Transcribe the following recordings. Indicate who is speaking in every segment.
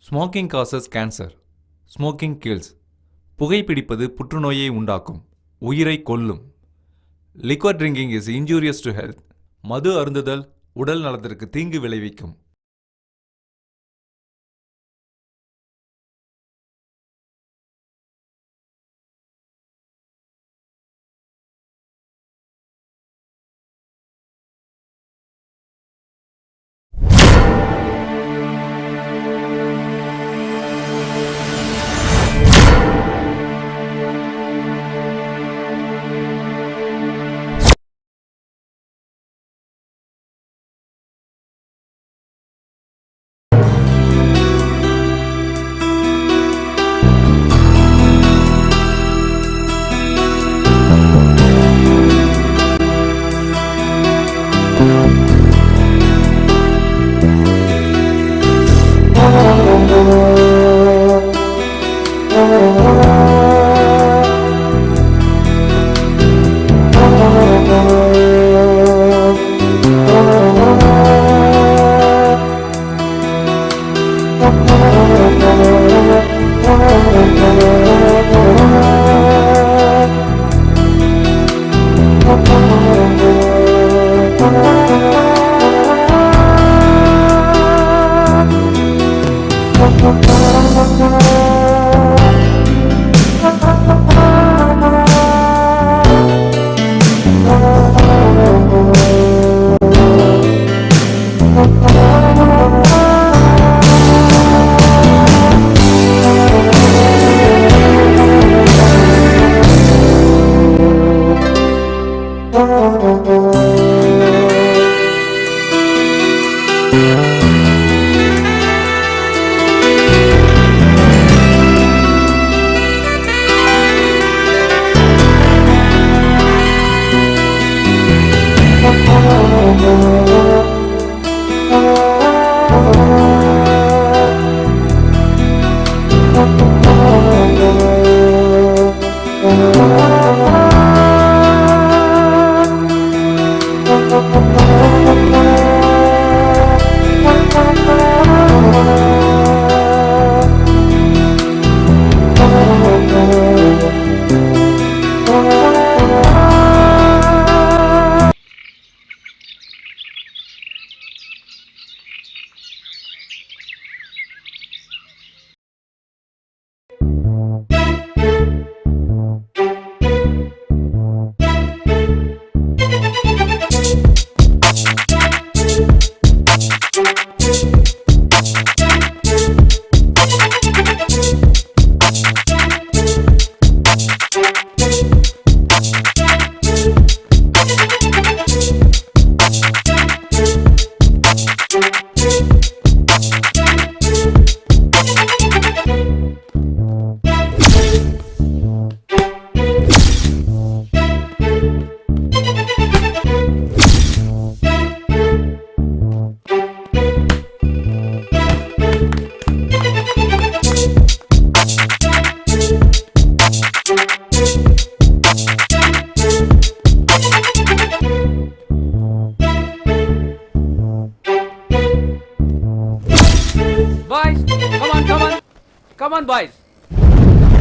Speaker 1: Smoking causes cancer. Smoking kills. புகைப்பிடிப்பது புற்றுநோயை உண்டாக்கும், உயிரை கொல்லும். Liquor drinking is injurious to health. மது அருந்துதல் உடல் நலத்திற்கு தீங்கு விளைவிக்கும்.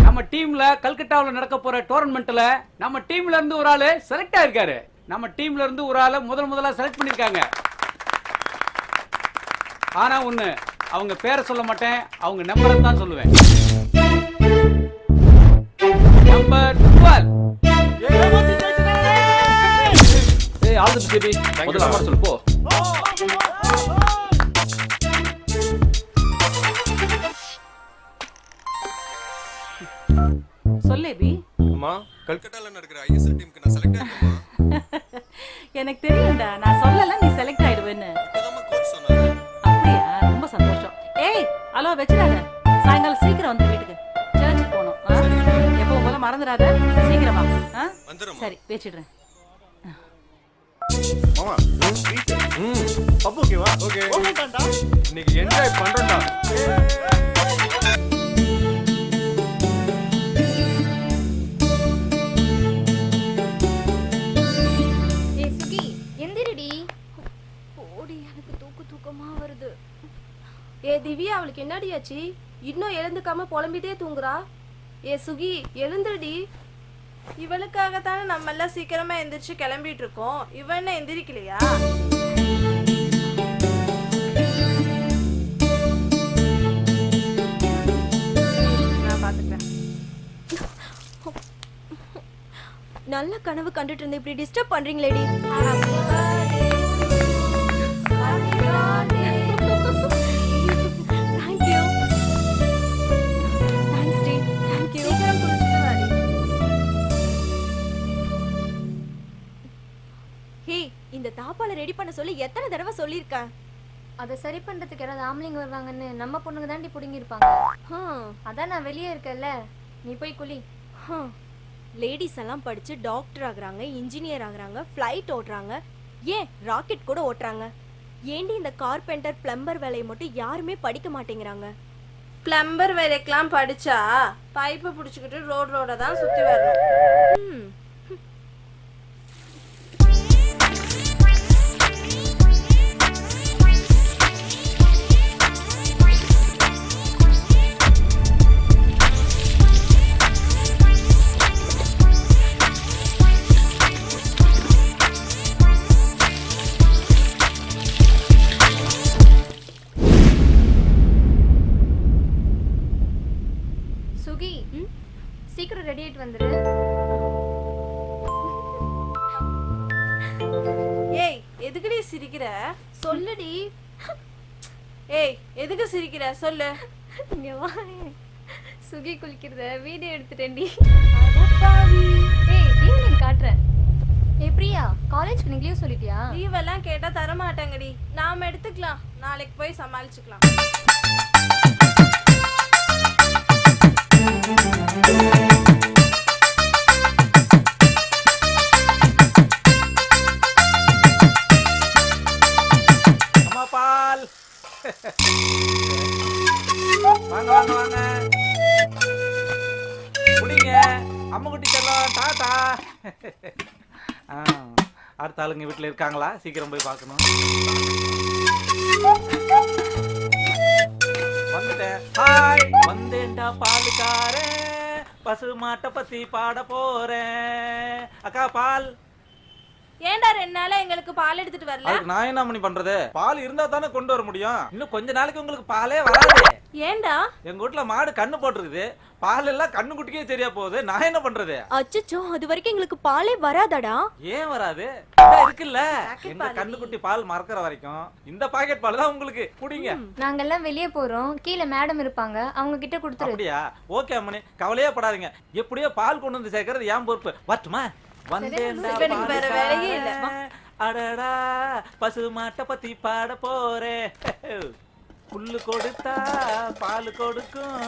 Speaker 2: நம்ம டீம்ல கல்கட்டாவில் நடக்க போற டோர்னமெண்ட்ல நம்ம டீம்ல இருந்து ஒரு ஆளு செலக்ட் ஆயிருக்காரு. நம்ம டீம்ல இருந்து ஒரு ஆளு முதல்ல செலக்ட் பண்ணிருக்காங்க. ஆனா ஒண்ணு, அவங்க பேரை சொல்ல மாட்டேன், அவங்க நம்பரை தான் சொல்லுவேன். நம்பர் 12. ஏய் ஆல் தி பெஸ்ட் பேபி. முதல்ல நம்பர் சொல்லு போ.
Speaker 3: சொல்லேபி.
Speaker 4: அம்மா, கல்கட்டால நடக்கிற ஐஎஸ்எல் டீமுக்கு நான் செலக்ட் ஆயிட்டேன்மா.
Speaker 3: எனக்கு தெரியும்டா, நான் சொல்லல நீ செலக்ட் ஆயிடுவேன்னு.
Speaker 4: இப்போதாம்மா கோச் சொன்னாங்க.
Speaker 3: அப்படியா? ரொம்ப சந்தோஷம். ஏய், அலோ வெச்சிராத. சாயங்காலம் சீக்கிரம் வந்து வீட்டுக்கு. சர்ச்சுக்கு போணும். எப்போ போல மறந்துடாத. சீக்கிரம் வா.
Speaker 4: வந்துறேன்.
Speaker 3: சரி, வெச்சிடுறேன்.
Speaker 4: மாமா, ஸ்வீட். பப்பு ஓகேவா? ஓகே. ஓகேடா. இன்னைக்கு என்ஜாய் பண்றோம்டா.
Speaker 5: ஏய் சுகி, எந்திரடி. ஓடி, எனக்கு தூக்கமா வருது. ஏ திவ்யா, அவளுக்கு என்னடி ஆச்சு? இன்னும் எழுந்துக்காம புலம்பிட்டே தூங்குறா. ஏ சுகி, எழுந்துடி.
Speaker 6: இவளுக்காகத்தானே நம்ம எல்லாம் சீக்கிரமா எந்திரிச்சு கிளம்பிட்டு இருக்கோம். இவ என்ன எந்திரிக்கலையா? நான் பாத்துக்கிறேன்.
Speaker 5: நல்ல கனவு கண்டுட்டு இருந்த இப்படி டிஸ்டர்ப் பண்றீங்களேடி. இந்த தாப்பால ரெடி பண்ண சொல்லி எத்தனை தடவை சொல்லிருக்கேன்.
Speaker 7: அதை சரி பண்றதுக்கு யாராவது ஆம்பளைங்க வருவாங்கன்னு நம்ம பொண்ணுங்க தாண்டி புடுங்கி இருப்பாங்க. அதான் நான் வெளியே இருக்கேன்ல, நீ போய் குளி.
Speaker 5: லேடிஸ் எல்லாம் படிச்சு டாக்டர் ஆகுறாங்க, இன்ஜினியர் ஆகுறாங்க, ஃப்ளைட் ஓட்டுறாங்க, ஏன் ராக்கெட் கூட ஓட்டுறாங்க. ஏண்டி இந்த கார்பெண்டர் பிளம்பர் வேலையை மட்டும் யாருமே படிக்க மாட்டேங்கிறாங்க?
Speaker 6: பிளம்பர் வேலைக்கெல்லாம் படிச்சா பைப்பை புடிச்சுக்கிட்டு ரோட தான் சுத்தி வரணும்.
Speaker 7: சுகி, சீக்கிரம் ரெடி ஆயிட்டு வந்துரு.
Speaker 6: ஏய், எதுக்குடி சிரிக்கிற?
Speaker 5: சொல்லுடி.
Speaker 6: ஏய், எதுக்கு சிரிக்கிற? சொல்லு.
Speaker 7: இங்க வா. சுகி குளிக்கிறத வீடியோ எடுத்துட்டேன்டி. ஏய், ஈவினிங் காட்டுறேன். ஏய் பிரியா, காலேஜ்க்கு நீங்க லீவ் சொல்லிட்டியா?
Speaker 6: லீவ் எல்லாம் கேட்டா தர மாட்டாங்கடி. நாம எடுத்துக்கலாம், நாளைக்கு போய் சமாளிச்சுக்கலாம்.
Speaker 2: அம்மா பால். வாங்க வாங்க வாங்க, குடிங்க. அம்மா குட்டி செல்லம், டாடா. அடுத்த ஆளுங்க வீட்டில் இருக்காங்களா? சீக்கிரம் போய் பார்க்கணும். வந்துட்டேன். ஹாய், வந்தேன்டா பாலுக்காரன், பசு மாட்டை பத்தி பாட போறேன். அக்கா பால்.
Speaker 6: ஏன்டா 2 நாளா எங்களுக்கு பால் எடுத்துட்டு வரல?
Speaker 2: அதுக்கு நான் என்ன பண்ணி பண்றது? பால் இருந்தா தானே கொண்டு வர முடியும். இன்னும் கொஞ்ச நாளைக்கு உங்களுக்கு பாலே வராது.
Speaker 6: ஏன்டா?
Speaker 2: எங்க வீட்டுல மாடு கண்ணு போட்டுருக்குது, பால் எல்லாம் கண்ணு குட்டிக்கே சரியா போகுது. நான் என்ன பண்றது?
Speaker 5: அச்சச்சோ, அது வரைக்கும் எங்களுக்கு பாலே வராதடா.
Speaker 2: ஏன் வராது? இதான் இருக்குல்ல, எங்க கண்ணு குட்டி பால் மறக்கிற வரைக்கும் இந்த பாக்கெட் பால் தான் உங்களுக்கு. குடிங்க.
Speaker 7: நாங்கெல்லாம் வெளியே போறோம், கீழே மேடம் இருப்பாங்க, அவங்க கிட்ட கொடுத்துரு.
Speaker 2: அப்படியா? ஓகே அம்மனி, கவலையே படாதீங்க. எப்படியோ பால் கொண்டு வந்து சேர்க்கறது ஏன் பொறுப்பு. வரட்டுமா? வந்தேன்டா
Speaker 6: இவனுக்கு வேற வேலையே இல்ல.
Speaker 2: அடடா, பசு மாட்டை பத்தி பாட போறேன். புல்லு கொடுத்தா பால் கொடுக்கும்.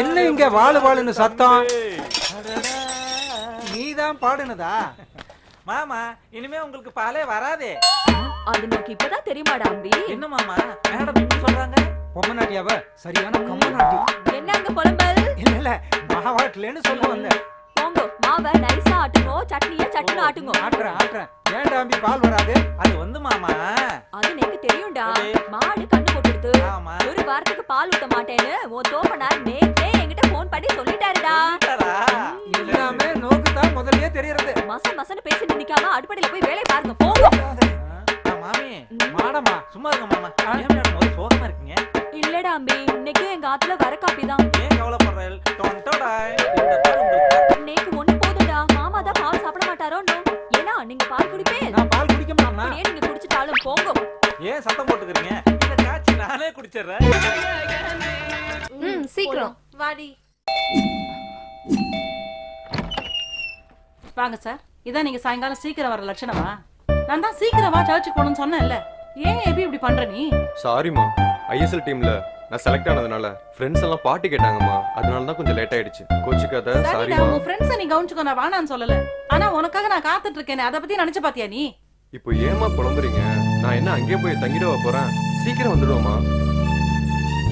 Speaker 8: என்ன இங்க வாழு வாழுன்னு சத்தம்?
Speaker 2: அடடா,
Speaker 8: நீதான் பாடுனதா?
Speaker 2: மாமா, இனிமே உங்களுக்கு பாலே வராதே.
Speaker 3: அது எனக்கு இப்பதான் தெரியுமாடா அம்பி?
Speaker 2: என்ன மாமா, மேடம் இப்படி சொல்றாங்க?
Speaker 8: பொம்மநாட்டியாவ சரியான கம்மநாட்டி.
Speaker 3: என்ன அங்க புலம்பல்?
Speaker 8: இல்ல இல்ல, மாவாட்டலன்னு சொல்ல வந்தேன்.
Speaker 3: போங்க, மாவை நைஸா ஆட்டுங்க, சட்னியை சட்டுன்னு ஆட்டுங்க.
Speaker 8: ஆட்டுறேன் ஆட்டுறேன். ஏன்டா அம்பி பால் வராது?
Speaker 2: அது வந்து மாமா,
Speaker 3: அது எனக்கு தெரியும்டா.
Speaker 2: அது-
Speaker 3: மாடு கண்ணு போட்டுடுது,
Speaker 2: ஆமா.
Speaker 3: ஒரு வாரத்துக்கு பால் ஊத்த மாட்டேன்னு உன் தோப்பனார் நேத்தே என்கிட்ட போன் பண்ணி சொல்லிட்டாருடா.
Speaker 2: சொல்லிட்டாரா?
Speaker 8: எல்லாமே நோக்குதான் முதல்லயே தெரியறது.
Speaker 3: மசன்னு பேசிட்டு நிக்காம அடுப்படியில போய் வேலையை பாருங்க, போங்க.
Speaker 2: மாமி,
Speaker 8: மாடமா?
Speaker 2: சும்மா இருங்க மாமா. ஏன் மேடம் ஒரு சோகமா இருக்கீங்க?
Speaker 3: இல்லடா அம்பி, இன்னைக்கு எங்க ஆத்துல வர காப்பி தான்.
Speaker 2: ஏன் கவலைப்படுறேன்? டொண்டடாய். இந்த பால் உங்களுக்கு
Speaker 3: இன்னைக்கு ஒண்ணு போதும்டா. மாமா தான் பால் சாப்பிட மாட்டாரோ? ஏன்னா நீங்க பால் குடிப்பே.
Speaker 8: நான் பால் குடிக்க மாட்டேனா?
Speaker 3: அப்படியே நீங்க குடிச்சிட்டாலும் போங்க.
Speaker 2: ஏன் சத்தம் போட்டுக்கிறீங்க? இந்த காட்சி நானே குடிச்சிடுறேன்.
Speaker 7: சீக்கிரம்
Speaker 6: வாடி.
Speaker 3: வாங்க சார், இதான் நீங்க சாயங்காலம் சீக்கிரம் வர லட்சணமா? நான் தான் சீக்கிரம் வா சர்ச்சுக்கு போகணும்னு சொன்னேன்ல. ஏன் எப்படி இப்படி பண்ற நீ?
Speaker 4: சாரிம்மா, ஐஎஸ்எல் டீம்ல நான் செலக்ட் ஆனதுனால ஃப்ரெண்ட்ஸ் எல்லாம் பாட்டு கேட்டாங்கம்மா. அதனால தான் கொஞ்சம் லேட் ஆயிடுச்சு. கோச்சிக்காத.
Speaker 3: சரிடா,
Speaker 4: சாரிம்மா.
Speaker 3: உன் ஃப்ரெண்ட்ஸை நீ கவனிச்சுக்கோ, நான் வேணான்னு சொல்லல. ஆனா உனக்காக நான் காத்துட்டு இருக்கேன், அதை பத்தி நினைச்சு பாத்தியா நீ?
Speaker 4: இப்போ ஏமா புலம்புறீங்க? நான் என்ன அங்கேயே போய் தங்கிடவா போறேன்? சீக்கிரம் வந்துடுவோமா?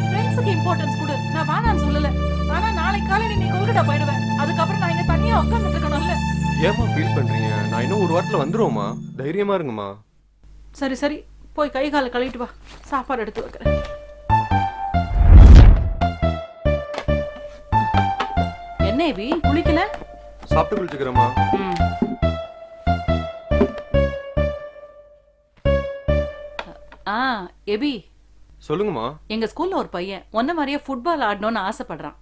Speaker 3: ஃப்ரெண்ட்ஸுக்கு இம்பார்ட்டன்ஸ் கொடு, நான் வேணான்னு சொல்லல. ஆனா நாளைக்கு காலையில நீ கொல்கட்டா போயிடுவேன். அதுக்கப்புறம் நான் இங்க தனியா உட்கார்ந்துட்டு இருக்கணும்ல.
Speaker 4: ஏமா ஃபீல் பண்றீங்க? நான் இன்னும் ஒரு வாரத்துல வந்துருவோமா? தைரியமா இருங்கம்மா.
Speaker 3: சரி சரி, போய் கை காலை கழுவிட்டு வா, சாப்பாடு எடுத்து வைக்கிறேன். என்ன எபி குளிக்கல?
Speaker 4: சாப்பிட்டு குளிச்சுக்கிறேம்மா.
Speaker 3: ம். ஆ எபி,
Speaker 4: சொல்லுங்கம்மா.
Speaker 3: எங்க ஸ்கூல்ல ஒரு பையன் உன்ன மாதிரியே ஃபுட்பால் ஆடணும்னு ஆசைப்படுறான்.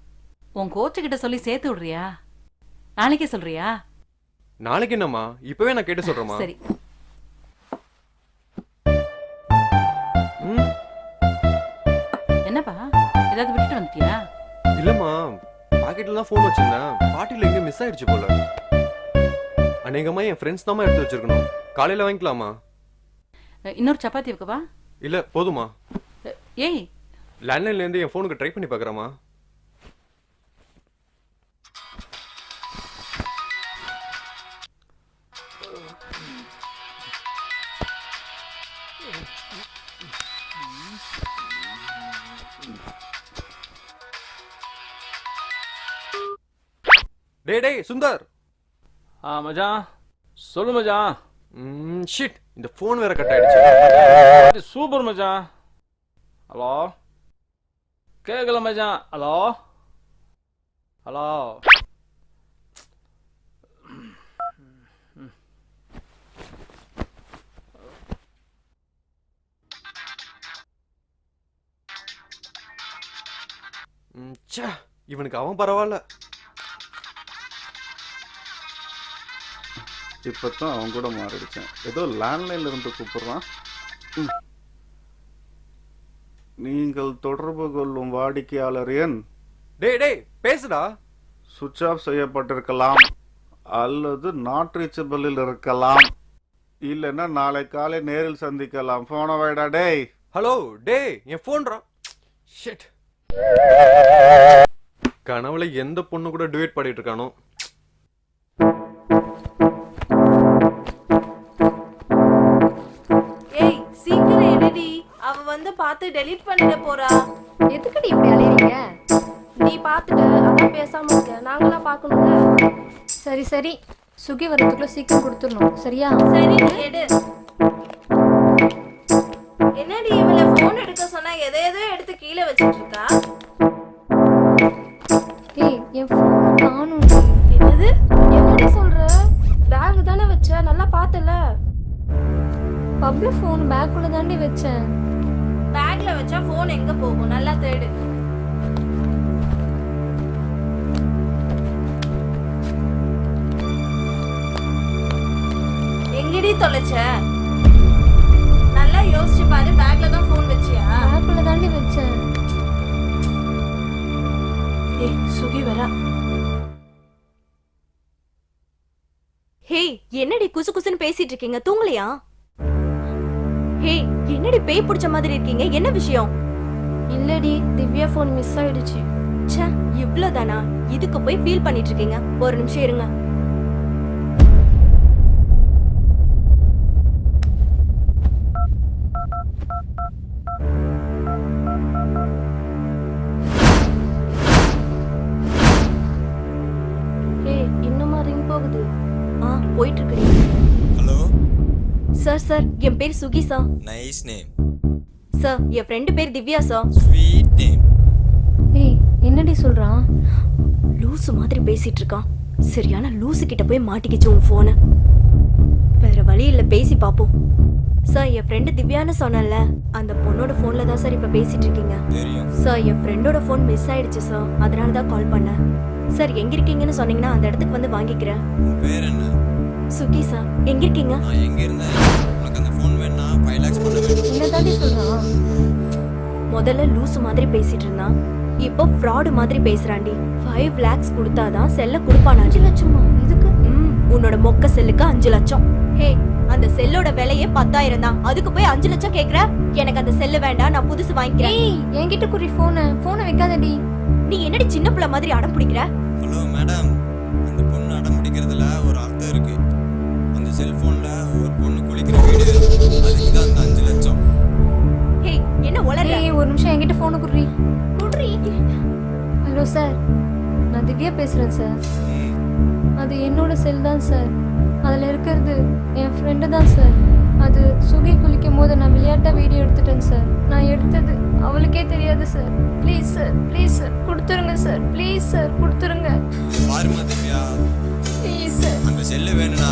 Speaker 3: உன் கோச்சு கிட்ட சொல்லி சேர்த்து விடுறியா? நாளைக்கே சொல்றியா?
Speaker 4: நாளைக்கு என்னம்மா? இப்பவே நான் கேட்டு சொல்றேம்மா.
Speaker 3: சரி.
Speaker 4: ம்,
Speaker 3: என்னப்பா ஏதாவது விட்டுட்டு வந்துட்டியா?
Speaker 4: இல்லம்மா, பாக்கெட்ல தான் ஃபோன் வச்சிருந்தேன். பாட்டில எங்க மிஸ் ஆயிடுச்சு போல. அநேகமா என் ஃப்ரெண்ட்ஸ் தான் எடுத்து வச்சிருக்கணும். காலையில வாங்கிக்கலாமா?
Speaker 3: இன்னொரு சப்பாத்தி வைக்கவா?
Speaker 4: இல்ல போதுமா?
Speaker 3: ஏய்,
Speaker 4: லேண்ட்லைன்ல இருந்து என் ஃபோனுக்கு ட்ரை பண்ணி பார்க்கறேம்மா. டேய் டேய் சுந்தர்.
Speaker 9: மச்சான் சொல்லு மச்சான்.
Speaker 4: ஷிட், இந்த ஃபோன் வேற கட் ஆயிடுச்சு.
Speaker 9: சூப்பர் மச்சான். ஹலோ கேட்கல மச்சான். Hello hello.
Speaker 4: ச்சே, இவனுக்கு அவன் பரவாயில்ல.
Speaker 10: இப்பதான் அவன் கூட மாறிடுச்சேன். ஏதோ லேண்ட்லைன்ல இருந்து கூப்பிடுறான். நீங்கள் தொடர்பு கொள்ளும் வாடிக்கையாளர் எண்
Speaker 4: டேய் டேய் பேசுடா.
Speaker 10: சுவிட்ச் ஆஃப் செய்யப்பட்டிருக்கலாம் அல்லது நாட் ரீச்சபிளில் இருக்கலாம். இல்லைன்னா நாளை காலை நேரில் சந்திக்கலாம். போன வைடா டேய்.
Speaker 4: ஹலோ டேய், என் ஃபோன்ரா. ஷிட், கனவுல எந்த பொண்ணு கூட டுவேட் பாடிட்டு இருக்கானோ.
Speaker 6: ஏய் சீக்கிரம் எடுடி, அவ வந்து பார்த்து டெலீட் பண்ணிட போறா.
Speaker 7: எதுக்குடி இப்படி அலையறீங்க?
Speaker 6: நீ பார்த்துட்டு அதான் பேசாம இருக்க, நாங்களாம் பார்க்கணும்ல.
Speaker 7: சரி சரி, சுகி வரதுக்குள்ள சீக்கிரம் கொடுத்துடணும். சரியா?
Speaker 6: சரி நீ எடு. என்னடி இவள ஃபோன் எடுக்க சொன்னா எதையதோ எடுத்து கீழே வச்சிட்டு இருக்கா?
Speaker 7: ஏய், என் ஃபோன் காணோம்.
Speaker 6: என்னது? என்னடி சொல்ற? பேக் தானே வச்ச, நல்லா பார்த்தல.
Speaker 7: பப்ளு ஃபோன் பேக்குள்ள தாண்டி வச்சேன்.
Speaker 6: பேக்ல வச்சா ஃபோன் எங்க போகும்? நல்லா தேடு. எங்கடி தொலைச்ச? நல்லா யோசிச்சு பாரு, பேக்ல தான் ஃபோன் வச்சியா?
Speaker 7: பேக்குள்ள தாண்டி வச்சேன்.
Speaker 6: ஏய் சுகி வரா.
Speaker 5: ஹே, என்னடி குசு குசுன்னு பேசிட்டு இருக்கீங்க? தூங்கலையா? ஹே, என்னடி பேய் பிடிச்ச மாதிரி இருக்கீங்க? என்ன விஷயம்?
Speaker 6: இல்லடி, திவ்யா ஃபோன் மிஸ் ஆயிடுச்சு.
Speaker 5: ச்சே, இவ்ளோதானா? இதுக்கு போய் ஃபீல் பண்ணிட்டு இருக்கீங்க? ஒரு நிமிஷம் இருங்க.
Speaker 6: ஏய் இன்னுமா ரிங் போகுது?
Speaker 5: போயிட்டு இருக்கு.
Speaker 11: ஹலோ
Speaker 5: சார் சார், என் பேர் Suki sir.
Speaker 11: Nice name.
Speaker 5: Sir, என் ஃப்ரெண்டு பேர் திவ்யா சார்.
Speaker 11: Sweet name.
Speaker 7: ஏய், என்னடி சொல்றான்?
Speaker 5: லூசு மாதிரி பேசிட்டு இருக்கான். சரியான லூசு கிட்ட போய் மாட்டிக்கிச்சு உன் போனை. வேற வழி இல்ல, பேசி பாப்போம். சார், என் ஃப்ரெண்டு திவ்யான்னு சொன்னல, அந்த பொண்ணோட போன்ல தான் சார் இப்ப பேசிட்டு இருக்கீங்க.
Speaker 11: தெரியும்
Speaker 5: சார், என் ஃப்ரெண்டோட போன் மிஸ் ஆயிடுச்சு சார், அதனால தான் கால் பண்ணேன். சார், எங்க இருக்கீங்கன்னு சொன்னீங்கன்னா அந்த இடத்துக்கு வந்து வாங்கிக்கிறேன்.
Speaker 11: உன் பேர் என்ன?
Speaker 5: சுகி சார், எங்க இருக்கீங்க?
Speaker 11: நான் எங்க இருந்தேன்? உனக்கு அந்த ஃபோன் வேணா 5 lakhs பண்ண வேண்டும்.
Speaker 7: என்ன தாண்டி சொல்றான்?
Speaker 5: முதல்ல லூசு மாதிரி பேசிட்டு இருந்தான், இப்போ ஃப்ராடு மாதிரி பேசுறாண்டி. 5 lakhs கொடுத்தாதான் செல்ல கொடுப்பானா?
Speaker 7: 5 லட்சமா? இதுக்கு?
Speaker 5: உன்னோட மொக்க செல்லுக்கு 5 லட்சம். ஹே, அந்த செல்லோட விலையே 10,000 தான். அதுக்கு போய் 5 லட்சம் கேக்குற? எனக்கு அந்த செல்லு வேண்டாம், நான் புதுசு வாங்கிக்கிறேன்.
Speaker 7: ஏய், என்கிட்ட குறி ஃபோனை வைக்காதடி.
Speaker 5: நீ என்னடி சின்ன பிள்ளை மாதிரி அடம் பிடிக்கிற?
Speaker 11: ஹலோ மேடம், அந்த பொண்ணு அடம் பிடிக்கிறதுல ஒரு அர்த்தம் இருக்கு. அந்த செல்போன்ல ஒரு பொண்ணு குளிக்கிற வீடியோ, அதுக்கு தான் அந்த 5 லட்சம்.
Speaker 5: ஹே, என்ன உளற?
Speaker 7: ஏய், ஒரு நிமிஷம் என்கிட்ட ஃபோனை குடுறி. ஹலோ சார், நான் திவ்யா பேசுறேன் சார். அது என்னோட செல் தான் சார். அதில் இருக்கிறது என் ஃப்ரெண்டு தான் சார். அது சுகி குளிக்கும் போது நான் விளையாட்டாக வீடியோ எடுத்துட்டேன் சார். நான் எடுத்தது அவளுக்கே தெரியாது sir. Please sir, please sir, கொடுத்துருங்க சார். ப்ளீஸ் சார், கொடுத்துருங்க.
Speaker 11: பாருமா திவ்யா,
Speaker 7: ப்ளீஸ் சார்.
Speaker 11: அந்த செல்லு வேணும்னா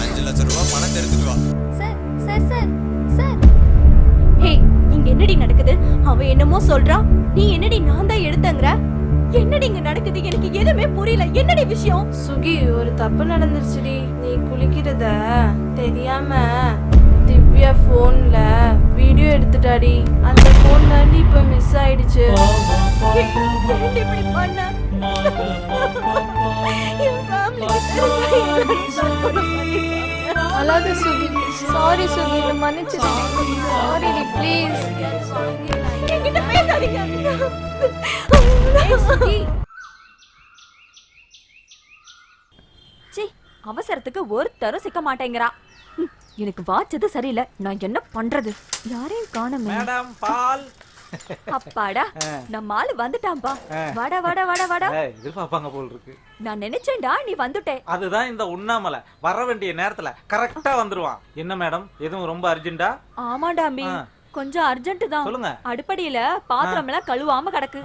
Speaker 11: 5 லட்சம் ரூபாய் பணத்தை எடுத்துட்டு வா.
Speaker 7: Sir sir sir sir.
Speaker 5: Hey, இங்க என்னடி நடக்குது? அவ என்னமோ சொல்றா, நீ என்னடி நான் தான் எடுத்தங்கற? என்னடி இங்க நடக்குது? எனக்கு எதுவுமே புரியல. என்னடி விஷயம்?
Speaker 6: சுகி, ஒரு தப்பு நடந்துருச்சுடி. நீ குளிக்கிறத தெரியாம திவ்யா போன்ல வீடியோ எடுத்துட்டாடி. அந்த போன் தாண்டி இப்ப மிஸ் ஆயிடுச்சு.
Speaker 5: ஏன்டி இப்படி பண்ண? என் family
Speaker 7: அழாத சுகி. சாரி சுகி, என்ன மன்னிச்சிடு. சாரி டி, ப்ளீஸ்.
Speaker 5: என்கிட்ட பேசாதீங்க. சீ, அவசரத்துக்கு ஒருத்தரும் சிக்க மாட்டேங்கிறா. எனக்கு வாச்சது சரியில்லை. நான் என்ன பண்றது? யாரையும் காணோமே.
Speaker 8: மேடம் பால்.
Speaker 5: அப்பாடா, நம்ம ஆளு வந்துட்டான்பா. வாடா வாடா வாடா வாடா.
Speaker 8: எதிர்பார்ப்பாங்க போல் இருக்கு.
Speaker 5: நான் நினைச்சேன்டா நீ வந்துட்டே.
Speaker 8: அதுதான் இந்த உண்ணாமலை வர வேண்டிய நேரத்துல கரெக்டா வந்துருவான். என்ன மேடம், எதுவும் ரொம்ப அர்ஜென்ட்டா?
Speaker 5: ஆமாடாம்பி, கொஞ்சம் அர்ஜென்ட் தான்.
Speaker 8: சொல்லுங்க.
Speaker 5: அடுப்படியில பாத்திரம் எல்லாம் கழுவாம கிடக்கு.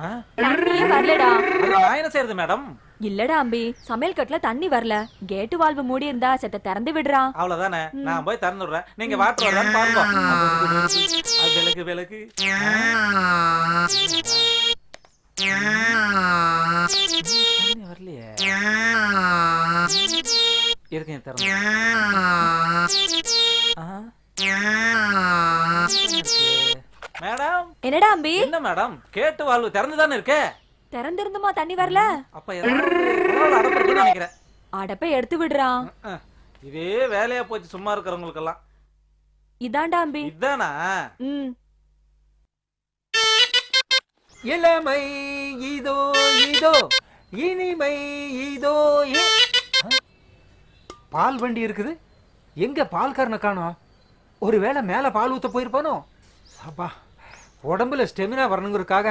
Speaker 5: தண்ணியே வரலடா.
Speaker 8: அது நான் என்ன செய்யறது மேடம்?
Speaker 5: இல்லடா அம்பி, சமையல் கட்டுல தண்ணி வரல. கேட்டு வால்வு மூடி இருந்தா செத்த திறந்து விடுறா.
Speaker 8: அவ்வளவுதானே, நான் போய் திறந்து விடுறேன். நீங்க வாட்டர் வரலான்னு பாருங்க. அது விளக்கு விளக்கு. தண்ணி வரலையே. இருக்கேன் திறந்து. மேடம்.
Speaker 5: என்னடா அம்பி?
Speaker 8: என்ன மேடம், கேட்டு வால்வு திறந்துதானே இருக்க?
Speaker 5: திறந்திருந்துமா தண்ணி வரல?
Speaker 8: அப்ப ஏதாவது அடப்பு இருக்குன்னு நினைக்கிறேன்.
Speaker 5: அடப்பை எடுத்து விடுறா.
Speaker 8: இதே வேலையா போச்சு சும்மா இருக்கிறவங்களுக்கு எல்லாம்.
Speaker 5: இதாண்டா அம்பி.
Speaker 8: இதானா?
Speaker 2: இளமை இதோ இதோ, இனிமை இதோ. பால் வண்டி இருக்குது. எங்க பால்காரனை காணோம்? ஒருவேளை மேல பால் ஊத்த போயிருப்பானோ? சாப்பா, உடம்புல ஸ்டெமினா வரணுங்கிறதுக்காக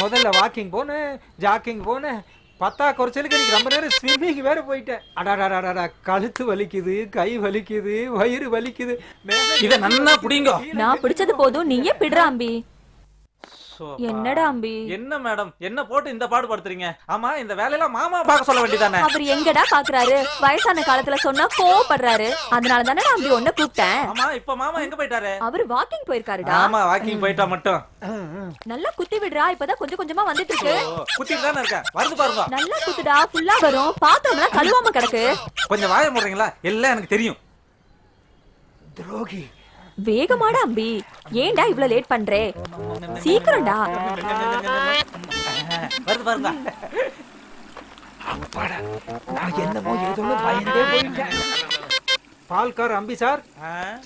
Speaker 2: முதல்ல வாக்கிங் போனேன், ஜாக்கிங் போனேன். 10 குறைச்சலுக்கு எனக்கு ரொம்ப நேரம் ஸ்விம்மிங் வேற போயிட்டேன். அடாடாடாடா, கழுத்து வலிக்குது, கை வலிக்குது, வயிறு வலிக்குது.
Speaker 8: இத நன்னா புடிங்க.
Speaker 5: நான் பிடிச்சது போதும், நீயே பிடுறா அம்பி. என்னடா அம்பி?
Speaker 8: என்ன மேடம், என்ன போட்டு இந்த பாடு படுத்துறீங்க? ஆமா, இந்த வேலையெல்லாம் மாமா பார்க்க சொல்ல வேண்டியதானே?
Speaker 5: அவர் எங்கடா பாக்குறாரு? வயசான காலத்துல சொன்னா கோவப்படுறாரு. அதனால தானே நான் அம்பி ஒன்ன கூப்பிட்டேன்.
Speaker 8: ஆமா, இப்ப மாமா எங்க போயிட்டாரு?
Speaker 5: அவரு வாக்கிங் போயிருக்காருடா.
Speaker 8: ஆமா, வாக்கிங் போயிட்டா மட்டும்.
Speaker 5: நல்லா குத்தி விடுறா. இப்பதான் கொஞ்சம் கொஞ்சமா வந்துட்டு இருக்கு.
Speaker 8: குத்திட்டு தானே இருக்கேன். வருது பாருங்க.
Speaker 5: நல்லா குத்துடா, ஃபுல்லா வரும். பாத்திரம் எல்லாம் கழுவாம கிடக்கு.
Speaker 8: கொஞ்சம் வாய மூடுறீங்களா? எல்லாம் எனக்கு தெரியும்.
Speaker 2: துரோகி.
Speaker 5: வேகமாடா அம்பி. ஏன்டா இவ்ளோ லேட் பண்றே? சீக்கிரம்டா.
Speaker 8: வருது பாருங்க.
Speaker 2: அப்பாடா, நான் என்னமோ ஏதோ பயந்தே போயிட்டேன். பால்கார் அம்பி சார்,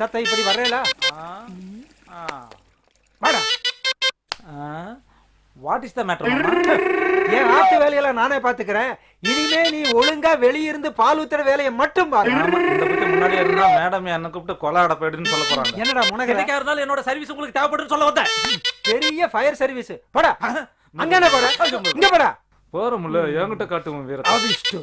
Speaker 2: சத்த இப்படி வர்றேலா? வாடா.
Speaker 8: What is the matter?
Speaker 2: ஏன் ஆத்து வேலையெல்லாம் நானே பாத்துக்கிறேன். இனிமே நீ ஒழுங்கா வெளியிருந்து பால் ஊத்துற வேலையை மட்டும் பாரு.
Speaker 8: இந்த பத்தி முன்னாடியே இருந்தா மேடம் என்ன கூப்பிட்டு கொலாட போயிடுன்னு சொல்ல போறாங்க.
Speaker 2: என்னடா முனக?
Speaker 8: எதுக்கா இருந்தாலும் என்னோட சர்வீஸ் உங்களுக்கு தேவைப்படுன்னு சொல்ல வந்தேன்.
Speaker 2: பெரிய ஃபயர் சர்வீஸ். போடா. அங்க என்ன போற? இங்க போடா.
Speaker 8: போறோம்ல, என்கிட்ட காட்டுவோம் வீர.
Speaker 2: அபிஷ்டு.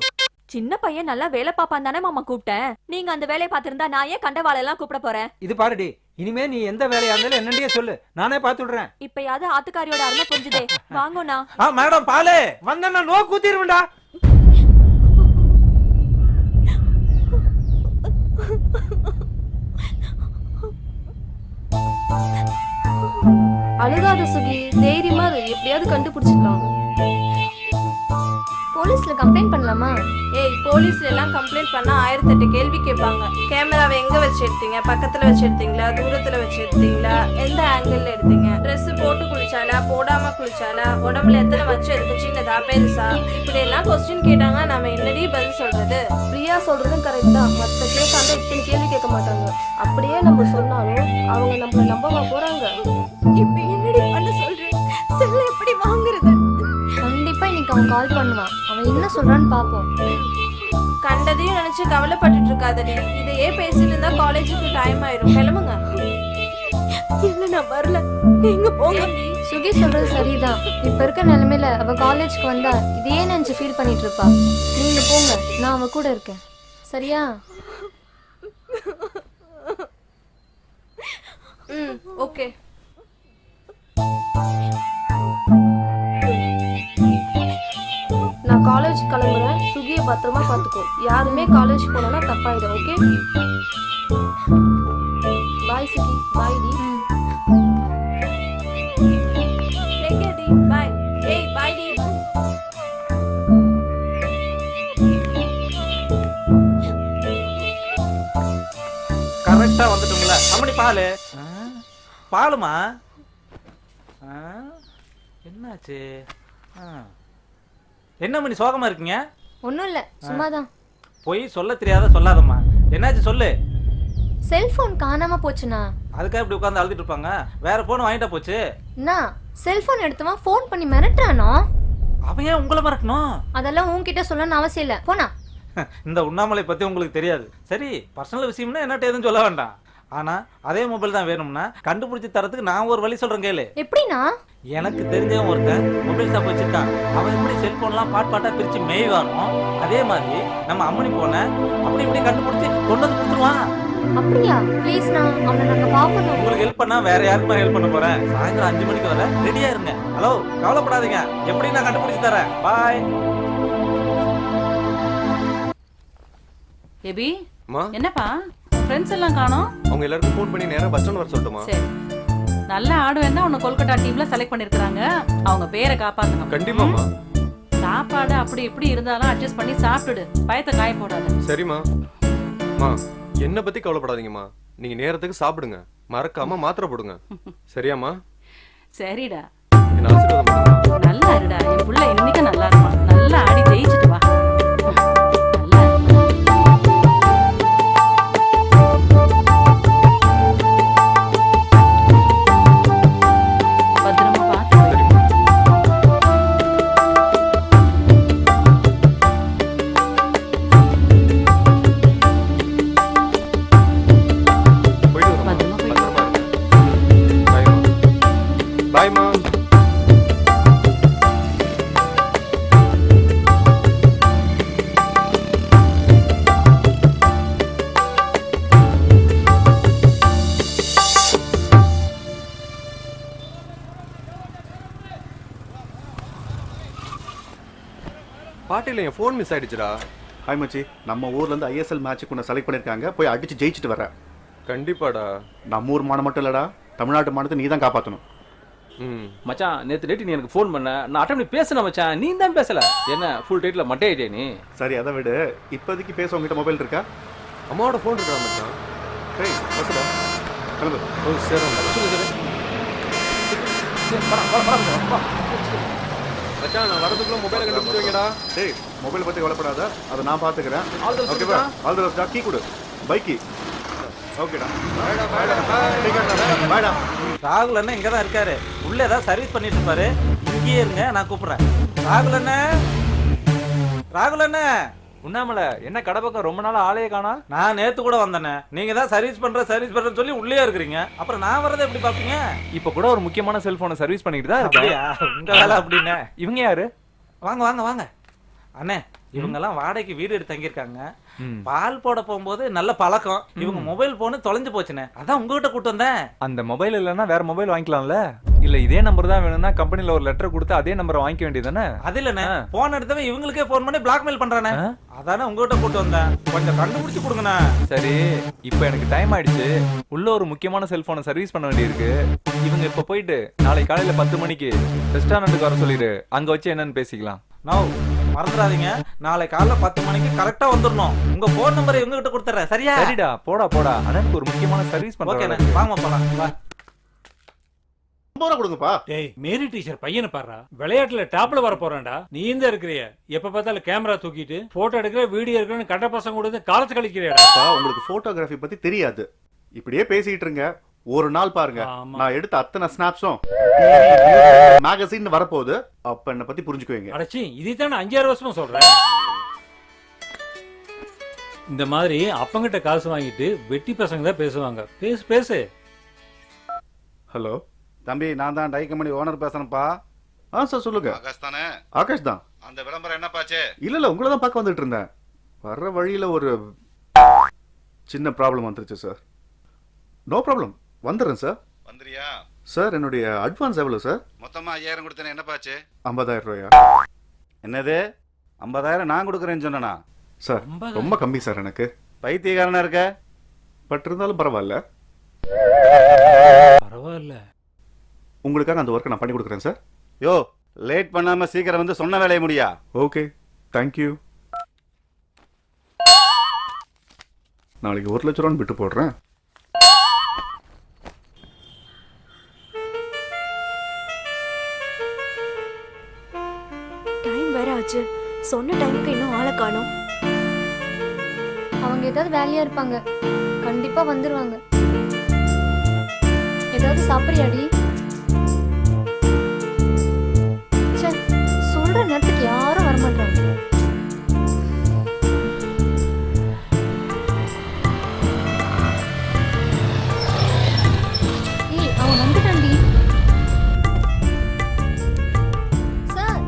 Speaker 5: சின்ன பையன் நல்லா வேலை பாப்பான் தானே மாமா கூப்பிட்டேன். நீங்க அந்த வேலையை பாத்திருந்தா நான் ஏன் கண்டவாள எல்லாம் கூப்பிட போறேன்?
Speaker 2: இது பாருடி, இனிமே நீ எந்த வேலையா இருந்தாலும் என்னண்டியே சொல்லு, நானே பாத்து விடுறேன்.
Speaker 5: இப்பயாவது ஆத்துக்காரியோட அருமை புரிஞ்சுதே. வாங்கோண்ணா.
Speaker 8: மேடம் பாலே
Speaker 2: வந்தா நோ கூத்திருவேன்டா.
Speaker 6: அழுகாத சுகி, தைரியமா எப்படியாவது கண்டுபிடிச்சிடலாம்.
Speaker 7: போலீஸ்ல கம்ப்ளைண்ட் பண்ணலாமா?
Speaker 6: ஏய், போலீஸ்ல எல்லாம் கம்ப்ளைண்ட் பண்ணா 1008 கேள்வி கேட்பாங்க. கேமராவை எங்க வச்சு எடுத்தீங்க? பக்கத்துல வச்சு எடுத்தீங்களா? தூரத்துல வச்சு எடுத்தீங்களா? எந்த ஆங்கிள் எடுத்தீங்க? ட்ரெஸ் போட்டு குளிச்சாலா, போடாம குளிச்சாலா? உடம்புல எத்தனை வச்சு இருக்கு? சின்னதா பெருசா? இப்படி எல்லாம் கொஸ்டின் கேட்டாங்க. நம்ம என்னடி பதில் சொல்றது?
Speaker 7: பிரியா சொல்றதும் கரெக்ட் தான். மற்ற கேஸ் அந்த இத்தனை கேள்வி கேட்க மாட்டாங்க. அப்படியே நம்ம சொன்னாலும் அவங்க நம்மள நம்பவா போறாங்க?
Speaker 5: இப்ப என்னடி பண்ண சொல்றேன்? செல்ல எப்படி வாங்குறது?
Speaker 7: கண்டிப்பா இன்னைக்கு அவன் கால் பண்ணுவான். அவன் என்ன சொல்றான்னு பாப்போம்.
Speaker 6: கண்டதையும் நினைச்சு கவலைப்பட்டுட்டு இருக்காதடி. இதையே பேசிட்டு இருந்தா காலேஜுக்கு டைம் ஆயிரும். கிளம்புங்க.
Speaker 5: இல்ல, நான் வரல. நீங்க போங்க.
Speaker 7: சுகி சொல்றது சரிதான். இப்ப இருக்க நிலைமையில அவ காலேஜ்க்கு வந்தா இதையே நினைச்சு ஃபீல் பண்ணிட்டு இருப்பா. நீங்க போங்க, நான் அவ கூட இருக்கேன். சரியா?
Speaker 6: ஓகே.
Speaker 7: கிளம்புறேன். சுகியை பத்திரமா பார்த்துக்கோ. யாருமே காலேஜ் போனோம்னா தப்பாயிடும். ஓகே? பாய் சுகி. பாய் டி.
Speaker 6: Take care, டி. Bye. Hey, bye, டி.
Speaker 8: கரெக்டா வந்துட்டோம்ல அம்மணி பாலு பாலுமா என்னாச்சு என்ன மணி சோகமா இருக்கீங்க?
Speaker 7: ஒன்றும் இல்லை, சும்மாதான்.
Speaker 8: போய் சொல்ல தெரியாத சொல்லாதம்மா. என்னாச்சு சொல்லு.
Speaker 7: செல்போன் காணாம போச்சுண்ணா.
Speaker 8: அதுக்காக இப்படி உட்காந்து அழுதுட்டு இருப்பாங்க. வேற போன் வாங்கிட்டா போச்சு.
Speaker 7: நான் செல்போன் எடுத்தவன் ஃபோன் பண்ணி மிரட்டுறானோ.
Speaker 8: அவன் ஏன் உங்களை மறக்கணும்?
Speaker 7: அதெல்லாம் உன்கிட்ட சொல்லணும்னு அவசியம் இல்லை. போனா
Speaker 8: இந்த உண்ணாமலை பத்தி உங்களுக்கு தெரியாது. சரி, பர்சனல் விஷயம்னா என்னட்ட எதுவும் சொல்ல வேண்டாம். ஆனா அதே மொபைல் தான் வேணும்னா கண்டுபிடிச்சி தரத்துக்கு நான் ஒரு வழி சொல்றேன் கேளு.
Speaker 7: எப்படின்னா?
Speaker 8: எனக்கு தெரிஞ்சவன் ஒருத்தன் மொபைல் ஷாப் வச்சிருக்கான். அவன் எப்படி செல்போன்லாம் பாட்டா பிரிச்சு மேய்வானோ அதே மாதிரி நம்ம அம்மனி போன அப்படி இப்படி கண்டுபிடிச்சி கொண்டு வந்து கொடுத்துருவான்.
Speaker 7: அப்படியா? ப்ளீஸ் நான் அவனை நாங்க பாக்கணும்.
Speaker 8: உங்களுக்கு ஹெல்ப் பண்ணா வேற யாருக்குமா ஹெல்ப் பண்ண போறேன். சாயந்தரம் 5 மணிக்கு வர ரெடியா இருங்க. ஹலோ, கவலைப்படாதீங்க, எப்படி நான் கண்டுபிடிச்சு தரேன். பாய்.
Speaker 3: எபி
Speaker 4: அம்மா,
Speaker 3: என்னப்பா ஃப்ரெண்ட்ஸ் எல்லாம் காணோம்?
Speaker 4: அவங்க எல்லாருக்கும் ஃபோன் பண்ணி நேரா பஸ் ஸ்டாண்ட் வர சொல்லட்டுமா?
Speaker 3: சரி, நல்ல ஆடுவேன் தான் உன்னை கொல்கட்டா டீம்ல செலக்ட் பண்ணிருக்காங்க. அவங்க பேரை காப்பாத்தணும்.
Speaker 4: கண்டிப்பாம்மா.
Speaker 3: சாப்பாடு அப்படி இப்படி இருந்தாலும் அட்ஜஸ்ட் பண்ணி சாப்பிட்டுடு. பயத்தை காய போடாத.
Speaker 4: சரிம்மா. அம்மா, என்ன பத்தி கவலைப்படாதீங்கம்மா. நீங்க நேரத்துக்கு சாப்பிடுங்க. மறக்காம மாத்திரை போடுங்க. சரியாம்மா?
Speaker 3: சரிடா,
Speaker 4: என்ன ஆசீர்வாதம் பண்ணுங்க.
Speaker 3: நல்லா இருடா. என் புள்ள இன்னைக்கு நல்லா இருப்பான். நல்லா ஆடி ஜெயிச்சுட்டு வா. நல்லா இரு. பத்திரமா பார்த்து வை.
Speaker 4: போயிட்டு வரேம்மா.
Speaker 3: பத்திரமா போயிட்டு
Speaker 4: பத்திரமா இருங்க. பாய்மா. பாய்மா. பாட்டில என் ஃபோன் மிஸ் ஆயிடுச்சுடா.
Speaker 10: ஹாய் மச்சி, நம்ம ஊர்ல இருந்து ஐஎஸ்எல் மேட்சுக்கு உன்னை செலக்ட் பண்ணிருக்காங்க. போய் அடிச்சு ஜெயிச்சுட்டு வர.
Speaker 4: கண்டிப்பாடா.
Speaker 10: நம்ம ஊர் மானம் மட்டும் இல்லடா, தமிழ்நாட்டு மானத்தை நீ தான் காப்பாற்றணும்.
Speaker 4: ம்.
Speaker 9: மச்சான், நேற்று டேட்டு நீ எனக்கு ஃபோன் பண்ண, நான் அட்டன் பண்ணி பேசினேன் மச்சான். நீ தான் பேசல. என்ன ஃபுல் டேட்டில் மட்டே ஆயிட்டே நீ?
Speaker 10: சரி, அதை விடு. இப்போதைக்கு பேச உங்ககிட்ட மொபைல் இருக்கா?
Speaker 4: அம்மாவோட ஃபோன் இருக்கா மச்சான்?
Speaker 10: டேய், பஸ்ஸுடா, கிளம்பு.
Speaker 4: ஓ சரி. மச்சான், நான் வரதுக்குள்ள மொபைலை கண்டுபிடிச்சு வைங்கடா.
Speaker 10: டேய், மொபைல் பற்றி கவலைப்படாத, அதை நான் பார்த்துக்கிறேன்.
Speaker 9: All the best,
Speaker 10: ஓகேவா?
Speaker 9: மச்சான்.
Speaker 10: All the best. கீ கொடு. Bike key. ஓகேடா.
Speaker 4: பாய்டா, பாய்டா, பாய்.
Speaker 10: பாய்டா.
Speaker 8: ராகுல் அண்ணன் இங்க தான் இருக்காரு. உள்ள ஏதாவது சர்வீஸ் பண்ணிட்டு இருப்பாரு. இங்கேயே இருங்க, நான் கூப்பிடுறேன். ராகுல் அண்ணன், ராகுல் அண்ணன்.
Speaker 1: உண்ணாமலை என்ன கடை பக்கம் ரொம்ப நாள் ஆளையே காணா?
Speaker 8: நான் நேத்து கூட வந்தேனே. நீங்க தான் சர்வீஸ் பண்றேன்னு சொல்லி உள்ளே இருக்கிறீங்க. அப்புறம் நான் வரதை எப்படி பாப்பீங்க?
Speaker 1: இப்ப கூட ஒரு முக்கியமான செல்போனை சர்வீஸ் பண்ணிட்டு தான் இருக்கேன்.
Speaker 8: அப்படியா? உங்க வேலை அப்படின்னு.
Speaker 1: இவங்க யாரு?
Speaker 8: வாங்க வாங்க வாங்க அண்ணே. இவங்க எல்லாம் வாடகைக்கு வீடு எடுத்து தங்கியிருக்காங்க.
Speaker 1: ம்.
Speaker 8: பால் போட போகும்போது நல்ல பழக்கம். இவங்க மொபைல் போன் தொலைஞ்சு போச்சுனே, அதான் உங்ககிட்ட கூட்டு வந்தேன்.
Speaker 1: அந்த மொபைல் இல்லைன்னா வேற மொபைல் வாங்கிக்கலாம்ல? இல்ல இதே நம்பர் தான் வேணும்னா கம்பெனில ஒரு லெட்டர் கொடுத்து அதே நம்பரை வாங்கிக்க வேண்டியதானே?
Speaker 8: அது இல்லண்ணே, போன் எடுத்தவன் இவங்களுக்கே போன் பண்ணி பிளாக்மெயில் பண்றானே. அதானே உங்ககிட்ட கூட்டு வந்தேன். கொஞ்சம் கண்டுபிடிச்சு கொடுங்கண்ணா.
Speaker 1: சரி, இப்போ எனக்கு டைம் ஆயிடுச்சு. உள்ள ஒரு முக்கியமான செல்போனை சர்வீஸ் பண்ண வேண்டியிருக்கு. இவங்க இப்ப போயிட்டு நாளை காலையில 10 மணிக்கு ரெஸ்டாரண்ட்டுக்கு வர சொல்லிடு. அங்க வச்சு என்னன்னு பேசிக்கலாம்.
Speaker 8: நோ, மறந்துடாதீங்க. நாளை காலைல 10 மணிக்கு கரெக்டா வந்துடணும். உங்க போன் நம்பரை இவங்க கிட்ட கொடுத்துறேன். சரியா?
Speaker 1: சரிடா, போடா போடா. அண்ணனுக்கு ஒரு முக்கியமான சர்வீஸ்
Speaker 8: ஓகேண்ணே,
Speaker 1: பண்றேன்.
Speaker 8: வாங்க போலாம். வா.
Speaker 10: கொடுங்கப்பா.
Speaker 12: டேய், மேரி டீச்சர் பையனை பாடுறா. விளையாட்டுல டாப்ல வர போறான்டா. நீ இந்த இருக்கிறிய எப்ப பார்த்தாலும் கேமரா தூக்கிட்டு போட்டோ எடுக்கிற, வீடியோ எடுக்கிறன்னு கட்ட பசங்க கூட காலத்து கழிக்கிறியாடா.
Speaker 10: உங்களுக்கு போட்டோகிராஃபி பத்தி தெரியாது. இப்படியே பேசிட்டு இருங்க. ஒரு நாள் பாருங்க,
Speaker 12: ஆமா.
Speaker 10: நான் எடுத்த அத்தனை ஸ்னாப்ஸும் மேகசின் வரப்போகுது. அப்ப என்ன பத்தி புரிஞ்சுக்குவீங்க.
Speaker 12: அடச்சி, இதைத்தான் 5-6 வருஷமா சொல்றேன். இந்த மாதிரி அப்பங்கிட்ட காசு வாங்கிட்டு வெட்டி பசங்க தான் பேசுவாங்க. பேசு பேசு.
Speaker 10: ஹலோ தம்பி, நான் தான் டை கம்பெனி ஓனர் பேசுறேன்ப்பா. சார் சொல்லுங்க.
Speaker 13: ஆகாஷ் தானே?
Speaker 10: ஆகாஷ் தான்.
Speaker 13: அந்த விளம்பரம் என்னப்பாச்சு?
Speaker 10: இல்ல உங்களை தான் பார்க்க வந்துட்டு இருந்தேன். வர்ற வழியில ஒரு சின்ன ப்ராப்ளம் வந்துருச்சு சார். நோ ப்ராப்ளம், வந்துடுறேன் சார்.
Speaker 13: வந்துறியா?
Speaker 10: சார், என்னுடைய அட்வான்ஸ் எவ்வளோ சார்?
Speaker 13: மொத்தமா 5000 கொடுத்தேனே, என்னப்பாச்சு?
Speaker 10: 50,000 ரூபாயா? என்னது 50,000 நான் கொடுக்குறேன்னு சொன்னேனா? சார்
Speaker 12: 50,000?
Speaker 10: ரொம்ப கம்மி சார் எனக்கு. பைத்தியக்காரனா இருக்க, பட் இருந்தாலும் பரவாயில்ல.
Speaker 12: பரவாயில்ல.
Speaker 10: உங்களுக்காக அந்த ஒர்க்கை நான் பண்ணி கொடுக்குறேன் சார். யோ, லேட் பண்ணாம சீக்கிரம் வந்து சொன்ன வேலையை முடியா? Okay, thank you. நாளைக்கு 1 லட்ச ரூபான்னு விட்டு போடுறேன்.
Speaker 5: டைம் வேற ஆச்சு. சொன்ன டைமுக்கு இன்னும் ஆளை காணோம்.
Speaker 7: அவங்க ஏதாவது வேலையா இருப்பாங்க, கண்டிப்பா வந்துருவாங்க. ஏதாவது சாப்பிடுறியாடி? ச்சே, சொல்ற நேரத்துக்கு யாரும் வரமாட்டாங்க. ஏய், அவன் வந்துட்டான்டி. சார்,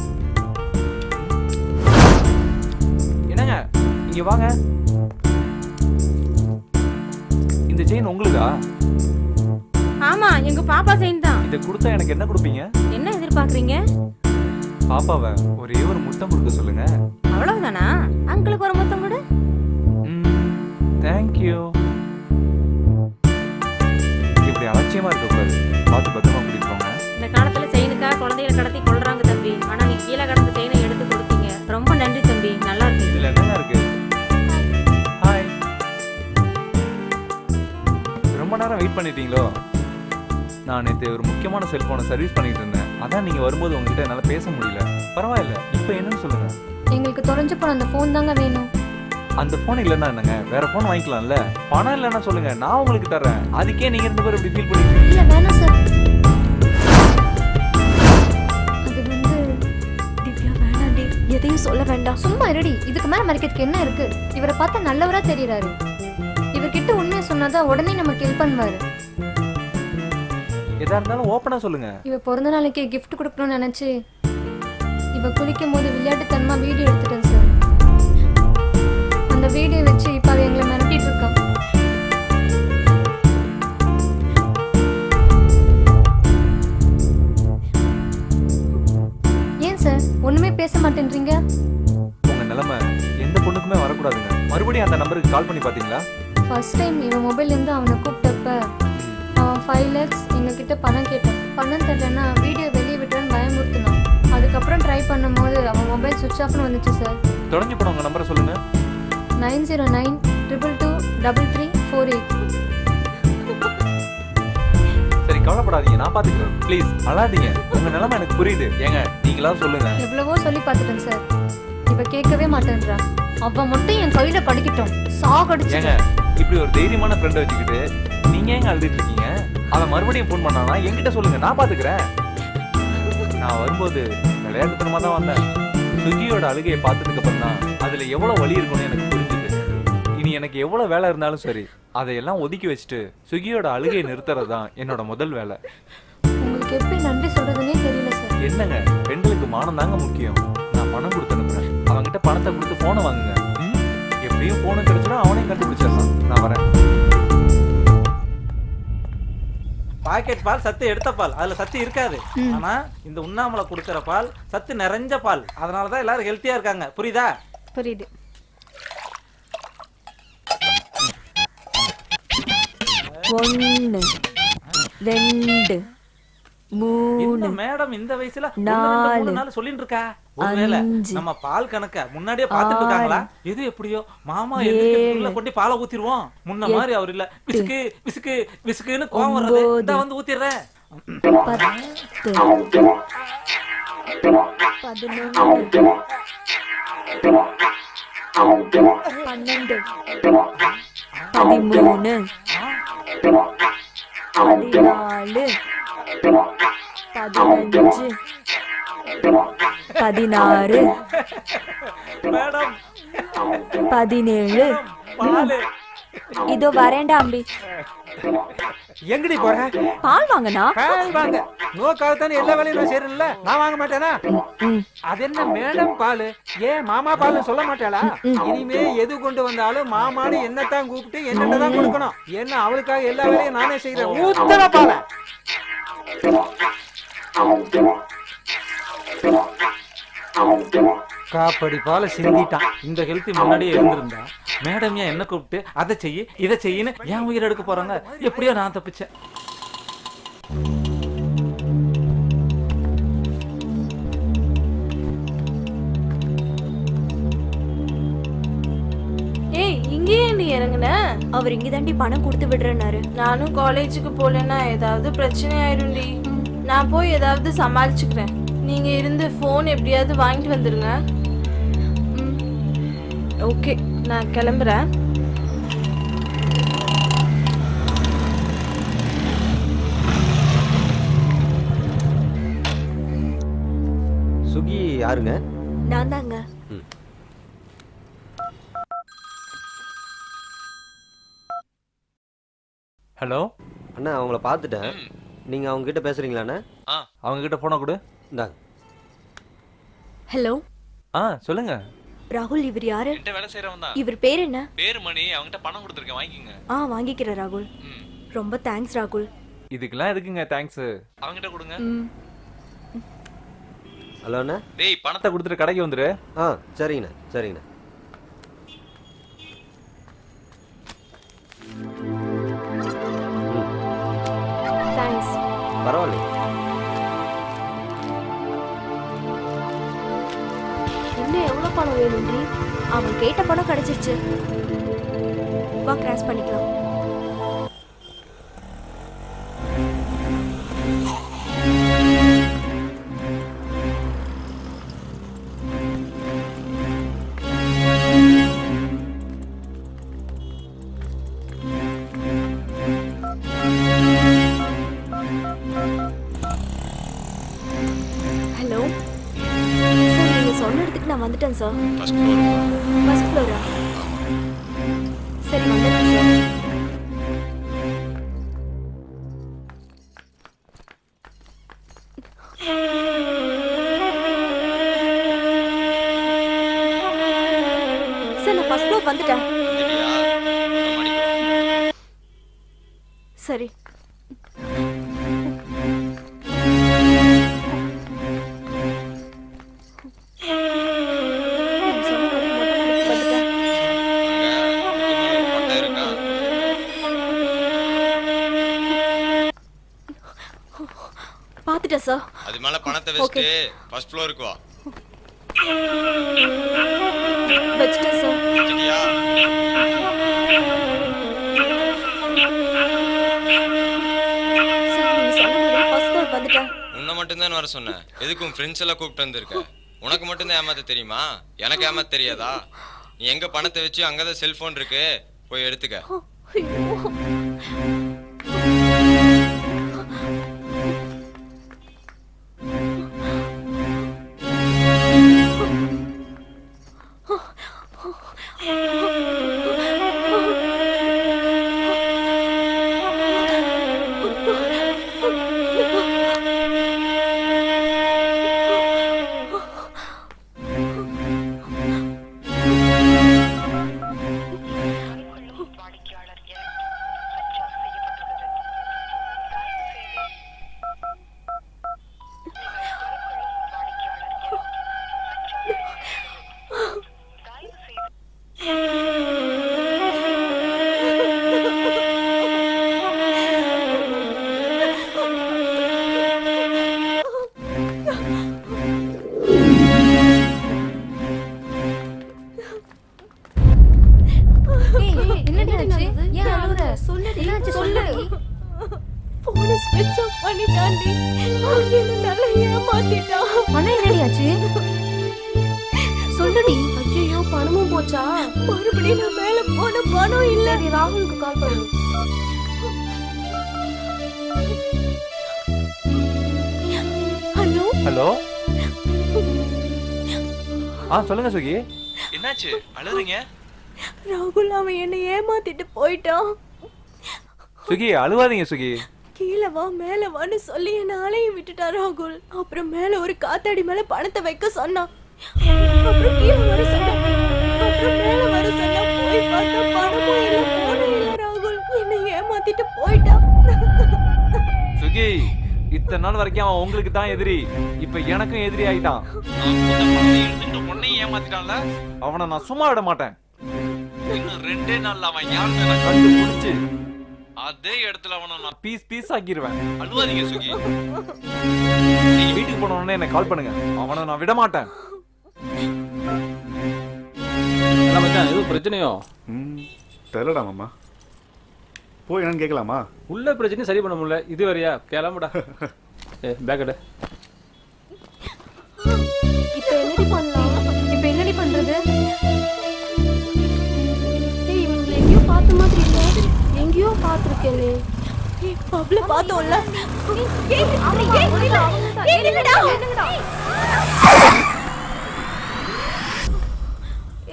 Speaker 1: என்னங்க இங்க வாங்க. இந்த செயின் உங்களுதா?
Speaker 6: ஆமா, எங்க பாப்பா செயின் தான்.
Speaker 1: இதை கொடுத்தா எனக்கு என்ன கொடுப்பீங்க?
Speaker 6: என்ன எதிர்பார்க்கறீங்க?
Speaker 1: பாப்பாவை ஒரே ஒரு முத்தம் கொடுக்க சொல்லுங்க.
Speaker 6: அவ்வளவுதானா? அங்கிளுக்கு ஒரு முத்தம் கொடு.
Speaker 1: தேங்க்யூ. இப்படி அலட்சியமா இருக்கக்கூடாது. பார்த்து பத்திரமா கூட்டிட்டு போங்க.
Speaker 6: இந்த காலத்துல செயினுக்கா குழந்தைகளை கடத்தி கொள்றாங்க தம்பி. ஆனா நீ கீழே கடந்த செயினை எடுத்து கொடுத்தீங்க. ரொம்ப நன்றி தம்பி, நல்லா இருக்கு.
Speaker 1: இதுல என்னங்க இருக்கு? ஹாய். ரொம்ப நேரம் வெயிட் பண்ணிட்டீங்களோ? நான் நேற்று ஒரு முக்கியமான செல்போனை சர்வீஸ் பண்ணிட்டு இருந்தேன். அதான் நீங்க வரும்போது உங்ககிட்ட என்னால பேச முடியல. பரவாயில்ல, இப்போ என்னன்னு சொல்லுங்க.
Speaker 7: எங்களுக்கு தொலைஞ்சு போன அந்த ஃபோன் தாங்க வேணும்.
Speaker 1: அந்த போன் இல்லைன்னா என்னங்க, வேற போன் வாங்கிக்கலாம்ல. பணம் இல்லைன்னா சொல்லுங்க, நான் உங்களுக்கு தர்றேன். அதுக்கே நீங்க 2 பேரும் இப்படி ஃபீல் பண்ணிட்டு
Speaker 7: இல்ல வேணாம் சார். அது வந்து
Speaker 5: திவ்யா வேணாண்டி, எதையும் சொல்ல வேண்டாம்.
Speaker 7: சும்மா இருடி. இதுக்கு மேல மறைக்கிறதுக்கு என்ன இருக்கு? இவரை பார்த்தா நல்லவரா தெரியறாரு. இவர்கிட்ட உண்மையை சொன்னாதான் உடனே நமக்கு ஹெல்ப் பண்ணுவாரு.
Speaker 1: எதா இருந்தாலும் ஓப்பனா சொல்லுங்க.
Speaker 7: இவ பிறந்த நாளைக்கு gift கொடுக்கணும்னு நினைச்சு இவ குளிக்கும் போது விளையாட்டுத்தனமா வீடியோ எடுத்துட்டேன் சார். அந்த வீடியோ வச்சு இப்ப அவ எங்களை மிரட்டிட்டு இருக்கான். ஏன் சார் ஒண்ணுமே பேச மாட்டேன்றீங்க?
Speaker 1: உங்க நிலைமை எந்த பொண்ணுக்குமே வரக்கூடாதுங்க. மறுபடியும் அந்த நம்பருக்கு கால் பண்ணி பாத்தீங்களா?
Speaker 7: ஃபர்ஸ்ட் டைம் இவன் மொபைல்ல இருந்து அவனை கூப்பிட்டப்ப அவன் 5 lakhs எங்ககிட்ட பணம் கேட்டான். பணம் தரலன்னா வீடியோ வெளியே விட்டுறன்னு பயமுறுத்தினான். அதுக்கப்புறம் ட்ரை பண்ணும்போது அவன் மொபைல் சுவிட்ச் ஆஃப்னு வந்துச்சு சார்.
Speaker 1: தொலைஞ்சு போன உங்க நம்பரை சொல்லுங்க.
Speaker 7: 909222348.
Speaker 1: சரி, கவலைப்படாதீங்க, நான் பாத்துக்கிறேன். ப்ளீஸ் அழாதீங்க. உங்க நிலைமை எனக்கு புரியுது. ஏங்க நீங்களாவது சொல்லுங்க.
Speaker 7: எவ்வளவோ சொல்லி பார்த்துட்டேன் சார். இவ கேட்கவே மாட்டேன்றா. அவன் மட்டும் என் கையில படிக்கட்டும், சாகடிச்சு.
Speaker 1: ஏங்க இப்படி ஒரு தைரியமான ஃப்ரெண்டை வச்சுக்கிட்டு நீங்க ஏங்க அழுதுட்டு இருக்கீங்க? அவன் மறுபடியும் ஃபோன் பண்ணானா என்கிட்ட சொல்லுங்க, நான் பாத்துக்கிறேன். நான் வரும்போது விளையாட்டுத்தனமா தான் வந்தேன். சுகியோட அழுகையை பார்த்ததுக்கு அப்புறம் தான் அதுல எவ்வளவு வலி இருக்கும்னு எனக்கு புரிஞ்சுது. இனி எனக்கு எவ்வளவு வேலை இருந்தாலும் சரி, அதையெல்லாம் ஒதுக்கி வச்சுட்டு சுகியோட அழுகையை நிறுத்துறது தான் என்னோட முதல் வேலை.
Speaker 7: உங்களுக்கு எப்படி நன்றி சொல்றதுன்னே தெரியல சார்.
Speaker 1: என்னங்க, பெண்களுக்கு மானம் தாங்க முக்கியம். நான் பணம் கொடுத்து அனுப்புறேன். அவன்கிட்ட பணத்தை கொடுத்து போனை வாங்குங்க. எப்படியும் போனை கிடைச்சிடும், அவனையும் கண்டுபிடிச்சிடலாம். நான் வரேன்.
Speaker 8: பாக்கெட் பால் சத்து எடுத்த பால், அதுல சத்து இருக்காது. ஆனா இந்த உண்ணாமலை கொடுக்கற பால் சத்து நிறைஞ்ச பால். அதனாலதான் எல்லாரும் ஹெல்த்தியா இருக்காங்க. புரியுதா?
Speaker 6: புரியுது.
Speaker 5: ஒன்னு, 2, 3,
Speaker 8: மேடம் இந்த வயசுல
Speaker 5: 4
Speaker 8: நாள் சொல்லிட்டு இருக்கா. ஒருவேளை நம்ம பால் கணக்க முன்னாடியே பாத்துட்டு இருக்காங்களா? எது எப்படியோ மாமா எதுக்குள்ள கொண்டு பாலை ஊத்திடுவோம். முன்ன மாதிரி அவர் இல்ல, விசுக்கு விசுக்கு விசுக்குன்னு கோவம் வர்றது. இதான் வந்து ஊத்திடுறேன்.
Speaker 5: 16,
Speaker 8: மேடம்
Speaker 5: 17.
Speaker 8: பாலு
Speaker 5: இதோ வரேன்டா அம்பி.
Speaker 2: எங்கடி போற?
Speaker 5: பால் வாங்கனா?
Speaker 2: பால் வாங்க. நோக்காகத்தானே எல்லா வேலையும் நான் செய்யறேன்ல, நான் வாங்க மாட்டேனா? அது என்ன மேடம் பால், ஏன் மாமா பால் சொல்ல மாட்டாளா? இனிமே எது கொண்டு வந்தாலும் மாமான்னு என்னத்தான் கூப்பிட்டு என்னென்ன தான் கொடுக்கணும். என்ன அவளுக்காக எல்லா வேலையும் நானே செய்யறேன். ஊத்தல பால. காப்படி பால சிந்திட்டான்.
Speaker 8: இந்த ஹெல்த்தி முன்னாடியே இருந்திருந்தா மேடம் ஏன் என்ன கூப்பிட்டு அதை செய்யு இதை செய்யின்னு ஏன் உயிர் எடுக்க போறாங்க? எப்படியோ நான் தப்பிச்சேன்.
Speaker 6: ஏய் இங்கேயே நீ இறங்குன?
Speaker 5: அவர் இங்க தாண்டி பணம் கொடுத்து விடுறேன்னாரு.
Speaker 6: நானும் காலேஜுக்கு போலன்னா ஏதாவது பிரச்சனை ஆயிரும்டி. நான் போய் ஏதாவது சமாளிச்சுக்கிறேன். நீங்க இருந்து ஃபோன் எப்படியாவது வாங்கிட்டு வந்துருங்க. ஓகே, நான் கிளம்புறேன்.
Speaker 4: சுகி யாருங்க?
Speaker 5: நான் தாங்க.
Speaker 1: ஹலோ
Speaker 4: அண்ணா அவங்கள பார்த்துட்டேன். நீங்கள் அவங்க கிட்ட பேசுறீங்களாண்ணா?
Speaker 1: அவங்க கிட்ட போனா கொடு.
Speaker 4: இந்தாங்க.
Speaker 5: ஹலோ
Speaker 1: சொல்லுங்க.
Speaker 5: ராகுல், இவர் யாரு?
Speaker 1: என்கிட்ட வேலை செய்றவன் தான்.
Speaker 5: இவர் பேர் என்ன?
Speaker 1: பேர் மணி. அவங்ககிட்ட பணம் கொடுத்துருக்கேன், வாங்கிக்கங்க.
Speaker 5: வாங்கிக்கிறேன் ராகுல். ரொம்ப தேங்க்ஸ் ராகுல்.
Speaker 1: இதுக்கெல்லாம் எதுக்குங்க தேங்க்ஸ்? அவங்ககிட்ட கொடுங்க.
Speaker 4: ஹலோ அண்ணா.
Speaker 1: டேய், பணத்தை கொடுத்துட்டு கடைக்கு வந்துரு.
Speaker 4: சரிங்கண்ணா சரிங்கண்ணா.
Speaker 5: தேங்க்ஸ்.
Speaker 4: பரவாயில்ல.
Speaker 5: இன்னும் எவ்வளவு பணம் வேணும்டி? அவன் கேட்ட பணம் கிடைச்சிருச்சு. வா, கிராஸ் பண்ணிக்கலாம். ஹலோ சார், நீங்க சொன்ன இடத்துக்கு நான் வந்துட்டேன் சார். First Flora? சரி, வந்துடுறேன் சார். சார், நான் ஃபர்ஸ்ட் ஃப்ளோர் வந்துட்டேன். சரி. பாத்துட்டேன் சார்.
Speaker 11: அது மேல பணத்தை வச்சுட்டு ஃபர்ஸ்ட் ஃப்ளோருக்கு வா.
Speaker 5: வச்சுட்டேன் சார்.
Speaker 11: சரியா?
Speaker 5: சார், நீங்க சொன்ன மாதிரி ஃபர்ஸ்ட் ஃப்ளோர் வந்துட்டேன்.
Speaker 11: உன்னை மட்டும்தான் வர சொன்னேன். எதுக்கும் ஃப்ரெண்ட்ஸ் எல்லாம் கூப்பிட்டு வந்திருக்க. உனக்கு மட்டும்தான் ஏமாத்த தெரியுமா? எனக்கு ஏமாத்த தெரியாதா? நீ எங்க பணத்தை வச்சு அங்கதான் செல்போன் இருக்கு, போய் எடுத்துக்க.
Speaker 5: ஸ்விட்ச் ஆஃப் பண்ணிட்டான்டி. அவன் என்ன நல்லா ஏமாத்திட்டான்.
Speaker 7: அண்ணா என்னடியாச்சு? சொல்லுடி.
Speaker 5: ஐயோ, பணமும் போச்சா? மறுபடியும் நான் மேல போன பணம் இல்ல.
Speaker 7: சரி, ராகுலுக்கு கால் பண்ணு.
Speaker 5: Hello
Speaker 1: hello. சொல்லுங்க சுகி. என்னாச்சு, அழுறீங்க?
Speaker 5: ராகுல், அவன் என்ன ஏமாத்திட்டு போயிட்டான்.
Speaker 1: சுகி, அழுவாதீங்க சுகி.
Speaker 5: கீழே வா மேல வான்னு சொல்லி என்ன அலைய விட்டுட்டா ராகுல். அப்புறம் மேல ஒரு காத்தாடி மேல பணத்தை வைக்க சொன்னான். அப்புறம் கீழே வர சொன்னான். அப்புறம் மேல வர சொன்னா போய் பார்த்தா பணமும் இல்ல, போனும் இல்ல. ராகுல் என்ன ஏமாத்திட்டு போயிட்டான்.
Speaker 1: சுகி, இத்தனை நாள் வரைக்கும் அவன் உங்களுக்கு தான் எதிரி, இப்ப எனக்கும் எதிரி ஆயிட்டான். ஏமாத்திட்டான்ல, அவனை நான் சும்மா விட மாட்டேன். இன்னும் 2 நாள்ல அவன் யாருன்னு நான் கண்டுபிடிச்சு அதே இடத்துல அவனை நான் பீஸ் ஆக்கிடுவேன். அழுவாதீங்க சுகி. நீங்க வீட்டுக்கு போனோடனே எனக்கு கால் பண்ணுங்க. அவனை நான் விட மாட்டேன்.
Speaker 9: என்ன மச்சான் எதுவும் பிரச்சனையோ?
Speaker 10: தெரியலடா மாமா. போய் என்னன்னு கேட்கலாமா?
Speaker 9: உள்ள பிரச்சனையும் சரி பண்ண முடியல, இது வரையா? கிளம்புடா. பேக் எடு.
Speaker 7: இப்போ என்னடி பண்ணலாம்? இப்போ என்னடி பண்றது?
Speaker 6: ஏய் இவங்களை எங்கேயோ பார்த்த மாதிரி இல்லை, எங்கேயோ பார்த்துருக்கேனே.
Speaker 5: பப்ல பார்த்தோம்ல.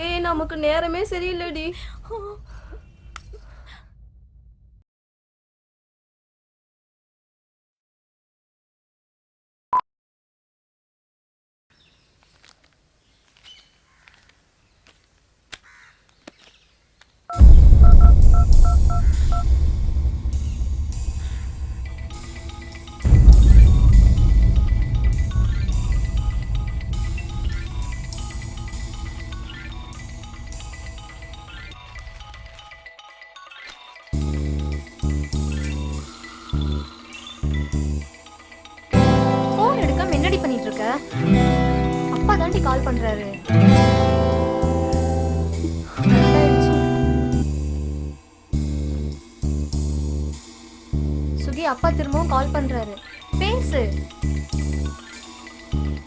Speaker 6: ஏய் நமக்கு நேரமே சரியில்லடி.
Speaker 7: ஃபோன் எடுக்காம என்னடி பண்ணிட்டு இருக்க? அப்பா தாண்டி கால் பண்றாரு. சுகி அப்பா திரும்பவும் கால் பண்றாரு. பேசு.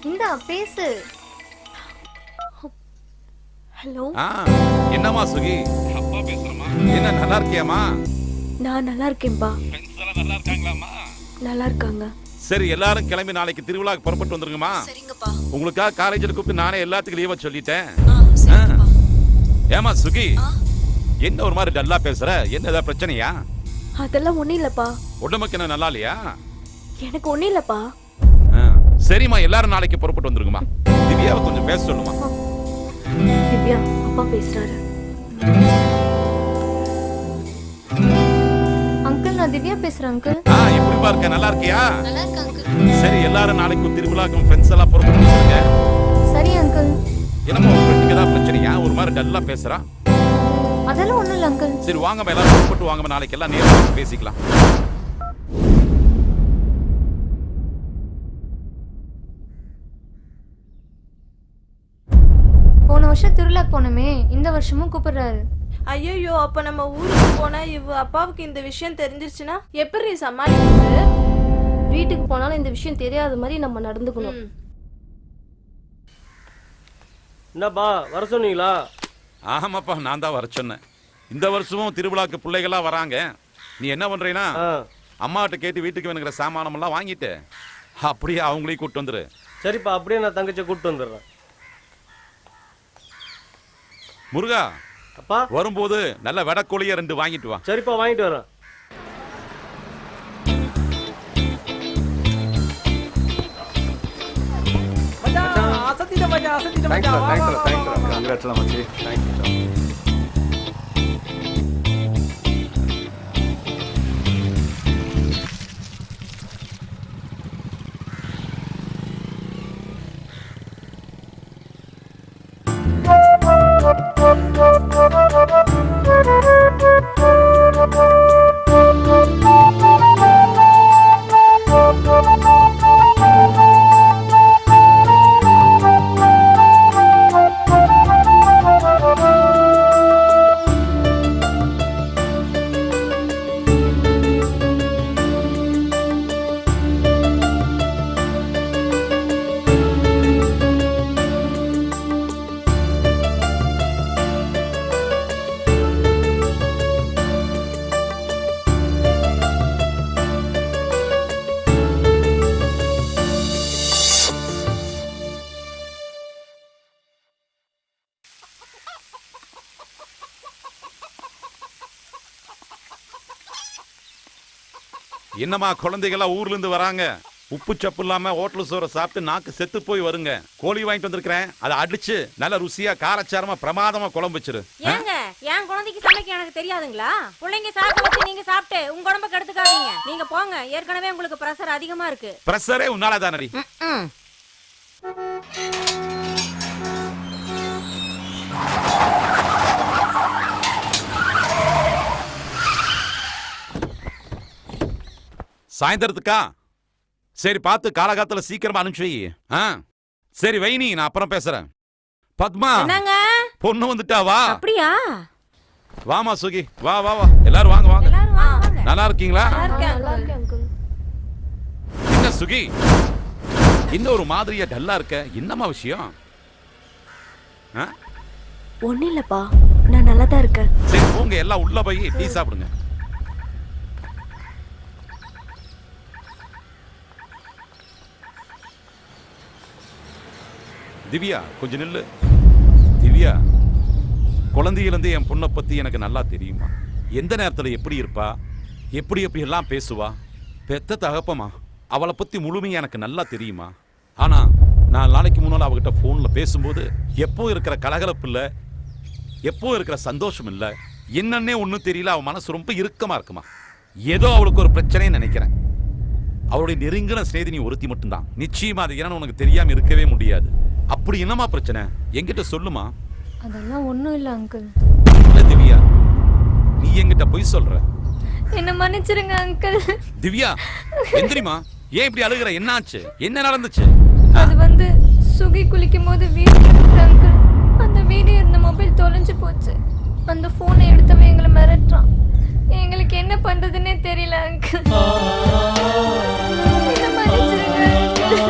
Speaker 7: இந்தா பேசு.
Speaker 5: ஹலோ.
Speaker 13: என்னம்மா சுகி? அப்பா பேசுறமா? என்ன நல்லா இருக்கியாமா?
Speaker 5: நான் நல்லா இருக்கேன்பா.
Speaker 13: ஃப்ரெண்ட்ஸ் எல்லாம் நல்லா இருக்காங்களாமா?
Speaker 5: நல்லா இருக்காங்க.
Speaker 13: சரி எல்லாரும் கிளம்பி நாளைக்கு திருவிழாக்கு புறப்பட்டு வந்துருங்கம்மா.
Speaker 5: சரிங்கப்பா.
Speaker 13: உங்களுக்காக காலேஜில் கூப்பிட்டு நானே எல்லாத்துக்கும் லீவா சொல்லிட்டேன். ஏமா சுகி, என்ன ஒரு மாதிரி டல்லா பேசுற? என்ன ஏதாவது பிரச்சனையா?
Speaker 5: அதெல்லாம் ஒண்ணும் இல்லப்பா.
Speaker 13: உடம்புக்கு என்ன நல்லா இல்லையா?
Speaker 5: எனக்கு ஒண்ணும் இல்லப்பா.
Speaker 13: சரிம்மா எல்லாரும் நாளைக்கு புறப்பட்டு வந்துருங்கம்மா. திவ்யாவை கொஞ்சம் பேச சொல்லுமா.
Speaker 5: திவ்யா அப்பா பேசுறாரு.
Speaker 7: அங்கிள் நான் திவ்யா பேசுறேன் அங்கிள்.
Speaker 13: எப்படி பாருக்க, நல்லா இருக்கியா?
Speaker 7: நல்லா இருக்கேன் அங்கிள்.
Speaker 13: சரி எல்லாரும் நாளைக்கு திருவிழாக்கும் ஃப்ரெண்ட்ஸ் எல்லாம் புறப்பட்டு வந்துருங்க.
Speaker 7: சரி அங்கிள்.
Speaker 13: என்னம்மா உங்க ஃப்ரெண்டுக்கு ஏதாவது பிரச்சனையா? ஒரு மாதிரி டல்லா பேசுறா.
Speaker 7: அதெல்லாம் ஒண்ணும் இல்ல அங்கிள்.
Speaker 13: சரி வாங்கம்மா எல்லாரும் புறப்பட்டு வாங்கம்மா, நாளைக்கு எல்லாம் நேர்ல பேசிக்கலாம்.
Speaker 7: போன வருஷம் திருவிழாக்கு போனோமே, இந்த வருஷமும் கூப்பிடுறாரு.
Speaker 6: ஐயோ அப்ப நம்ம ஊருக்கு போனா இவ அப்பாவுக்கு இந்த விஷயம் தெரிஞ்சிருச்சுன்னா எப்படி சமாளிக்கிறது?
Speaker 5: வீட்டுக்கு போனாலும் இந்த விஷயம் தெரியாத மாதிரி நம்ம நடந்துக்கணும்.
Speaker 14: என்னப்பா வர சொன்னீங்களா?
Speaker 13: ஆமாப்பா நான் தான் வர சொன்னேன். இந்த வருஷமும் திருவிழாக்கு பிள்ளைகளா வராங்க. நீ என்ன பண்றீனா, அம்மாட்ட கேட்டு வீட்டுக்கு வேணுங்கிற சாமானம் எல்லாம் வாங்கிட்டு அப்படியே அவங்களையும் கூப்பிட்டு வந்துரு.
Speaker 14: சரிப்பா, அப்படியே நான் தங்கச்சியை கூப்பிட்டு வந்துடுறேன்.
Speaker 13: முருகா
Speaker 14: அப்பா
Speaker 13: வரும்போது நல்ல வெடக்கோழிய 2 வாங்கிட்டு வா.
Speaker 14: சரிப்பா வாங்கிட்டு வரேன்.
Speaker 13: என்னம்மா குழந்தைகளா ஊர்ல இருந்து வராங்க, உப்பு சப்பு இல்லாம ஹோட்டல் சோற சாப்பிட்டு நாக்கு செத்து போய் வருங்க. கோழி வாங்கிட்டு வந்திருக்கிறேன், அதை அடிச்சு நல்ல ருசியா காரச்சாரமா பிரமாதமா குழம்பு வச்சிரு.
Speaker 3: ஏங்க என் குழந்தைக்கு சமைக்க எனக்கு தெரியாதுங்களா? பிள்ளைங்க சாப்பிட்டு வச்சு நீங்க சாப்பிட்டு உங்க உடம்ப கெடுத்துக்காதீங்க. நீங்க போங்க, ஏற்கனவே உங்களுக்கு பிரஷர் அதிகமா இருக்கு.
Speaker 13: பிரஷரே உன்னால தானடி. சாயந்தரத்துக்கா? சரி பார்த்து காலகாலத்துல சீக்கிரமா அனுப்பிச்சு வை. ஆ சரி வைனி, நான் அப்புறம் பேசுறேன். பத்மா,
Speaker 6: என்னங்க?
Speaker 13: பொண்ணு வந்துட்டா வா.
Speaker 6: அப்படியா?
Speaker 13: வாமா சுகி, வா வா வா, எல்லாரும் வாங்க வாங்க. நல்லா இருக்கீங்களா?
Speaker 5: நல்லா இருக்கேன் அங்கிள்.
Speaker 13: என்ன சுகி, இன்னும் ஒரு மாதிரியா டல்லா இருக்க, என்னம்மா விஷயம்? ஆ?
Speaker 5: ஒண்ணும் இல்லப்பா, நான் நல்லா தான் இருக்கேன்.
Speaker 13: சரி போங்க, எல்லாம் உள்ள போய் டீ சாப்பிடுங்க. திவ்யா கொஞ்சம் நில்லு. திவ்யா, குழந்தையிலிருந்து என் பொண்ணை பத்தி எனக்கு நல்லா தெரியுமா. எந்த நேரத்துல எப்படி இருப்பா, எப்படி எப்படி எல்லாம் பேசுவா. பெத்த தகப்பமா, அவளை பத்தி முழுமையா எனக்கு நல்லா தெரியுமா. ஆனா நான் நாளைக்கு முன்னால அவகிட்ட போன்ல பேசும்போது எப்போ இருக்கிற கலகலப்பு இல்ல, எப்போ இருக்கிற சந்தோஷம் இல்ல, என்னன்னே ஒன்றும் தெரியல. அவன் மனசு ரொம்ப இறுக்கமா இருக்குமா. ஏதோ அவளுக்கு ஒரு பிரச்சனைன்னு நினைக்கிறேன். அவளுடைய நெருங்கின ஸ்நேகிதி நீ ஒருத்தி மட்டும்தான். நிச்சயமா அது என்னன்னு உனக்கு தெரியாம இருக்கவே முடியாது. அப்படி என்னமா பிரச்சனை, என்கிட்ட சொல்லுமா.
Speaker 7: அதெல்லாம் ஒன்றும் இல்லை அங்கிள்.
Speaker 13: இல்ல திவ்யா, நீ என்கிட்ட பொய் சொல்ற.
Speaker 7: என்ன மன்னிச்சிருங்க அங்கிள்.
Speaker 13: திவ்யா எந்திரிமா, ஏன் இப்படி அழுகுற, என்னாச்சு, என்ன நடந்துச்சு?
Speaker 7: அது வந்து சுகி குளிக்கும் போது வீடியோ எடுத்த அங்கிள். அந்த வீடியோ இருந்த மொபைல் தொலைஞ்சு போச்சு. அந்த போனை எடுத்தவன் எங்களை மிரட்டுறான். எங்களுக்கு என்ன பண்றதுன்னே தெரியல அங்கிள். என்ன மன்னிச்சிருங்க அங்கிள்.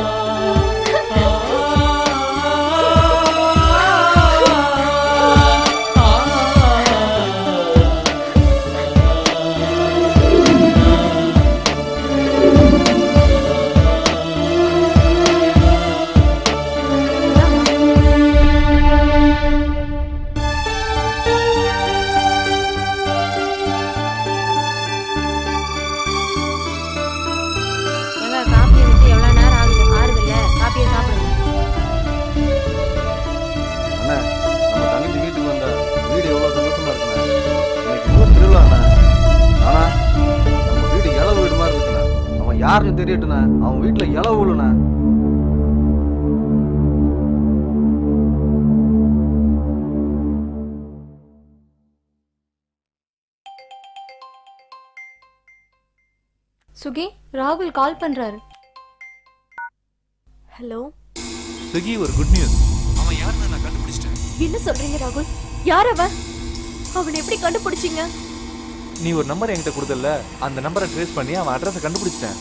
Speaker 3: காப்பியை வச்சு எவ்வளவு நேரம் ஆகுது, ஆறுதில்ல, காப்பியை சாப்பிடுங்க.
Speaker 4: அண்ணா, நம்ம தங்கச்சி வீட்டுக்கு வந்தா வீடு எவ்வளவு சந்தோஷமா இருக்குண்ணா. இன்னைக்கு ஊர் திருவிழா அண்ணா. ஆனா நம்ம வீடு இளவு வீடு மாதிரி இருக்குண்ணா. அவன் யாருன்னு தெரியட்டுண்ணா, அவன் வீட்டுல இளவு விழுண்ணா.
Speaker 7: சுகி, ராகுல் கால் பண்றாரு.
Speaker 5: ஹலோ
Speaker 1: சுகி, ஒரு குட் நியூஸ்.
Speaker 4: அவன் யாருன்னு நான் கண்டுபிடிச்சிட்டேன்.
Speaker 5: என்ன சொல்றீங்க ராகுல்? யார் அவன்? அவனை எப்படி கண்டுபிடிச்சீங்க?
Speaker 1: நீ ஒரு நம்பர் என்கிட்ட கொடுத்தல, அந்த நம்பரை ட்ரேஸ் பண்ணி அவன் அட்ரஸை கண்டுபிடிச்சிட்டேன்.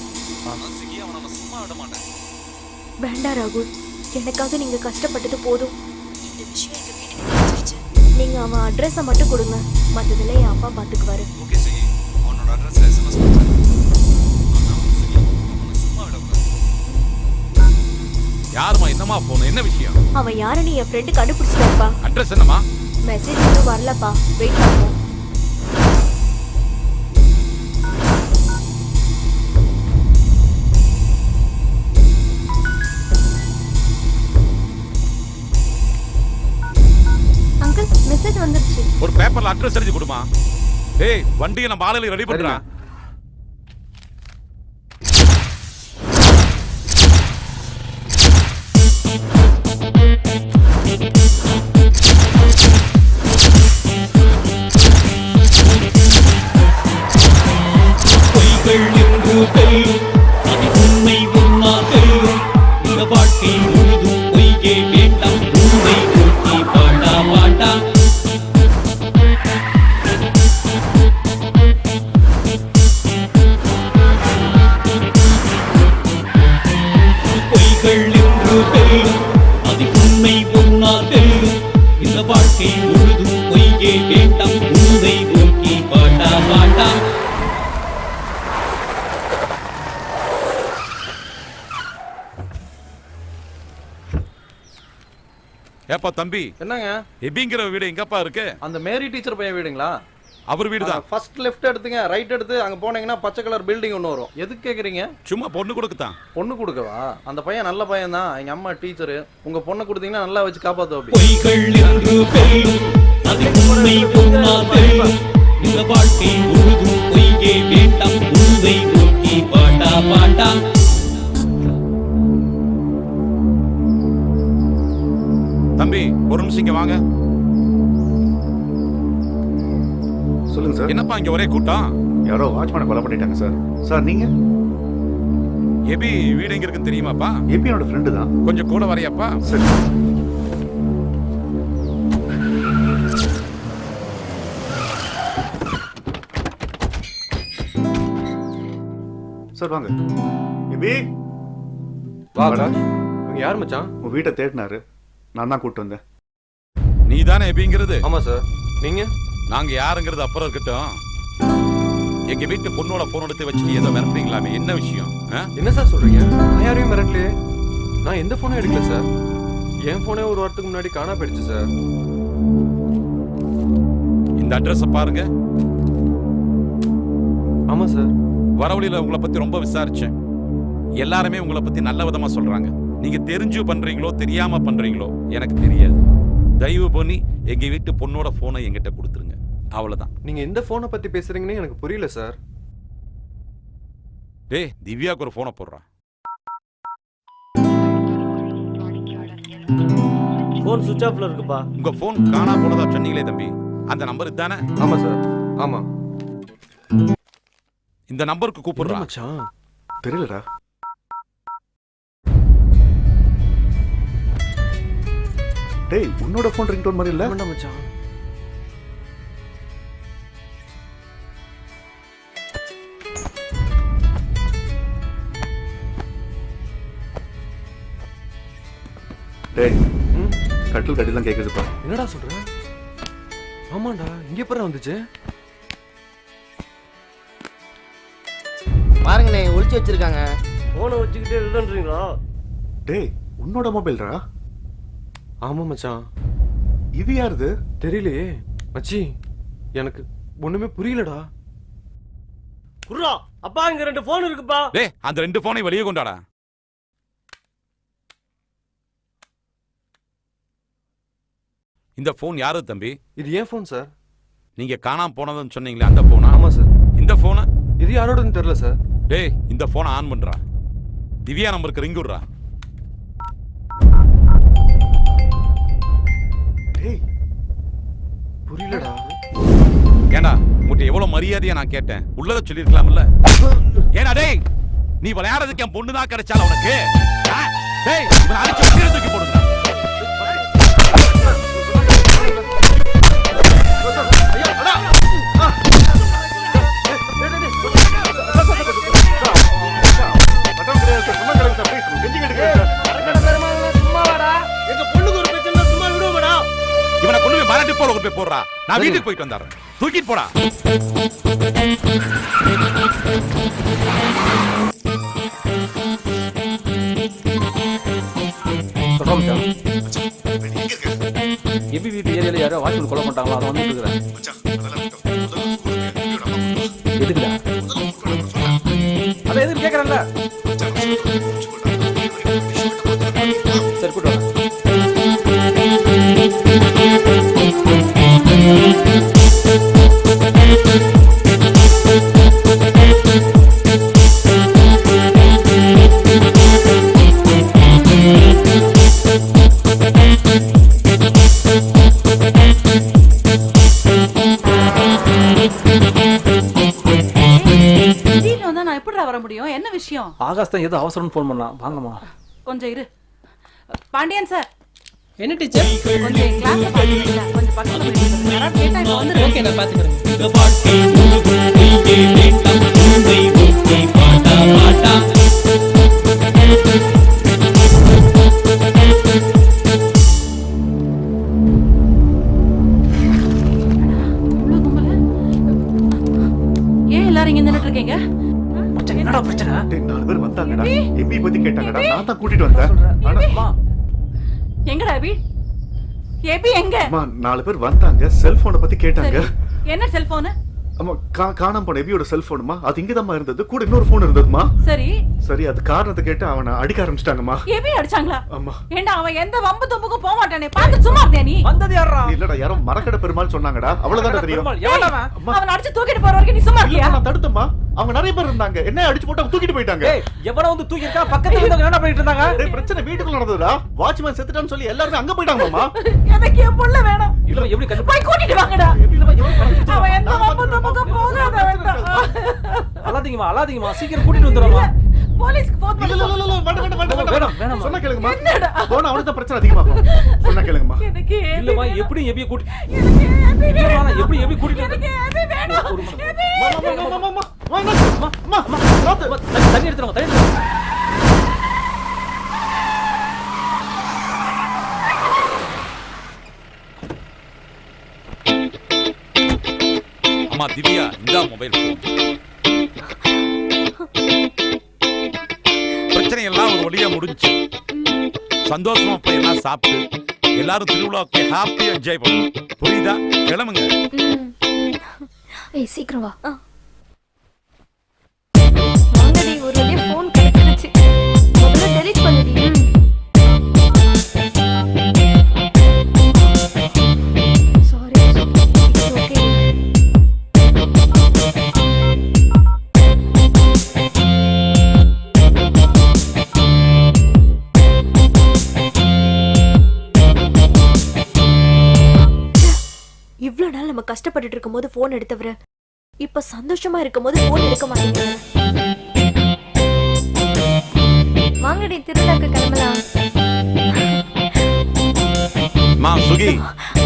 Speaker 4: சுகி, அவனை நம்ம சும்மா விட மாட்டேன்.
Speaker 5: வேண்டாம் ராகுல், எனக்காக நீங்க கஷ்டப்பட்டது போதும். இந்த விஷயம் எங்க வீட்டுக்கு தெரிஞ்சிருச்சு. நீங்க அவன் அட்ரஸை மட்டும் கொடுங்க, மற்றதெல்லாம் என் அப்பா பார்த்துக்குவாரு.
Speaker 4: ஓகே சுகி, அவனோட அட்ரஸ் எஸ்எம்எஸ் பண்ணுறேன். சும்மா விடக்கூடாது.
Speaker 13: யாருமா, என்னமா போன், என்ன விஷயம்?
Speaker 5: அவன் யாருன்னு என் ஃப்ரெண்டு கண்டுபிடிச்சிட்டாருப்பா.
Speaker 13: அட்ரஸ் என்னமா?
Speaker 5: மெசேஜ் இன்னும் வரலப்பா, வெயிட் பண்ணுவோம்.
Speaker 7: அங்கிள், மெசேஜ் வந்துருச்சு.
Speaker 13: ஒரு பேப்பர்ல அட்ரஸ் எழுதி கொடுமா. டேய், வண்டியை நம்ம ஆளுகளை ரெடி பண்றான்.
Speaker 15: பொய்கள் என்று வெல்லும், அது உண்மை முன்னால் வெல்லும். இந்த வாழ்க்கை முழுதும் பொய்யே வேண்டாம், உண்மை நோக்கி பாடா பாடா. பொய்கள் என்று வெல்லும், அது உண்மை முன்னால் வெல்லும். இந்த வாழ்க்கை முழுதும் பொய்யே வேண்டாம், உண்மை நோக்கி பாடா பாடா.
Speaker 13: ஏப்பா தம்பி,
Speaker 4: என்னங்க?
Speaker 13: எபிங்கிற வீடு எங்கப்பா இருக்கு?
Speaker 4: அந்த மேரி டீச்சர் பையன் வீடுங்களா?
Speaker 13: அவர் வீடு தான்.
Speaker 4: ஃபர்ஸ்ட் லெஃப்ட் எடுத்துங்க, ரைட் எடுத்து அங்க போனீங்கன்னா பச்சை கலர் பில்டிங் ஒன்று வரும். எதுக்கு கேக்குறீங்க?
Speaker 13: சும்மா பொண்ணு கொடுக்குதான்.
Speaker 4: பொண்ணு கொடுக்கவா? அந்த பையன் நல்ல பையன் தான், எங்க அம்மா டீச்சரு. உங்க பொண்ணை கொடுத்தீங்கன்னா நல்லா வச்சு காப்பாத்துவா.
Speaker 15: பொய்கள் என்று வெல்லும், அது உண்மை முன்னால் வெல்லும். இந்த வாழ்க்கை முழுதும் பொய்யே வேண்டாம், உண்மை நோக்கி பாடா பாடா.
Speaker 13: தம்பி, ஒரு நிமிஷம் இங்க வாங்க.
Speaker 10: சொல்லுங்க சார்.
Speaker 13: என்னப்பா இங்க ஒரே கூட்டம்?
Speaker 10: யாரோ வாட்ச்மேனை கொலை பண்ணிட்டாங்க சார். சார் நீங்க?
Speaker 13: எபி வீடு எங்க இருக்குன்னு தெரியுமாப்பா?
Speaker 10: எபி என்னோட ஃப்ரெண்டு தான்.
Speaker 13: கொஞ்சம் கூட வரையாப்பா?
Speaker 10: சரி. சார் வாங்க. எபி
Speaker 14: வாடா. இவங்க யார் மச்சான்?
Speaker 10: உன் வீட்டை தேடினாரு, நான் தான் கூப்பிட்டு வந்தேன்.
Speaker 13: நீ தானே எபிங்கிறது?
Speaker 14: ஆமா சார். நீங்க?
Speaker 13: நாங்க யாருங்கிறது அப்புறம் இருக்கட்டும். எங்க வீட்டு பொண்ணோட போன் எடுத்து வச்சு ஏதோ மிரட்டுறீங்களாமே, என்ன விஷயம்?
Speaker 14: என்ன சார் சொல்றீங்க? நான் யாரையும் மிரட்டலையே. நான் எந்த போனும் எடுக்கல சார். என் போனே ஒரு வாரத்துக்கு முன்னாடி காணா போயிடுச்சு சார்.
Speaker 13: இந்த அட்ரஸ பாருங்க.
Speaker 14: ஆமா சார்.
Speaker 13: வரவழியில உங்களை பத்தி ரொம்ப விசாரிச்சேன். எல்லாருமே உங்களை பத்தி நல்ல விதமா சொல்றாங்க. நீங்க தெரிஞ்சு பண்றீங்களோ தெரியாம பண்றீங்களோ எனக்கு தெரியாது. தயவு பண்ணி எங்க வீட்டு பொண்ணோட போனை எங்கிட்ட கொடுத்துருங்க, அவ்வளவுதான்.
Speaker 14: நீங்க எந்த போனை பத்தி பேசுறீங்கன்னு எனக்கு புரியல சார்.
Speaker 13: டேய், திவ்யாக்கு ஒரு போனை போடுறா.
Speaker 14: போன் சுவிட்ச் ஆஃப்ல இருக்குப்பா.
Speaker 13: உங்க போன் காணா போனதா சொன்னீங்களே தம்பி, அந்த நம்பர் இதுதானே?
Speaker 14: ஆமா சார். ஆமா.
Speaker 13: இந்த நம்பருக்கு கூப்பிடுறா.
Speaker 14: மச்சான்
Speaker 10: தெரியலடா. டேய், உன்னோட போன் ரிங்டோன் மாதிரி இல்ல?
Speaker 14: வேண்டாம் மச்சான்.
Speaker 10: டேய், கட்டில் கட்டிலாம் கேக்குதுப்பா.
Speaker 14: என்னடா சொல்ற? ஆமாண்டா, இங்க எப்பறம் வந்துச்சு?
Speaker 16: பாருங்கண்ணே, ஒளிச்சு வச்சிருக்காங்க.
Speaker 14: போனை வச்சுக்கிட்டே இல்லன்றீங்களா?
Speaker 10: டேய், உன்னோட மொபைல்ரா?
Speaker 14: ஆமா மச்சான்.
Speaker 10: இது யாருது?
Speaker 14: தெரியலையே மச்சி, எனக்கு ஒண்ணுமே புரியலடா. குர்ரா, அப்பா இங்க 2 போன் இருக்குப்பா.
Speaker 13: டேய், அந்த 2 போனை வெளியே கொண்டாடா. இந்த போன் யாரு தம்பி?
Speaker 14: இது ஏன் போன் சார்.
Speaker 13: நீங்க காணாம போனதுன்னு சொன்னீங்களே, அந்த போனா?
Speaker 14: ஆமா சார்.
Speaker 13: இந்த போன்
Speaker 14: இது யாரோடன்னு தெரியல சார்.
Speaker 13: டேய், இந்த போனை ஆன் பண்றா. திவ்யா நம்பருக்கு ரிங் விடுறா.
Speaker 10: டேய்,
Speaker 14: புரியலடா.
Speaker 13: ஏண்டா, உங்கள்கிட்ட எவ்வளவு மரியாதையா நான் கேட்டேன், உள்ளத சொல்லிருக்கலாம்ல? ஏண்டா டேய், நீ விளையாடுறதுக்கு என் பொண்ணு தான் கிடைச்சால உனக்கு? டேய், இவனை அடிச்சு கீழே தூக்கி போடுங்க. இவனை கொண்டு போய் மராட்டி போல போய் போடுறா. நான் வீட்டுக்கு போயிட்டு வந்துடுறேன். தூக்கிட்டு போடா.
Speaker 9: எபி வீட்டு ஏரியால யாரோ வாட்ச்மேன் கொல்ல மாட்டாங்களா? அதை வந்துட்டு இருக்கிறேன். எதுக்குடா? அதை எதுக்கு கேட்கறேன்ல? சரி, கூட்டு வாங்க.
Speaker 3: திடீர்னு வந்தா நான் எப்படிடா வர முடியும்? என்ன விஷயம்?
Speaker 8: ஆகாஷ் தான் ஏதோ அவசரம்னு ஃபோன் பண்ணான். வாங்கம்மா.
Speaker 3: கொஞ்சம் இரு. பாண்டியன் சார்.
Speaker 16: என்ன டீச்சர்?
Speaker 3: கொஞ்சம் கிளாஸ் பாத்துக்கீங்களா? கொஞ்சம் பக்கத்துல போய் யாராவது கேட்டா இப்ப வந்து.
Speaker 16: ஓகே, நான் பாத்துக்கிறேன்.
Speaker 15: இந்த வாழ்க்கை முழுதும் பொய்யே வேண்டாம், உண்மை ஓகே பாட்டா பாட்டா.
Speaker 3: ஏன் எல்லாரும் இங்க நின்னுட்டு இருக்கீங்க?
Speaker 8: என்னடா பிரச்சனை?
Speaker 10: டேய், 4 பேர் வந்தாங்கடா. எபி பத்தி கேட்டாங்கடா. நான் தான் கூட்டிட்டு வந்தேன்.
Speaker 8: அம்மா,
Speaker 3: எங்கடா அபி? எபி எங்க?
Speaker 10: அம்மா, 4 பேர் வந்தாங்க. செல்போனை பத்தி கேட்டாங்க.
Speaker 3: என்ன செல்போன்?
Speaker 10: அம்மா, காணாம போன எபியோட செல்போனுமா, அது இங்கதாம்மா இருந்தது. கூட இன்னொரு போன் இருந்ததுமா.
Speaker 3: சரி
Speaker 10: சரி, அது காரணத்தை கேட்டு அவனை அடிக்க ஆரம்பிச்சிட்டாங்கம்மா.
Speaker 3: எபி அடிச்சாங்களா?
Speaker 10: ஆமா.
Speaker 3: ஏண்டா அவன் எந்த வம்பு தும்புக்கும் போக மாட்டானே, பார்த்து சும்மா இருந்தியா நீ?
Speaker 8: வந்தது யாரா?
Speaker 10: இல்லடா, யாரோ மரக்கடை பெருமாள் சொன்னாங்கடா. அவ்வளவுதான் தெரியும்.
Speaker 8: எவன்டா அவன்?
Speaker 10: அம்மா,
Speaker 3: அவன் அடிச்சு தூக்கிட்டு போற வரைக்கும் நீ சும்மா இருக்கியா?
Speaker 10: நான் தடுத்தம்மா. அவங்க நிறைய பேர் இருந்தாங்க. என்ன அடிச்சு போட்டு அவங்க தூக்கிட்டு போயிட்டாங்க.
Speaker 8: டேய், எவனோ வந்து தூக்கி இருக்கா? பக்கத்துல இருந்தவங்க என்ன பண்ணிட்டு இருந்தாங்க?
Speaker 10: டேய், பிரச்சனை வீட்டுக்குள்ள நடந்ததுடா. வாட்ச்மேன் செத்துட்டான்னு சொல்லி எல்லாரும் அங்க போயிட்டாங்கம்மா.
Speaker 3: எனக்கு என் புள்ள வேணும்.
Speaker 8: இல்ல, எப்படி கண்டு
Speaker 3: போய் கூட்டிட்டு வாங்கடா. அவன் எந்த வம்பு தும்புக்கும் போகாத வேண்டாம்.
Speaker 8: அல்லாதீங்கம்மா, அல்லாதீங்கம்மா, சீக்கிரம் கூட்டிட்டு வந்துடுறோம்மா.
Speaker 3: போலீஸ்க்கு போன் பண்ண
Speaker 4: இல்ல, இல்ல, இல்ல, வேண்டாம், வேண்டாம், வேண்டாம், வேண்டாம்.
Speaker 8: வேணாம், வேணாம்மா.
Speaker 4: சொன்னா கேளுங்கம்மா.
Speaker 3: என்னடா?
Speaker 4: போனா அவனுக்கு தான் பிரச்சனை அதிகமாகும். சொன்னா கேளுங்கம்மா.
Speaker 3: எனக்கு
Speaker 8: இல்லம்மா எப்படி எபிய கூட்டி
Speaker 3: எனக்கு
Speaker 8: இல்லம்மா நான் எப்படி எபி கூட்டிட்டு
Speaker 3: எனக்கு எபி வேணும்.
Speaker 8: ஒரு மணி
Speaker 3: எபி
Speaker 8: தண்ணி எடுத்துறோம் தண்ணி எடுத்துறோம்.
Speaker 13: அம்மா திவ்யா இந்த மொபைல் போன். பிரச்சனை எல்லாம் ஒரு வழியா முடிஞ்சு சந்தோஷமா போய் எல்லாம் சாப்பிட்டு எல்லாரும் திருவிழாவுக்கு ஹாப்பியா என்ஜாய் பண்ணுவோம். புரியுதா? கிளம்புங்க.
Speaker 7: ஏய் சீக்கிரம் வா.
Speaker 5: வாங்கடி, ஒரு வழியா ஃபோன் கிடைச்சிருச்சு. முதல்ல டெலீட் பண்ணுடி. Sorry, it's okay. இவ்வளவு நாள் நம்ம கஷ்டப்பட்டுட்டு இருக்கும்போது போன் எடுத்தவர இப்ப சந்தோஷமா இருக்கும்போது போன் எடுக்க மாட்டேங்கிறாங்க.
Speaker 7: வாங்கடி திருவிழாக்கு கிளம்பலாம்.
Speaker 13: மா சுகி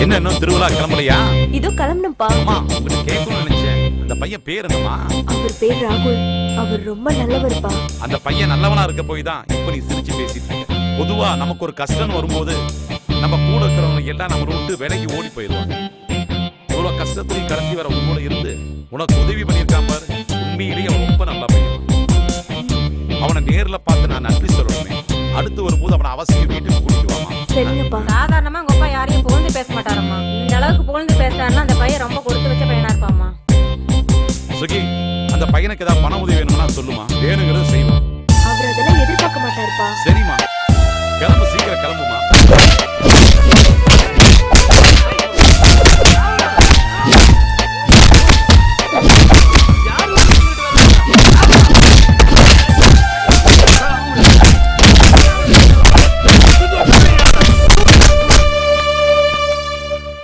Speaker 13: என்ன இன்னும் திருவிழா கிளம்பலையா?
Speaker 5: இதோ கிளம்பணும்பா.
Speaker 13: அம்மா உங்ககிட்ட கேட்கணும்னு நினைச்சேன். அந்த பையன் பேர் என்னம்மா?
Speaker 5: அவர் பேர் ராகுல். அவர் ரொம்ப நல்லவர்ப்பா.
Speaker 13: அந்த பையன் நல்லவனா இருக்க போய் தான் இப்ப நீ சிரிச்சு பேசிட்டு இருக்க. பொதுவா நமக்கு ஒரு கஷ்டம் வரும்போது நம்ம கூட இருக்கிறவங்க எல்லாம் நம்ம விட்டு விலகி ஓடி போயிடுவாங்க. இவ்வளவு கஷ்டத்தையும் கடத்தி வர உன் கூட இருந்து உனக்கு உதவி பண்ணியிருக்கான் பாரு. உண்மையிலேயே அவன் ரொம்ப நல்லா பையன். அவனை நேர்ல பார்த்து நான் நன்றி சொல்லணுமே. அடுத்து வரும்போது அவனை அவசியம் வீட்டுக்கு கூட்டிட்டு வாமா.
Speaker 5: சரிங்கப்பா.
Speaker 3: சாதாரணமா உங்க அப்பா யாரையும் புகழ்ந்து பேச மாட்டாரம்மா. இந்த அளவுக்கு புகழ்ந்து பேசுறாருன்னா அந்த பையன் ரொம்ப கொடுத்து வச்ச பையனா இருப்பாம்மா.
Speaker 13: சுகி அந்த பையனுக்கு ஏதாவது பண உதவி வேணும்னா சொல்லுமா, வேணுங்கிறத செய்வோம்.
Speaker 5: அவர் அதெல்லாம் எதிர்பார்க்க மாட்டாருப்பா.
Speaker 13: சரிம்மா கிளம்பு, சீக்கிரம் கிளம்புமா.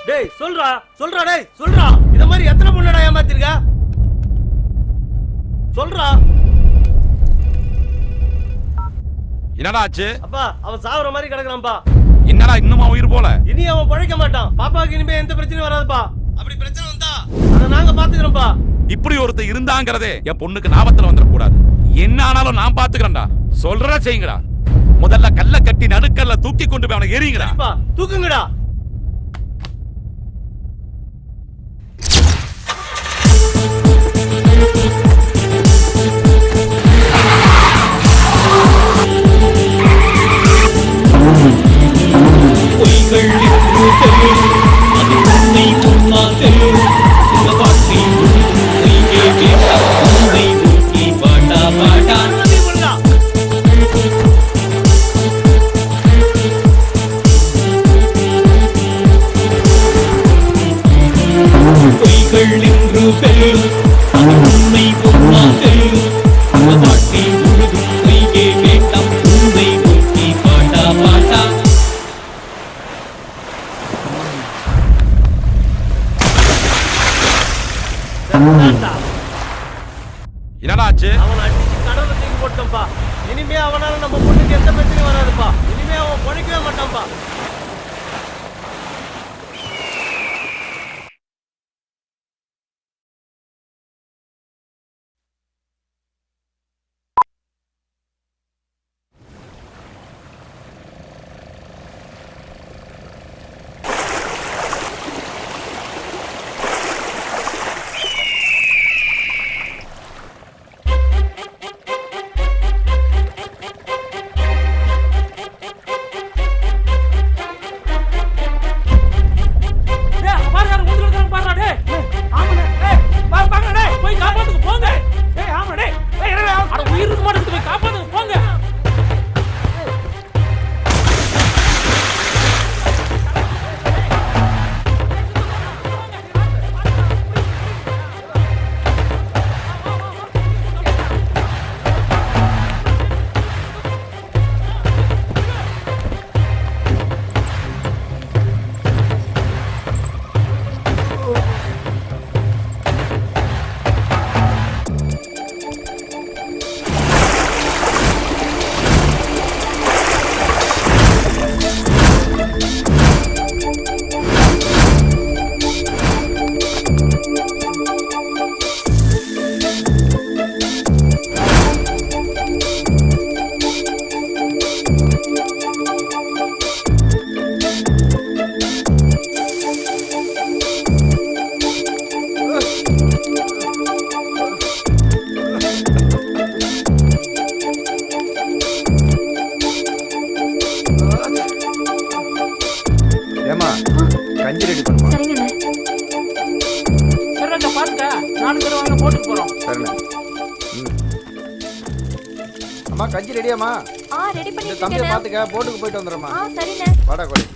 Speaker 14: டேய் சொல்றா சொல்றா டேய் சொல்றா. இத மாதிரி எத்தனை பொண்ணடா ஏமாத்திருக்க? சொல்றா.
Speaker 13: என்னடா ஆச்சு?
Speaker 14: அப்பா அவன் சாவற மாதிரி கிடக்குறான்பா.
Speaker 13: என்னடா இன்னுமா உயிர் போல?
Speaker 14: இனி அவன் பழைக்க மாட்டான். பாப்பாக்கு இனிமே எந்த பிரச்சனையும் வராதுப்பா. அப்படி பிரச்சனை வந்தா அத நாங்க பாத்துக்கிறோம்ப்பா.
Speaker 13: இப்படி ஒருத்தர் இருந்தாங்கிறதே என் பொண்ணுக்கு ஞாபகத்துல வந்துட கூடாது. என்ன ஆனாலும் நான் பாத்துக்கிறேன்டா. சொல்றா செய்யுங்கடா. முதல்ல கல்ல கட்டி நடுக்கல்ல தூக்கி கொண்டு போய் அவனை எறியுங்கடா.
Speaker 14: தூக்குங்கடா.
Speaker 15: பொய்கள் என்று சொல்லும் அது உன்னை பொன்னாக்கல். இந்த வாழ்க்கை முழுதும் பொய்யே வேண்டாம். உன்னை நோக்கி பாட்டா பாட்டா. பொய்கள் என்று சொல்லும் அது உன்னை பொன்னாக்கல். இந்த வாழ்க்கை முழுதும் பொய்யே வேண்டாம். உன்னை நோக்கி பாட்டா பாட்டா.
Speaker 4: ஏமா கஞ்சி ரெடி பண்ணுமா?
Speaker 7: சரிங்கண்ணே.
Speaker 8: சரிடா பாத்துக்க, நானும் தருவாங்க போட்டுக்கு போறோம்.
Speaker 4: சரிண்ணே. அம்மா கஞ்சி ரெடியாம்மா?
Speaker 5: ரெடி
Speaker 4: இந்த
Speaker 5: பண்ணிட்டு
Speaker 4: தம்பியை
Speaker 5: இருக்கேன்.
Speaker 4: பாத்துக்க, போட்டுக்கு போயிட்டு வந்துடுறேம்மா.
Speaker 5: சரிண்ணே.
Speaker 4: வாடா கோடி.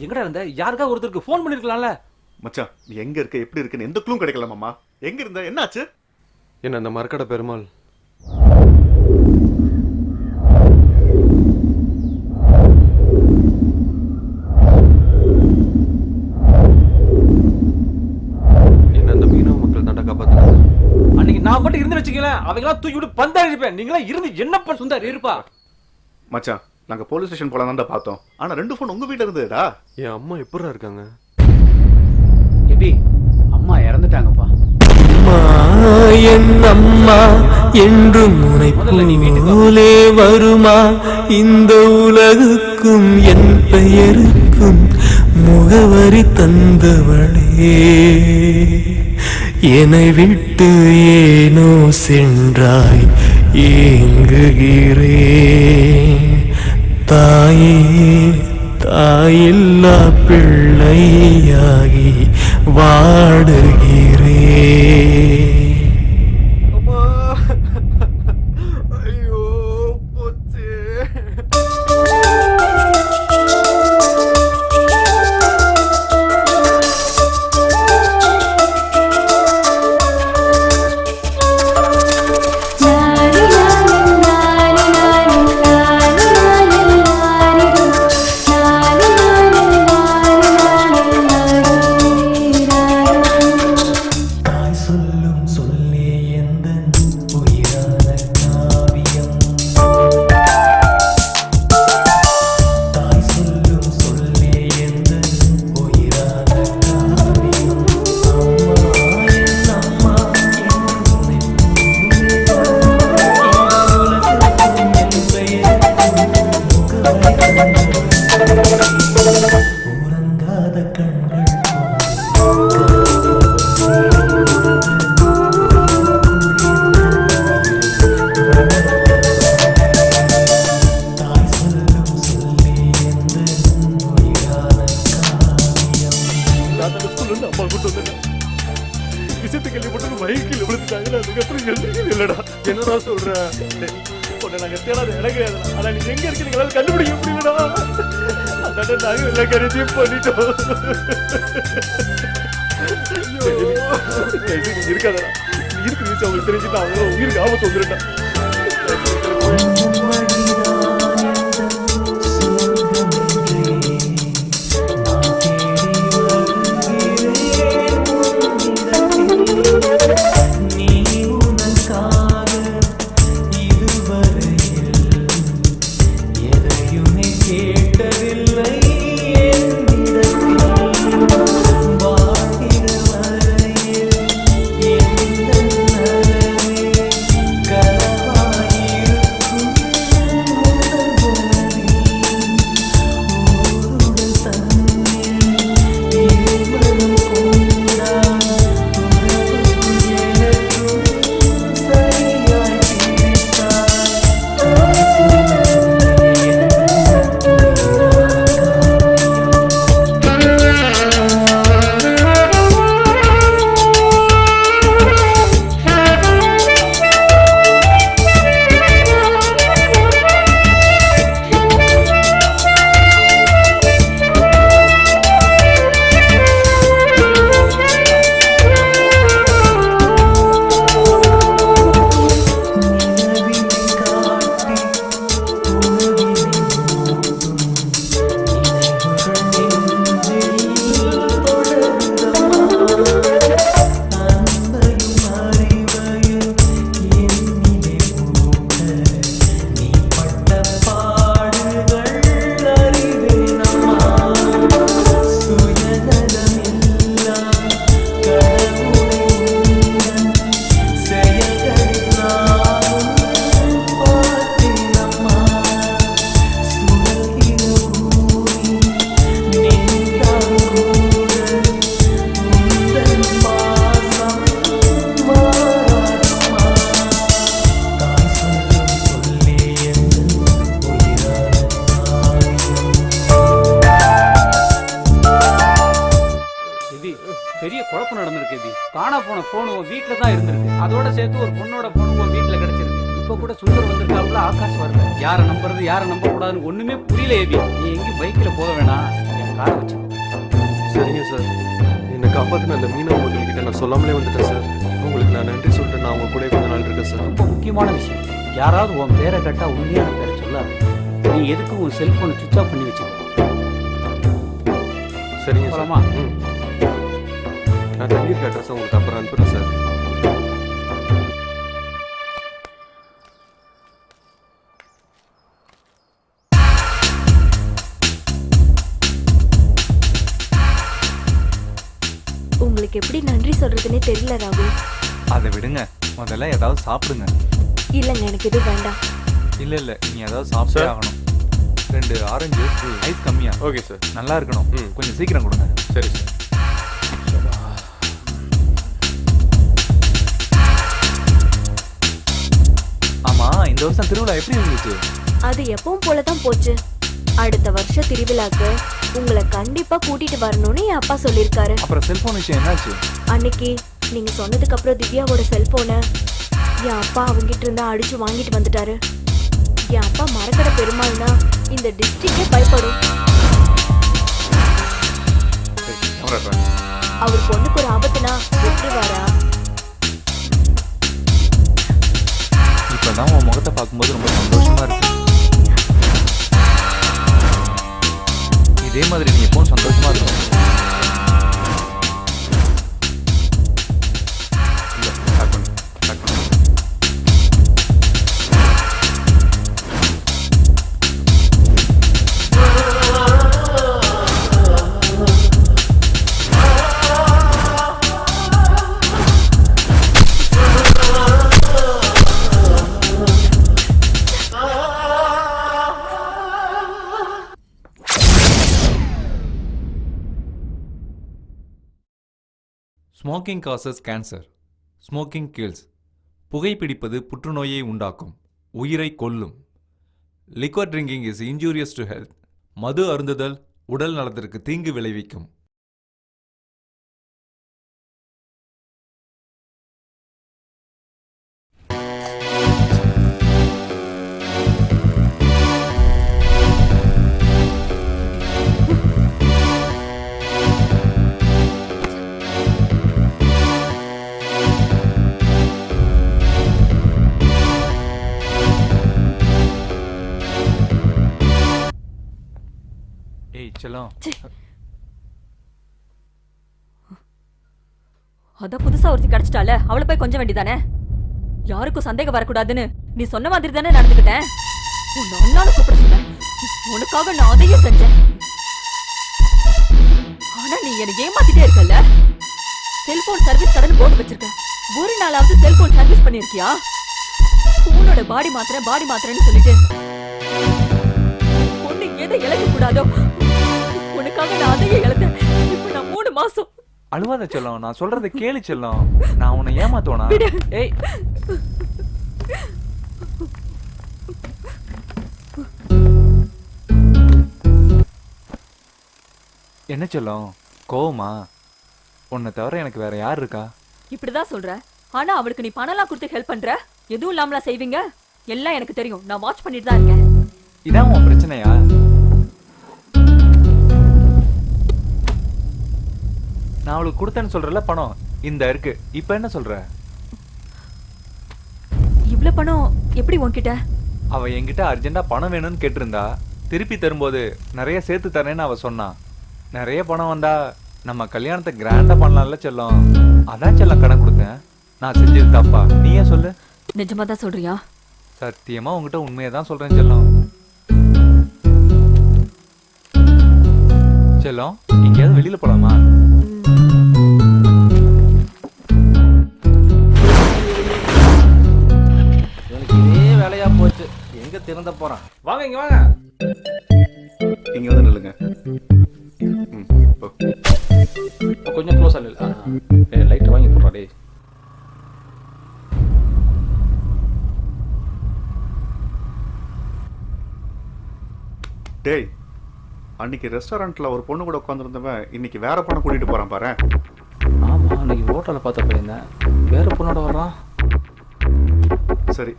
Speaker 9: எங்கடா இருந்த? யாருக்கா ஒருத்தருக்கு ஃபோன் பண்ணிருக்கலாம்ல.
Speaker 10: மச்சான் நீ எங்க இருக்க, எப்படி இருக்குன்னு எந்த க்ளூவும் கிடைக்கல மாமா. எங்க இருந்த, என்னாச்சு?
Speaker 14: என்ன அந்த மரக்கடை பெருமாள் என்ன அந்த மீனவ மக்கள் தாண்டா காப்பாத்துறாங்க.
Speaker 9: அன்னைக்கு நான் மட்டும் இருந்து வச்சுக்கல, அவங்களாம் தூக்கி விட்டு பந்தாடிப்பேன். நீங்களா இருந்து என்ன பண்ண சுந்தர் இருப்பா.
Speaker 10: மச்சான் நாங்க போலீஸ் ஸ்டேஷன் போலாம் தான் பார்த்தோம். ஆனா 2 ஃபோன் உங்க வீட்ல இருந்ததுடா.
Speaker 14: என் அம்மா எப்படிடா இருக்காங்க?
Speaker 17: எபி அம்மா இறந்துட்டாங்கப்பா.
Speaker 15: என் அம்மா என்றும் உனை போலே வருமா? இந்த உலகுக்கும் என் பெயருக்கும் முகவரி தந்தவளே, என்னை விட்டு ஏனோ சென்றாய் ஏங்குகிறேன். தாயே தாயில்லா பிள்ளையாகி வாடுகிறேன்.
Speaker 14: ஐயோ போச்சு. என்னடா சொல்ற? உன்னை நாங்க தேடாத இடம் கிடையாதுடா. ஆனா நீ எங்க இருக்கு எங்களால கண்டுபிடிக்க முடியலடா. அதான நாங்க எல்லா கருத்தையும் பண்ணிட்டோம். நீ இருக்காதடா. நீ இருக்கு நீ அவங்களுக்கு தெரிஞ்சுட்டா அவங்க உயிருக்கு ஆபத்து வந்துருட்டா.
Speaker 17: பெரிய குழப்பம் நடந்திருக்கு எபி. காணா போன போன் உன் வீட்டுல தான் இருந்திருக்கு. அதோட சேர்த்து ஒரு பொண்ணோட போன் உன் வீட்டுல கிடைச்சிருக்கு. இப்ப கூட சுந்தர் வந்திருக்காப்புல, ஆகாஷ் வரல. யாரை நம்புறது யாரை நம்ப கூடாதுன்னு ஒண்ணுமே புரியல எபி. நீ எங்கேயும் பைக்ல போக வேணாம், என் காரை வச்சு.
Speaker 14: சரிங்க சார், என்னை காப்பாற்றின அந்த மீனவ மக்கள்கிட்ட நான் சொல்லாமலே வந்துட்டேன் சார். உங்களுக்கு நான் நன்றி சொல்லிட்டு நான் உங்க கூட கொஞ்ச நாள் இருக்கேன் சார்.
Speaker 17: ரொம்ப முக்கியமான விஷயம், யாராவது உன் பேரை கேட்டா உண்மையான பேரை சொல்லாது. நீ எதுக்கு உன் செல்போனை சுவிச் ஆஃப் பண்ணி வச்சுக்க.
Speaker 14: சரிங்க
Speaker 17: போலாமா?
Speaker 14: நான் தங்கியிருக்க அட்ரஸ் உங்களுக்கு அப்புறம் அனுப்புகிறேன் சார்.
Speaker 5: உங்களுக்கு எப்படி நன்றி சொல்றதுன்னே தெரியல ராகுல்.
Speaker 1: அதை விடுங்க, முதல்ல ஏதாவது சாப்பிடுங்க.
Speaker 5: இல்லைங்க, எனக்கு எதுவும் வேண்டாம்.
Speaker 1: இல்ல இல்ல, நீ ஏதாவது சாப்பிட்டே ஆகணும். 2 ஆரஞ்சு ஐஸ் கம்மியா.
Speaker 14: Okay sir.
Speaker 1: நல்லா இருக்கணும். கொஞ்சம் சீக்கிரம் கொடுங்க.
Speaker 14: சரி சார்.
Speaker 1: ஆமா, இந்த வருஷம் திருவிழா எப்படி இருந்துச்சு?
Speaker 5: அது எப்பவும் போலதான் போச்சு. அடுத்த வருஷம் திருவிழாக்கு உங்களை கண்டிப்பா கூட்டிட்டு வரணும்னு என் அப்பா சொல்லிருக்காரு.
Speaker 1: அப்புறம் செல்போன் விஷயம் என்னாச்சு?
Speaker 5: அன்னைக்கு நீங்க சொன்னதுக்கு அப்புறம் திவ்யாவோட செல்போனை என் அப்பா அவங்கிட்ட இருந்தா அடிச்சு வாங்கிட்டு வந்துட்டாரு. என் அப்பா மரக்கடை பெருமாள்னா இந்த டிஸ்ட்ரிக்டே பயப்படும். அவர் பொண்ணுக்கு ஒரு ஆபத்துனா விட்டுருவாரா?
Speaker 1: இப்பதான் உன் முகத்தை பார்க்கும்போது ரொம்ப சந்தோஷமா இருக்கு. இதே மாதிரி நீ எப்பவும் சந்தோஷமா இருக்கும். Smoking causes cancer. Smoking kills. புகைப்பிடிப்பது புற்றுநோயை உண்டாக்கும், உயிரை கொல்லும். Liquor drinking is injurious to health. மது அருந்துதல் உடல் நலத்திற்கு தீங்கு விளைவிக்கும். செல்லம்,
Speaker 18: அதான் புதுசா ஒருத்தி கிடைச்சிட்டால, அவளை போய் கொஞ்சம் வேண்டிதானே. யாருக்கும் சந்தேகம் வரக்கூடாதுன்னு நீ சொன்ன மாதிரி தானே நடந்துக்கிட்டேன். உன்னை அண்ணான்னு கூப்பிட சொன்னேன். உனக்காக நான் அதையே செஞ்சேன். ஆனா நீ என்னை ஏமாத்திட்டே இருக்கல்ல. செல்போன் சர்வீஸ் கடன் போர்டு வச்சிருக்க. ஒரு நாளாவது செல்போன் சர்வீஸ் பண்ணிருக்கியா? போனோட பாடி மாத்திரன்னு சொல்லிட்டு பொண்ணு எதை இழக்க கூடாதோ உனக்காக நான் அதையே இழந்தேன். இப்ப நான் 3 மாசம்.
Speaker 1: அழுவாத செல்லம், நான் சொல்றதை கேளு செல்லம். நான் உன்னை ஏமாத்தோனா? ஏய், என்ன செல்லம், கோவமா? உன்னை தவிர எனக்கு வேற யார் இருக்கா?
Speaker 18: இப்படிதான் சொல்ற. ஆனா அவளுக்கு நீ பணம்லாம் கொடுத்து ஹெல்ப் பண்ற. எதுவும் இல்லாமலா செய்வீங்க? எல்லாம் எனக்கு தெரியும். நான் வாட்ச் பண்ணிட்டு தான் இருக்கேன்.
Speaker 1: இதான் உன் பிரச்சனையா? நான் அவளுக்கு கொடுத்தேன்னு சொல்றல பணம் இந்த இருக்கு. இப்ப என்ன சொல்ற?
Speaker 18: இவ்ளோ பணம் எப்படி உன்கிட்ட?
Speaker 1: அவ என்கிட்ட அர்ஜென்ட்டா பணம் வேணும்னு கேட்டிருந்தா, திருப்பி தரும்போது நிறைய சேர்த்து தரேன்னு அவ சொன்னா. நிறைய பணம் வந்தா நம்ம கல்யாணத்தை கிராண்டா பண்ணலாம்ல செல்லம். அதான் செல்லம் கடன் கொடுத்தேன். நான் செஞ்சது தப்பா? நீயே சொல்லு.
Speaker 18: நிஜமா தான் சொல்றியா?
Speaker 1: சத்தியமா உங்ககிட்ட உண்மையை தான் சொல்றேன் செல்லம். செல்லம், எங்கேயாவது வெளியில போலாமா?
Speaker 4: எனக்கு இதே வேலையா போச்சு. எங்க திறந்த போறான்?
Speaker 14: வாங்க இங்க வாங்க.
Speaker 10: இங்க வந்து நில்லுங்க.
Speaker 9: கொஞ்சம் க்ளோஸா இல்ல. லைட் வாங்கி போடுறா டேய்.
Speaker 10: டேய், அன்னைக்கு ரெஸ்டாரண்ட்ல ஒரு பொண்ணு கூட உட்காந்துருந்தவன் இன்னைக்கு வேற பொண்ணை கூட்டிட்டு போறான் பாரு.
Speaker 9: ஆமா, அன்னைக்கு ஹோட்டல்ல பார்த்த பையன் வேற பொண்ணோட வர்றான்.
Speaker 10: சரி,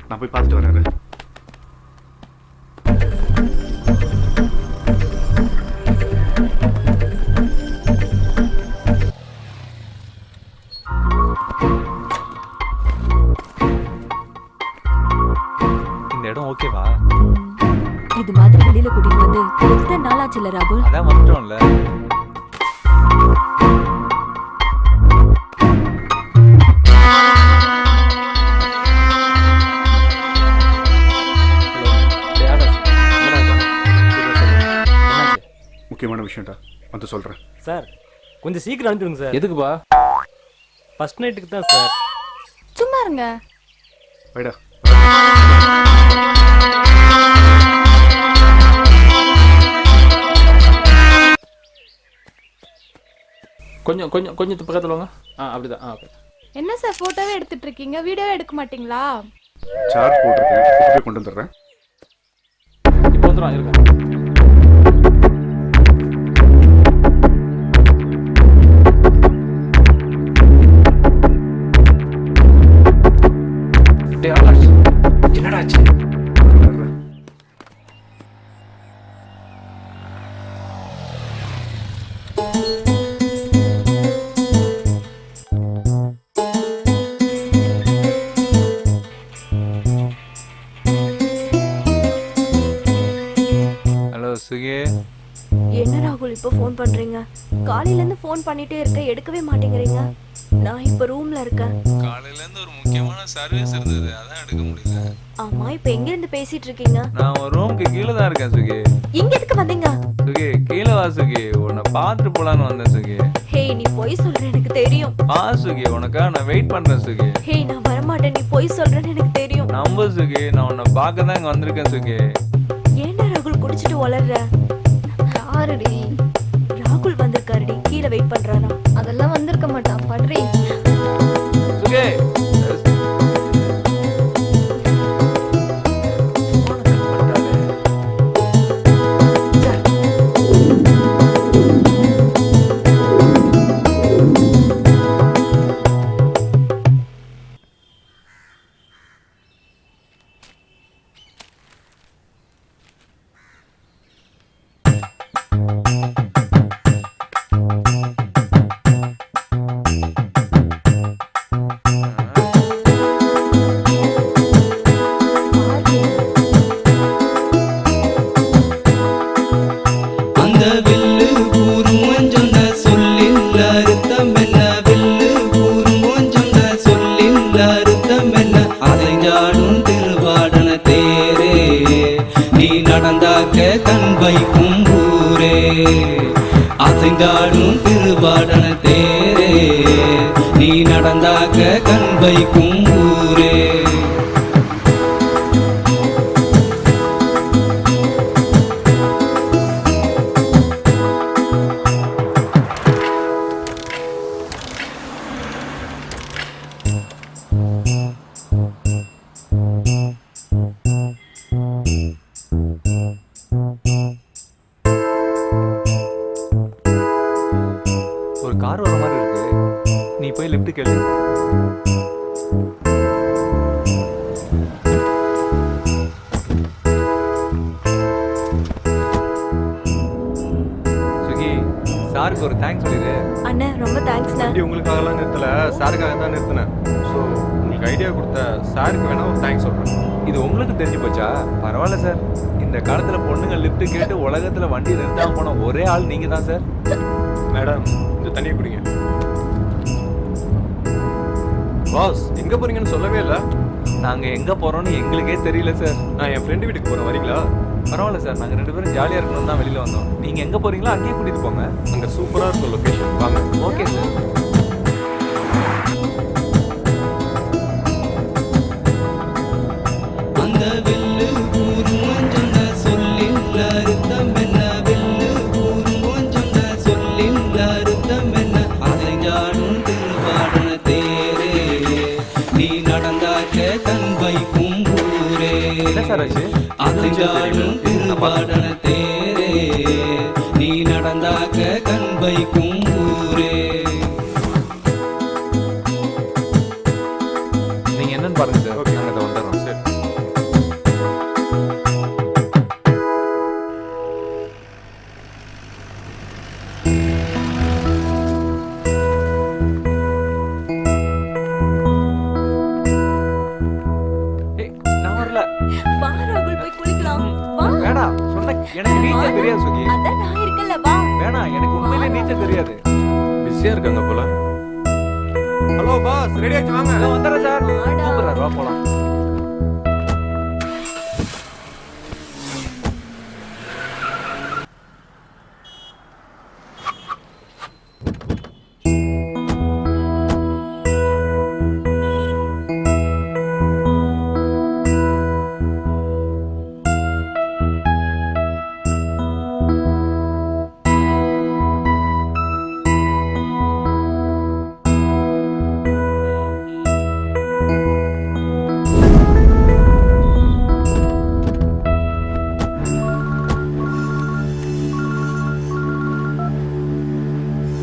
Speaker 10: நான் போய் பார்த்துட்டு வரேன்.
Speaker 1: இந்த இடம் ஓகேவா?
Speaker 18: இது மாதிரி வெளியில கூட்டிட்டு வந்து எத்தனை நாளாச்சு இல்ல ராகுல்?
Speaker 1: அதான் வந்துட்டோம்ல.
Speaker 10: முக்கியமான விஷயம்டா, வந்து சொல்றேன்.
Speaker 14: சார் கொஞ்சம் சீக்கிரம் அனுப்பிடுங்க சார்.
Speaker 9: எதுக்குப்பா?
Speaker 14: ஃபர்ஸ்ட் நைட்டுக்கு தான் சார்.
Speaker 5: சும்மா இருங்க.
Speaker 10: வைடா.
Speaker 9: கொஞ்சம் கொஞ்சம் கொஞ்சம் பக்கத்துல வாங்க. அப்படிதான். ஓகே.
Speaker 5: என்ன சார் போட்டோவே எடுத்துட்டு இருக்கீங்க, வீடியோவே எடுக்க மாட்டீங்களா?
Speaker 10: சார்ஜ் போட்டிருக்கேன், போய் கொண்டு வந்துடுறேன்.
Speaker 9: இப்போ வந்துடும் இருக்க. என்னடா ஆச்சு?
Speaker 1: ஹலோ சுகி.
Speaker 5: என்ன ராகுல் இப்போ ஃபோன் பண்றீங்க? காலையில இருந்து ஃபோன் பண்ணிட்டே இருக்க, எடுக்கவே மாட்டேங்கிறீங்க. நான் இப்ப ரூம்ல இருக்கேன்.
Speaker 1: காலையில இருந்து ஒரு முக்கியமான சர்வீஸ் இருந்தது, அதான் எடுக்க முடியல.
Speaker 5: ஆமா, இப்போ எங்க இருந்து பேசிட்டு இருக்கீங்க?
Speaker 1: நான் ஒரு ரூமுக்கு கீழே தான் இருக்கேன் சுகி.
Speaker 5: இங்க எதுக்கு வந்தீங்க?
Speaker 1: சுகி கீழே வா சுகி, உன்னை பார்த்துட்டு போலான்னு வந்தேன் சுகி.
Speaker 5: ஹே, நீ பொய் சொல்ற, எனக்கு தெரியும்.
Speaker 1: வா சுகி, உனக்காக நான் வெயிட் பண்றேன் சுகி.
Speaker 5: ஹே, நான் வரமாட்டேன், நீ பொய் சொல்றேன்னு எனக்கு தெரியும்.
Speaker 1: நம்ப சுகி, நான் உன்னை பார்க்க தான் இங்க வந்திருக்கேன் சுகி.
Speaker 5: ஏன்டா ராகுல் குடிச்சிட்டு வளர்ற?
Speaker 7: யாருடி?
Speaker 5: ராகுல் வந்திருக்காருடி. கீழே வெயிட் பண்றானா?
Speaker 7: அதெல்லாம் வந்திருக்க மாட்டான் பட்ரி.
Speaker 1: சுகே
Speaker 15: அந்த வில்லு கூறும் சொன்ன சொல்லில் அர்த்தம் என்ன? வில்லு கூறும் சொன்ன சொல்லில் அர்த்தம் என்ன? அசைஞ்சாடும் திருவாடன தேரே நீ நடந்தாக்க கண் வைக்கும் ஊரே. அசைஞ்சாடும் திருவாடன தேரே நீ நடந்தாக்க கண் வைக்கும் ஊரே.
Speaker 1: ஒரு கார் வர மாதிரி இருக்கு, நீ போய் லிஃப்ட் கேளு. சுகி, சாருக்கு ஒரு தேங்க்ஸ் சொல்லிடு.
Speaker 5: அண்ணா ரொம்ப தேங்க்ஸ்ண்ணா.
Speaker 14: வண்டி உங்களுக்காகலாம் நிறுத்தல, சாருக்காக தான் நிறுத்தினேன். ஸோ உங்களுக்கு ஐடியா கொடுத்த சாருக்கு வேணா ஒரு தேங்க்ஸ் சொல்கிறேன்.
Speaker 1: இது உங்களுக்கு தெரிஞ்சு போச்சா? பரவாயில்ல சார். இந்த காலத்துல பொண்ணுங்க லிஃப்ட் கேட்டு உலகத்துல வண்டி நிறுத்தாம போன ஒரே ஆள் நீங்க தான் சார்.
Speaker 14: மேடம் இந்த தண்ணியை குடிங்க. பாஸ் எங்கே போறீங்கன்னு சொல்லவே இல்லை.
Speaker 1: நாங்க எங்க போறோம்னு எங்களுக்கே தெரியல சார்.
Speaker 14: நான் என் ஃப்ரெண்டு வீட்டுக்கு போகிறேன், வரீங்களா?
Speaker 1: பரவாயில்ல சார், நாங்க 2 பேரும் ஜாலியா இருக்கணும் தான் வெளியில வந்தோம். நீங்க எங்க போறீங்களோ அங்கேயே கூட்டிட்டு போங்க.
Speaker 14: அங்கே சூப்பராக இருக்கும் லொக்கேஷன், வாங்க.
Speaker 1: Okay sir.
Speaker 15: அந்த வில்லு கூறும் சொன்ன சொல்லில் அர்த்தம் என்ன? வில்லு கூறும் சொன்ன சொல்லில் அர்த்தம் என்ன? அசைஞ்சாடும் திருவாடன தேரே நீ நடந்தாக்க கண் வைக்கும் ஊரே.
Speaker 1: என்ன சார் ஆச்சு?
Speaker 15: அசைஞ்சாடும் திருவாடன தேரே நீ நடந்தாக்க கண் வைக்கும் ஊரே.
Speaker 1: நீங்க என்னன்னு பாருங்க சார்.
Speaker 14: Okay.
Speaker 1: நாங்க அதை வந்துடுறோம்.
Speaker 14: சரி.
Speaker 1: ஏய், நான் வரல.
Speaker 5: வா ராகுல், போய் குளிக்கலாம். வா.
Speaker 1: வேணாம், சொன்ன எனக்கு நீச்சல் தெரியாது சுகி.
Speaker 5: அதான் நான் இருக்கல, வா.
Speaker 1: வேணாம், எனக்கு உண்மையிலே நீச்சல் தெரியாது.
Speaker 14: பிஸியாக இருக்காங்க போல. ஹலோ பாஸ், ரெடி ஆச்சு வாங்க.
Speaker 1: நான் வந்துடுறேன் சார்.
Speaker 5: வாடா.
Speaker 1: கூப்பிடுறாரு, வா போலாம்.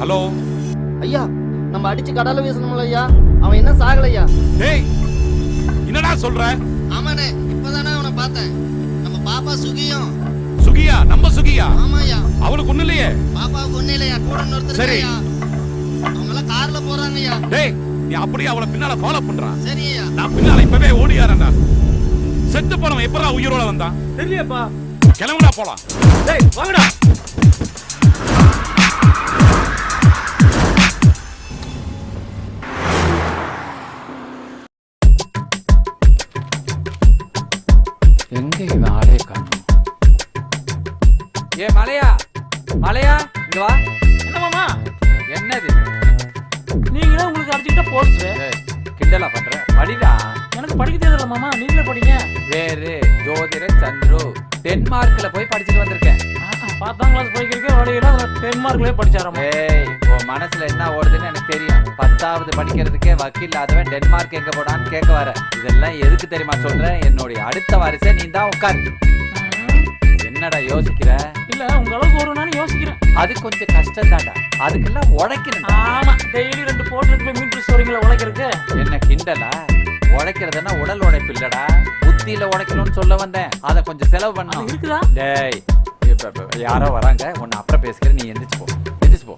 Speaker 13: ஹலோ
Speaker 16: ஐயா நம்ம அடிச்சு கடல வீசணும்ல ஐயா, அவன் என்ன சாகலையா?
Speaker 13: டேய் என்னடா சொல்ற?
Speaker 16: ஆமாண்ணே, இப்பதானே அவனை பார்த்தேன். நம்ம பாப்பா சுகியும்.
Speaker 13: சுகியா? நம்ம சுகியா?
Speaker 16: ஆமாய்யா.
Speaker 13: அவளுக்கு ஒண்ணு இல்லையே.
Speaker 16: பாப்பாவுக்கு ஒண்ணு இல்லையா, கூட ஒருத்தர்
Speaker 13: சரி.
Speaker 16: இருக்காயா. அவங்க எல்லாம் கார்ல போறாங்கய்யா.
Speaker 13: டேய் நீ அப்படியே அவளை பின்னால ஃபாலோ பண்றா.
Speaker 16: சரியா?
Speaker 13: நான் பின்னால இப்பவே ஓடியாரேன்டா. செத்து போனவன் எப்பறா உயிரோட வந்தான்?
Speaker 14: தெரியலையாப்பா.
Speaker 13: கிளம்புடா போலாம்.
Speaker 14: டேய் வாங்கடா.
Speaker 17: எங்க இவன் ஆளே காணும்? ஏ மலையா, மலையா இங்க வா.
Speaker 8: என்ன மாமா?
Speaker 17: என்னது?
Speaker 8: நீங்களே உங்களுக்கு அடிச்சுக்கிட்ட போச்சு.
Speaker 17: கிண்டலா பண்ற? படிடா.
Speaker 8: எனக்கு படிக்க தெரியல மாமா, நீங்களே படிங்க.
Speaker 17: வேறு ஜோதிட சந்துரு டென்மார்க்ல போய் படிச்சுட்டு வந்திருக்கேன்.
Speaker 8: 10ஆம் கிளாஸ் படிக்கிறதுக்கே வழியில டென்மார்க்லயே படிச்சாராமா.
Speaker 17: ஏய், உன் மனசுல என்ன ஓடுதுன்னு எனக்கு தெரியும். 10வது படிக்கிறதுக்கே வக்கீல் இல்லாதவன் டென்மார்க் எங்க போடான்னு கேட்க வர. இதெல்லாம் எதுக்கு தெரியுமா சொல்றேன்? என்னுடைய அடுத்த வாரிசை நீ தான் உட்காரு. என்னடா யோசிக்கிற?
Speaker 8: இல்ல உங்க அளவுக்கு ஒரு நாள் யோசிக்கிறேன்.
Speaker 17: அது கொஞ்சம் கஷ்டம் தான்டா. அதுக்கெல்லாம் உழைக்கணும்.
Speaker 8: ஆமா, டெய்லி 2 போட்டு போய் மீன் பிடிச்சு வரீங்களா உழைக்கிறதுக்கு?
Speaker 17: என்ன கிண்டலா? உழைக்கிறதுன்னா உடல் உழைப்பு இல்லடா, புத்தியில உழைக்கணும்னு சொல்ல வந்தேன். அத கொஞ்சம் செலவு பண்ணணும்.
Speaker 8: இருக்குதா?
Speaker 17: டேய், யாரோ வராங்க, உன்னை அப்புறம் பேசுகிறேன். நீ எந்திரிச்சு போ, எந்திரிச்சு போ.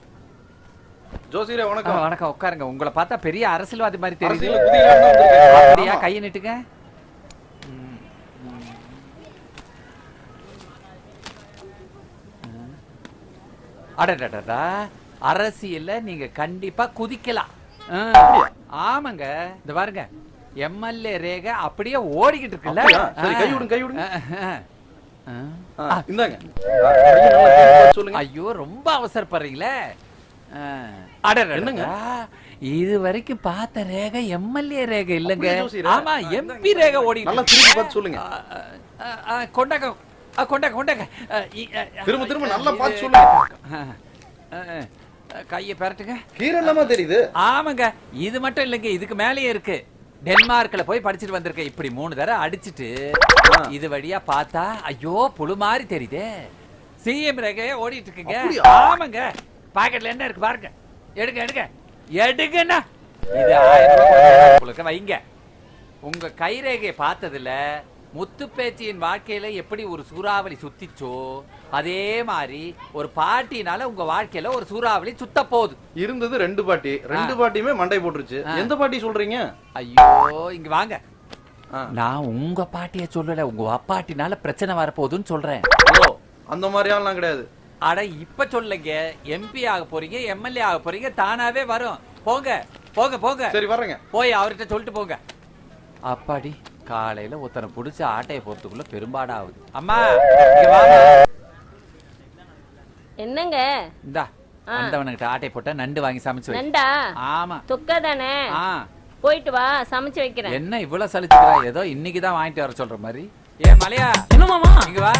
Speaker 4: ஜோசியரே வணக்கம்.
Speaker 17: வணக்கம், உட்காருங்க. உங்களை பார்த்தா பெரிய அரசியல்வாதி மாதிரி தெரியுது.
Speaker 4: அரசியல்ல குதிக்கலாம்னு தான் வந்திருக்கேன்.
Speaker 17: அப்படியா? கையை நீட்டுங்க. அடடடடா, அரசியல்ல நீங்க கண்டிப்பா குதிக்கலாம். ஆமாங்க, இந்த பாருங்க, எம்எல்ஏ ரேகை அப்படியே ஓடிக்கிட்டு இருக்குல்ல.
Speaker 4: சரி, கை விடுங்க, கை விடுங்க. இந்தாங்க.
Speaker 17: சொல்லுங்க. ஐயோ, ரொம்ப அவசரப்படுறீங்களே. என்னங்க இது வரைக்கும் பார்த்த ரேகை எம்எல்ஏ ரேகை இல்லங்க. ஆமா, எம்பி ரேகை ஓடி.
Speaker 4: நல்லா திரும்பி பார்த்து சொல்லுங்க.
Speaker 17: கொண்டாங்க கொண்டாங்க கொண்டாங்க.
Speaker 4: திரும்ப திரும்ப நல்லா பார்த்து சொல்லுங்க.
Speaker 17: கையை பெரட்டுங்க.
Speaker 4: கீரை என்னமா தெரியுது?
Speaker 17: ஆமாங்க, இது மட்டும் இல்லைங்க, இதுக்கு மேலேயே இருக்கு. டென்மார்க்ல போய் படிச்சுட்டு வந்திருக்கேன். இப்படி 3 தடவை அடிச்சிட்டு இது வழியா பார்த்தா ஐயோ புழு மாதிரி தெரியுது. சிஎம் ரேகையே ஓடிட்டு இருக்குங்க. ஆமாங்க, பாக்கெட்ல என்ன இருக்கு பாருங்க. எடுங்க எடுங்க எடுங்கண்ணா. இது 1000 ரூபாய் உங்களுக்கு வைங்க. உங்க கை ரேகையை பார்த்ததுல முத்து பேச்சியின் வாழ்க்கையில எப்படி ஒரு சூறாவளி சுத்திச்சோ அதே மாதிரி ஒரு பாட்டினால உங்க வாழ்க்கையில ஒரு சூறாவளி சுத்த போகுது.
Speaker 4: இருந்தது 2 பாட்டி, 2 பாட்டியுமே மண்டை போட்டுருச்சு. எந்த பாட்டி சொல்றீங்க?
Speaker 17: ஐயோ, இங்க வாங்க. நான் உங்க பாட்டிய சொல்லல, உங்க அப்பாட்டினால பிரச்சனை வரப்போகுதுன்னு சொல்றேன்.
Speaker 4: ஓ, அந்த மாதிரியாலாம் கிடையாது.
Speaker 17: அட, இப்ப சொல்லுங்க. எம்பி ஆக போறீங்க, எம்எல்ஏ ஆக போறீங்க, தானாவே வரும். போங்க போங்க போங்க.
Speaker 4: சரி, வரேங்க.
Speaker 17: போய் அவர்கிட்ட சொல்லிட்டு போங்க. அப்பாடி, காலையில ஒருத்தனை புடிச்சு ஆட்டையை போறதுக்குள்ள பெரும்பாடா ஆகுது. அம்மா, இங்க வாங்க.
Speaker 6: என்னங்க?
Speaker 17: இந்தா, வந்தவனுக்கிட்ட ஆட்டை போட்ட நண்டு வாங்கி சமைச்சு வை.
Speaker 6: நண்டா?
Speaker 17: ஆமா.
Speaker 6: தொக்கா தானே? போயிட்டு வா, சமைச்சு வைக்கிறேன்.
Speaker 17: என்ன இவ்வளவு சலிச்சுக்கிறா? ஏதோ இன்னைக்கு தான் வாங்கிட்டு வர சொல்ற மாதிரி. ஏ மலையா,
Speaker 8: என்ன மாமா?
Speaker 17: இங்க வா.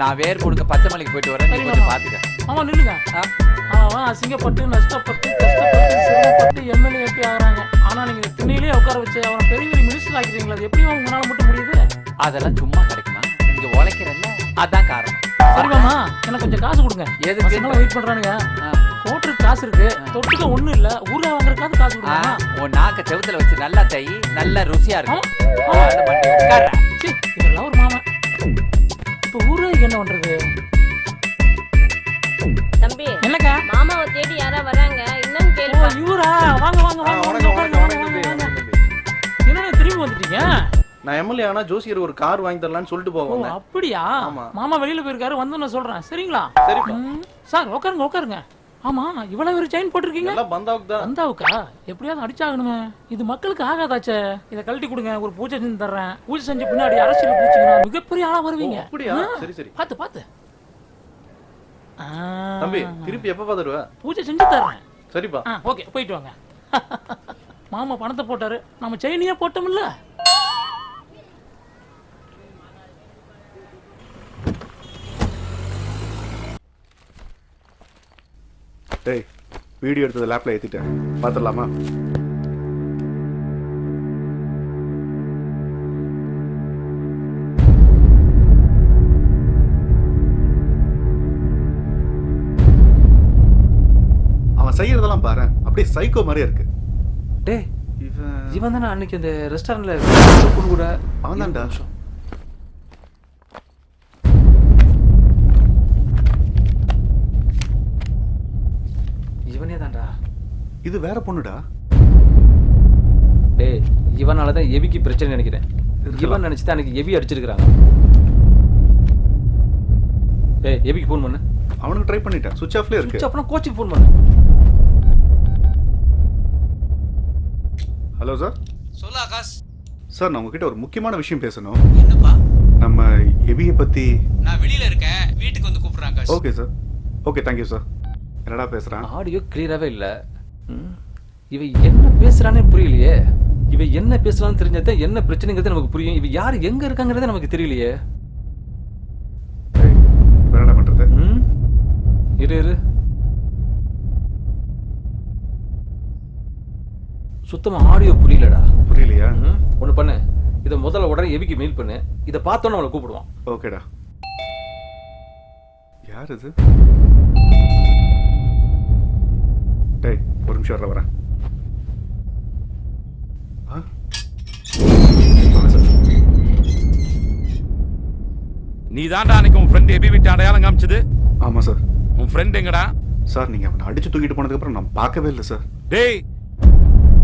Speaker 17: நான் வேர் கொடுக்க பச்சை மலைக்கு போயிட்டு வரேன், நீ கொஞ்சம் பாத்துக்க.
Speaker 8: ஆமா, நில்லுங்க. அவன் அசிங்கப்பட்டு நஷ்டப்பட்டு கஷ்டப்பட்டு சிரமப்பட்டு எம்எல்ஏ எம்பி ஆகுறாங்க. ஆனா நீங்க திண்ணையிலே உட்கார வச்சு அவனை பெரிய பெரிய மினிஸ்டர் ஆக்கிறீங்களா? அது எப்படி உங்களால மட்டும் முடியுது?
Speaker 17: அதெல்லாம் சும்மா கிடைக்குமா? இங்க உழைக்கிறல்ல, அதான் காரணம்.
Speaker 8: சரி மாமா, எனக்கு கொஞ்சம் காசு கொடுங்க.
Speaker 17: எதுக்கு
Speaker 8: வெயிட் பண்றானுங்க? கோட்டருக்கு காசு இருக்கு, தொட்டுக்க ஒண்ணும் இல்ல, ஊர்ல வாங்குறதுக்காவது காசு கொடுங்க.
Speaker 17: உன் நாக்க செவுத்துல வச்சு நல்லா தை, நல்ல ருசியா இருக்கும்.
Speaker 8: இதெல்லாம் ஒரு மாமா. இப்ப ஊர்ல என்ன பண்றது?
Speaker 6: தம்பி,
Speaker 8: என்னக்கா?
Speaker 6: மாமாவை தேடி யாரா வராங்க, என்னன்னு கேளுங்க.
Speaker 8: இவரா? வாங்க வாங்க வாங்க. என்ன திரும்பி வந்துட்டீங்க?
Speaker 4: நான் எம்எல்ஏ ஆனா ஜோசியர் ஒரு கார் வாங்கி தரலாம்னு சொல்லிட்டு போவாங்க.
Speaker 8: அப்படியா? மாமா வெளியில போயிருக்காரு, வந்து நான் சொல்றேன். சரிங்களா?
Speaker 4: சரிப்பா.
Speaker 8: சார், உட்காருங்க உட்காருங்க. ஆமா, இவ்வளவு ஒரு செயின் போட்டிருக்கீங்க?
Speaker 4: எல்லாம் பந்தாவுக்கு தான்.
Speaker 8: பந்தாவுக்கா? எப்படியாவது அடிச்சாகணுமே. இது மக்களுக்கு ஆகாதாச்சே. இதை கழட்டி கொடுங்க, ஒரு பூஜை செஞ்சு தர்றேன். பூஜை செஞ்ச பின்னாடி அரசியல் பூச்சிங்கன்னா மிகப்பெரிய ஆளா வருவீங்க.
Speaker 4: அப்படியா? சரி சரி,
Speaker 8: பாத்து பாத்து.
Speaker 4: தம்பி, திருப்பி எப்ப தருவ?
Speaker 8: பூஜை செஞ்சு தர்றேன்.
Speaker 4: சரிப்பா.
Speaker 8: ஓகே, போயிட்டு வாங்க. மாமா பணத்தை போட்டாரு, நம்ம செயினியே போட்டோம்ல.
Speaker 10: டேய், வீடியோ எடுத்தது லேப்ல ஏத்திட்டேன், பாத்துடலாமா? அவன் செய்யறதெல்லாம் பாரு, அப்படியே சைக்கோ மாதிரியே இருக்கு.
Speaker 4: டேய், இவன் தானே அன்னைக்கு அந்த ரெஸ்டாரண்ட்ல கூட?
Speaker 10: அவன் தான்டா.
Speaker 4: இவனே தான்டா.
Speaker 10: இது வேற பொண்ணுடா.
Speaker 4: டேய், இவனாலதான் எவிக்கு பிரச்சனை நினைக்கிறேன். இவன் நினைச்சுதான் அன்னைக்கு எவி அடிச்சிருக்காங்க. டேய், எவிக்கு ஃபோன் பண்ணு.
Speaker 10: அவனுக்கு ட்ரை பண்ணிட்டேன், சுவிட்ச் ஆஃப்ல இருக்கு.
Speaker 4: சுவிட்ச் ஆஃப்னா கோச்சுக்கு ஃபோன் பண்ணு.
Speaker 10: Hello sir.
Speaker 8: சொல்லு ஆகாஷ்.
Speaker 10: சார், நான் உங்ககிட்ட ஒரு முக்கியமான விஷயம் பேசணும்.
Speaker 8: என்னப்பா?
Speaker 10: நம்ம எபியை பத்தி.
Speaker 8: நான் வெளியில இருக்கேன், வீட்டுக்கு வந்து கூப்பிடுறேன் Akash.
Speaker 10: Okay sir. Okay, thank you sir. என்னடா பேசுறான்?
Speaker 4: ஆடியோ கிளியராவே இல்ல.
Speaker 9: இவ என்ன பேசுறானே புரியலையே. இவ என்ன பேசுறான்னு தெரிஞ்சதான் என்ன பிரச்சனைங்கிறது நமக்கு புரியும். இவ யாரு எங்க இருக்காங்கிறதே நமக்கு தெரியலையே.
Speaker 10: என்ன பண்றது?
Speaker 9: இரு சுத்தமா ஆடியோ புரியலடா.
Speaker 10: புரியலையா?
Speaker 9: ஒண்ணு பண்ணு, இதை முதல்ல உடனே எபிக்கு மெயில் பண்ணு. இதை பார்த்தோன்னு அவளை கூப்பிடுவான்.
Speaker 10: ஓகேடா. யார் இது? டேய் ஒரு நிமிஷம் வரேன்.
Speaker 13: நீ தான்டா அன்னைக்கு உன் ஃப்ரெண்ட் எபி விட்டு அடையாளம் காமிச்சது?
Speaker 10: ஆமா சார்.
Speaker 13: உன் ஃப்ரெண்ட் எங்கடா?
Speaker 10: சார் நீங்க அவனை அடிச்சு தூக்கிட்டு போனதுக்கு அப்புறம் நான் பார்க்கவே இல்லை சார்.
Speaker 13: டேய்,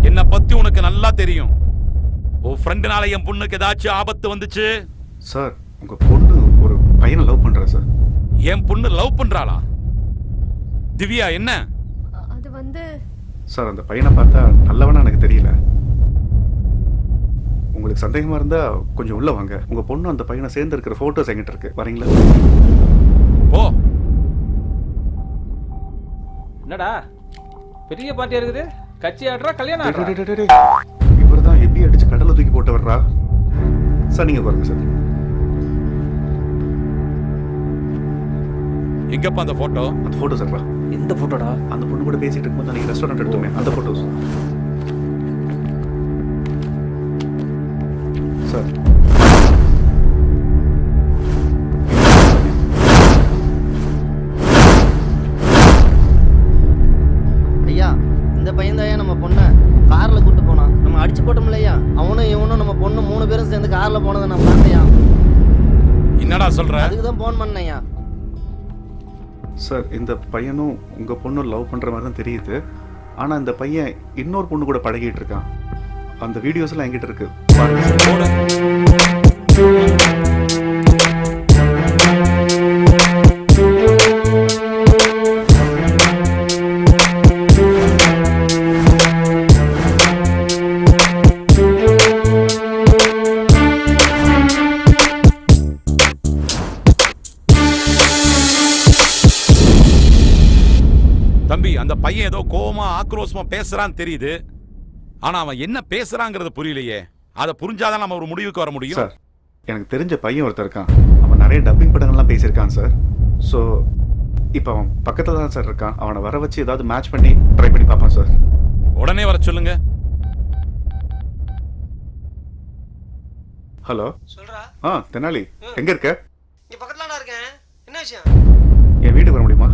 Speaker 13: என்ன பத்தி உனக்கு நல்லா தெரியும். உன் ஃப்ரெண்டுனால என் பொண்ணுக்கு ஏதாச்சும் ஆபத்து வந்துச்சு?
Speaker 10: சார் உங்க பொண்ணு ஒரு பையனை லவ் பண்றா சார்.
Speaker 13: என் பொண்ணு லவ் பண்றாளா? திவ்யா என்ன?
Speaker 7: அது வந்து
Speaker 10: சார் அந்த பையனை பார்த்தா நல்லவனா எனக்கு தெரியல. உங்களுக்கு சந்தேகமா இருந்தா கொஞ்சம் உள்ள வாங்க. உங்க பொண்ணு அந்த பையனை சேர்ந்து இருக்கிற போட்டோஸ் எங்கிட்ட இருக்கு, வரீங்களா?
Speaker 13: போ.
Speaker 9: என்னடா பெரிய பார்ட்டியா இருக்குது? கட்சி ஆடுறா கல்யாணம் ஆடுறா?
Speaker 10: இவர் தான் எபி அடிச்சு கடலை தூக்கி போட்டு வர்றா சார். நீங்க பாருங்க சார்.
Speaker 13: எங்கப்பா அந்த போட்டோ?
Speaker 10: அந்த போட்டோ சார்.
Speaker 9: எந்த போட்டோடா?
Speaker 10: அந்த பொண்ணு கூட பேசிட்டு இருக்கும்போது அன்னைக்கு ரெஸ்டாரண்ட் எடுத்தோமே அந்த போட்டோஸ் சார்.
Speaker 16: ஐயா இந்த பையன் தான் நம்ம பொண்ணை கார்ல கூட்டு போனான். நம்ம அடிச்சு போட்டோம் இல்லையா, அவனும் இவனும் நம்ம பொண்ணு 3 பேரும் சேர்ந்து கார்ல போனதை நான் பார்த்தேயா.
Speaker 13: என்னடா சொல்ற?
Speaker 16: அதுக்கு தான் போன் பண்ணையா.
Speaker 10: சார் இந்த பையனும் உங்க பொண்ணும் லவ் பண்ற மாதிரி தான் தெரியுது. ஆனா இந்த பையன் இன்னொரு பொண்ணு கூட பழகிட்டு இருக்கான். அந்த வீடியோஸ் எல்லாம் என்கிட்ட இருக்கு, பாருங்க சார்.
Speaker 13: தம்பி, அந்த பையன் ஏதோ கோவமா ஆக்ரோஷமா பேசுறான்னு தெரியுது. ஆனா அவன் என்ன பேசுறாங்கிறது புரியலையே. அதை புரிஞ்சாதான் நம்ம ஒரு முடிவுக்கு வர முடியும்.
Speaker 10: சார் எனக்கு தெரிஞ்ச பையன் ஒருத்தர் இருக்கான். அவன் நிறைய டப்பிங் படங்கள்லாம் பேசியிருக்கான் சார். ஸோ இப்போ அவன் பக்கத்தில் தான் சார் இருக்கான். அவனை வர வச்சு ஏதாவது மேட்ச் பண்ணி ட்ரை பண்ணி பார்ப்பான் சார்.
Speaker 13: உடனே வர சொல்லுங்க.
Speaker 10: ஹலோ
Speaker 14: சொல்றா.
Speaker 10: தெனாலி எங்க இருக்க?
Speaker 14: இங்க பக்கத்துல நான் இருக்கேன். என்ன விஷயம்?
Speaker 10: என் வீட்டுக்கு வர முடியுமா?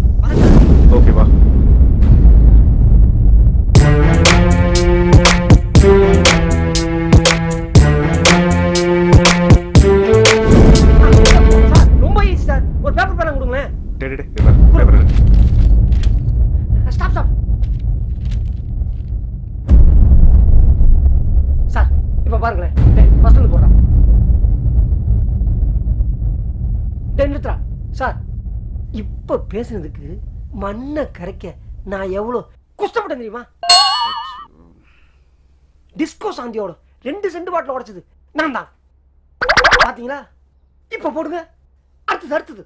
Speaker 10: ஓகேவா.
Speaker 14: ரொம்ப ஈஸி சார். ஒரு பேப்பர் பேனா கொடுங்களேன். Stop stop. சார் இப்ப பாருங்களேன். ஃபர்ஸ்ட்ல இருந்து போடுறேன். நிறுத்துறா சார். இப்ப பேசுனதுக்கு மண்ணை கரைக்க நான் எவ்வளவு கஷ்டப்பட்டேன் தெரியுமா? டிஸ்கோ சாந்தியோட 2 சென்ட் பாட்டில் உடைச்சது நான் தான். பாத்தீங்களா? இப்ப போடுங்க. அடுத்தது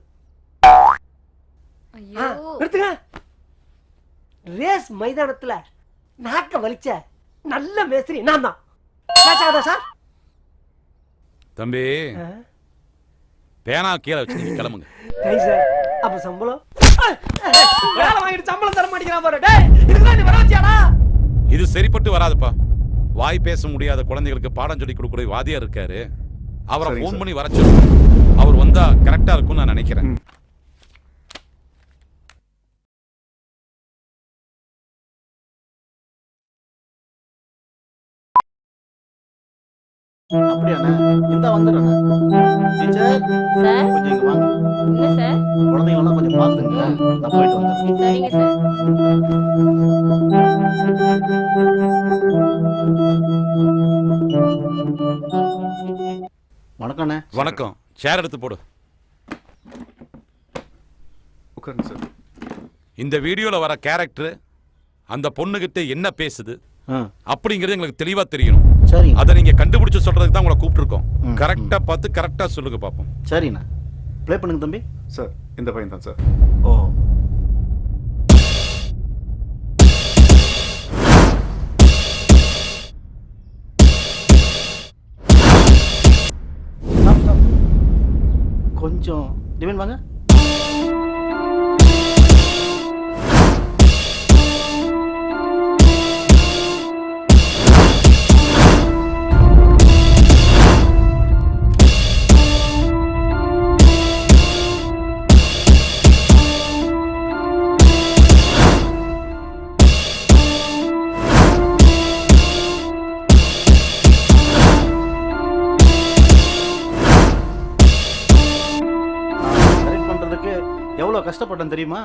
Speaker 14: நிறுத்துங்க. ரேஸ் மைதானத்துல நாக்க வலிச்ச நல்ல மேஸ்திரி நான் தான். சார்
Speaker 13: தம்பி, பேனா கீழே வச்சு கிளம்புங்க.
Speaker 14: சார் அப்ப சம்பளம் வேலை வாங்கிட்டு சம்பளம் தர மாட்டேங்கிறான் பாரு. டேய் இதுதான் நீ வர வச்சியாடா?
Speaker 13: இது சரிப்பட்டு வராதுப்பா. வாய் பேச முடியாத குழந்தைகளுக்கு பாடம் சொல்லி கொடுக்கக்கூடிய வாதியார் இருக்காரு. அவரை ஃபோன் பண்ணி வர சொல்லு. அவர் வந்தா கரெக்டா இருக்கும்னு நான் நினைக்கிறேன்.
Speaker 16: அப்படியாண்ணா? இந்த வந்துடுறேண்ணா. Teacher
Speaker 18: sir.
Speaker 16: கொஞ்சம் இங்க வாங்க.
Speaker 18: என்ன சார்?
Speaker 16: குழந்தைங்களெல்லாம் கொஞ்சம் பார்த்துங்க. நான் போயிட்டு வந்துடுறேன்.
Speaker 18: சரிங்க சார்.
Speaker 16: வணக்கண்ணே.
Speaker 13: வணக்கம். சேர் எடுத்து போடு.
Speaker 10: உட்காருங்க சார்.
Speaker 13: இந்த வீடியோல வர கேரக்டர் அந்த பொண்ணுகிட்ட என்ன பேசுது அப்படிங்கிறது எங்களுக்கு தெளிவா தெரியணும்.
Speaker 16: சரி.
Speaker 13: அதை நீங்க கண்டுபிடிச்சு சொல்றதுக்கு தான் உங்களை கூப்பிட்டுருக்கோம். கரெக்டா பார்த்து கரெக்டா சொல்லுங்க பாப்போம்.
Speaker 16: சரிண்ணா. ப்ளே பண்ணுங்க தம்பி.
Speaker 10: சார் இந்த பையன் தான் சார்.
Speaker 16: ஓ கொஞ்சம் டிவன் வாங்க. எவ்வளோ கஷ்டப்பட்டேன் தெரியுமா?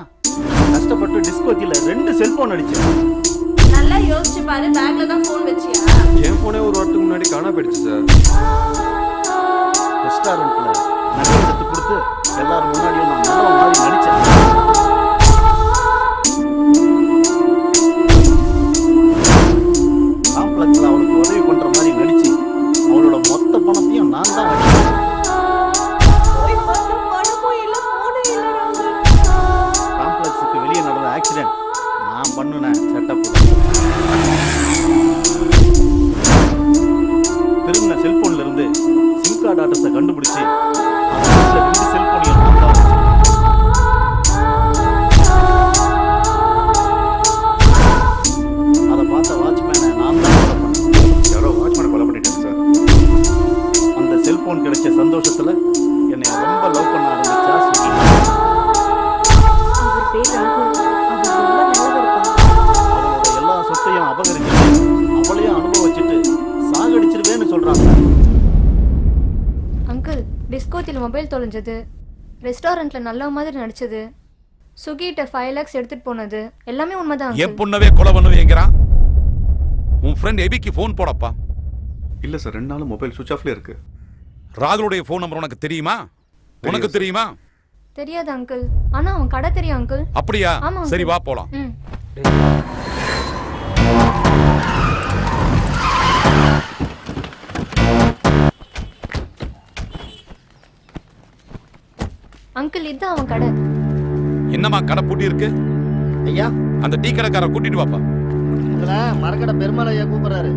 Speaker 16: கஷ்டப்பட்டு டிஸ்கோத்தில 2 செல்போன் அடிச்சேன்.
Speaker 6: நல்லா யோசிச்சு பாரு, பேக்ல தான் ஃபோன் வச்சியா?
Speaker 14: என் போனே ஒரு வாரத்துக்கு முன்னாடி காணா போயிடுச்சு சார்.
Speaker 16: ரெஸ்டாரண்ட்ல நகை எடுத்து கொடுத்து எல்லாரும் முன்னாடியும் நான் நல்ல மாதிரி நடிச்சேன். காம்ப்ளெக்ஸ்ல அவளுக்கு உதவி பண்ற மாதிரி நடிச்சு அவளோட மொத்த பணத்தையும் நான் தான் வச்சேன். காம்ப்ளெக்ஸுக்கு வெளியே நடந்த ஆக்சிடென்ட் நான் பண்ணுனேன் செட்டப். திரும்பின செல்போன்ல இருந்து சிம் கார்டு அட்ரஸை கண்டுபிடிச்சு அந்த 2 செல்போனையும் நான் தான் வச்சேன். அதை பார்த்த வாட்ச்மேனை நான் தான் கொலை பண்ணேன்.
Speaker 10: யாரோ வாட்ச்மேனை கொலை பண்ணிட்டேன் சார்.
Speaker 16: அந்த செல்போன் கிடைச்ச சந்தோஷத்துல என்னை ரொம்ப லவ் பண்ண ஆரம்பிச்சா சுகி.
Speaker 5: அவர் பேர் ராகுல். அவர் ரொம்ப நல்லவருப்பா.
Speaker 16: அவளோட எல்லா சொத்தையும் அபகரிச்சு அவளையும் அனுபவிச்சுட்டு சாகடிச்சிருவேன்னு சொல்றாங்க.
Speaker 7: அங்கிள், டிஸ்கோத்தில் மொபைல் தொலைஞ்சது, ரெஸ்டாரண்ட்ல நல்ல மாதிரி நடிச்சது, சுகிட்ட 5 lakhs எடுத்துட்டு போனது எல்லாமே உண்மைதான்
Speaker 13: என்
Speaker 7: uncle.
Speaker 13: பொண்ணவே கொலை பண்ணுவேங்கிறான். உன் ஃப்ரெண்ட் எபிக்கு ஃபோன் போடப்பா.
Speaker 10: இல்ல சார், 2 நாள் மொபைல் சுவிட்ச் ஆஃப்ல இருக்கு.
Speaker 13: ராகுலுடைய ஃபோன் நம்பர் உனக்கு தெரியுமா? உனக்கு தெரியுமா?
Speaker 7: தெரியாது அங்கிள். ஆனா அவன் கடை தெரியும் அங்கிள்.
Speaker 13: அப்படியா?
Speaker 7: ஆமா
Speaker 13: சரி
Speaker 7: uncle.
Speaker 13: வா போலாம்.
Speaker 7: ம். அங்கிள், இதுதான் அவன் கடை.
Speaker 13: என்னம்மா கடை பூட்டி இருக்கு?
Speaker 16: ஐயா,
Speaker 13: அந்த டீ கடைக்காரரை கூட்டிட்டு வாப்பா.
Speaker 16: உங்களை மரக்கடை பெருமாள் ஐயா கூப்பிடுறாரு.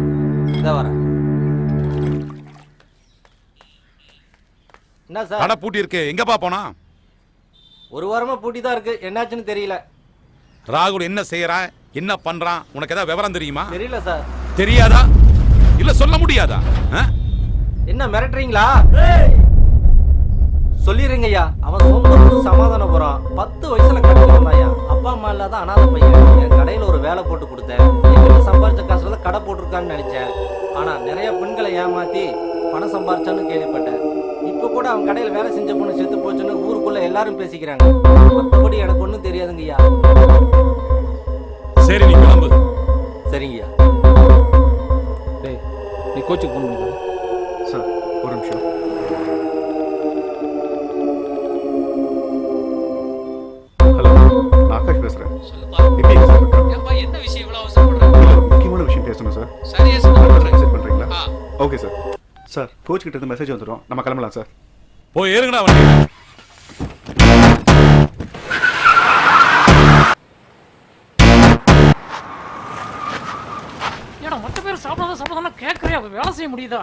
Speaker 4: இதான் வரேன். என்ன சார்?
Speaker 13: கடை பூட்டி இருக்கு. எங்கப்பா போனா?
Speaker 4: ஒரு வாரமா பூட்டி தான் இருக்கு. என்னாச்சுன்னு தெரியல.
Speaker 13: ராகுல் என்ன செய்யறான், என்ன பண்றான், உனக்கு ஏதாவது விவரம் தெரியுமா?
Speaker 4: தெரியல சார்.
Speaker 13: தெரியாதா? இல்ல சொல்ல முடியாதா?
Speaker 4: என்ன மிரட்டுறீங்களா? சொல்லிடுங்க ஐயா. அவன் சொந்த சமாதானம் போறான். 10 வயசுல கடைக்கு வந்தாயா. அப்பா அம்மா இல்லாத அனாதை பையன். என் கடையில ஒரு வேலை போட்டு கொடுத்தேன். என்கிட்ட சம்பாரிச்ச காசுல கடை போட்டிருக்கான்னு நினைச்சேன். ஆனா நிறைய பெண்களை ஏமாத்தி பணம் சம்பாரிச்சான்னு கேள்விப்பட்டேன். இப்ப கூட அவன் கடையில வேலை செஞ்ச பொண்ணு செத்து போச்சுன்னு ஊருக்குள்ள எல்லாரும் பேசிக்கிறாங்க. மற்றபடி எனக்கு ஒன்றும் தெரியாதுங்க ஐயா.
Speaker 13: சரி நீ கிளம்பு.
Speaker 4: சரிங்கய்யா.
Speaker 9: டேய், நீ கோச்சுக்கு போன் பண்ணி
Speaker 10: சார் ஒரு நிமிஷம். ஹலோ, நான் ஆகாஷ் பேசுறேன். எப்படி இருக்கீங்க சார்?
Speaker 17: என்ன விஷயம் இவ்வளவு அவசரப்படுற?
Speaker 10: இல்ல, ஒரு முக்கியமான விஷயம் பேசணும் சார்.
Speaker 17: சரியா சொல்றேன்.
Speaker 10: மெசேஜ் பண்றீங்களா? Okay sir. சார், கோச் கிட்ட இருந்து மெசேஜ் வந்துடும். நம்ம கிளம்பலாம் சார்.
Speaker 13: போய் ஏறுங்கடா வண்டி.
Speaker 12: ஏடா மொத்த பேர் சாப்பிடாம கேட்கறியா? வேலை செய்ய முடியுதா?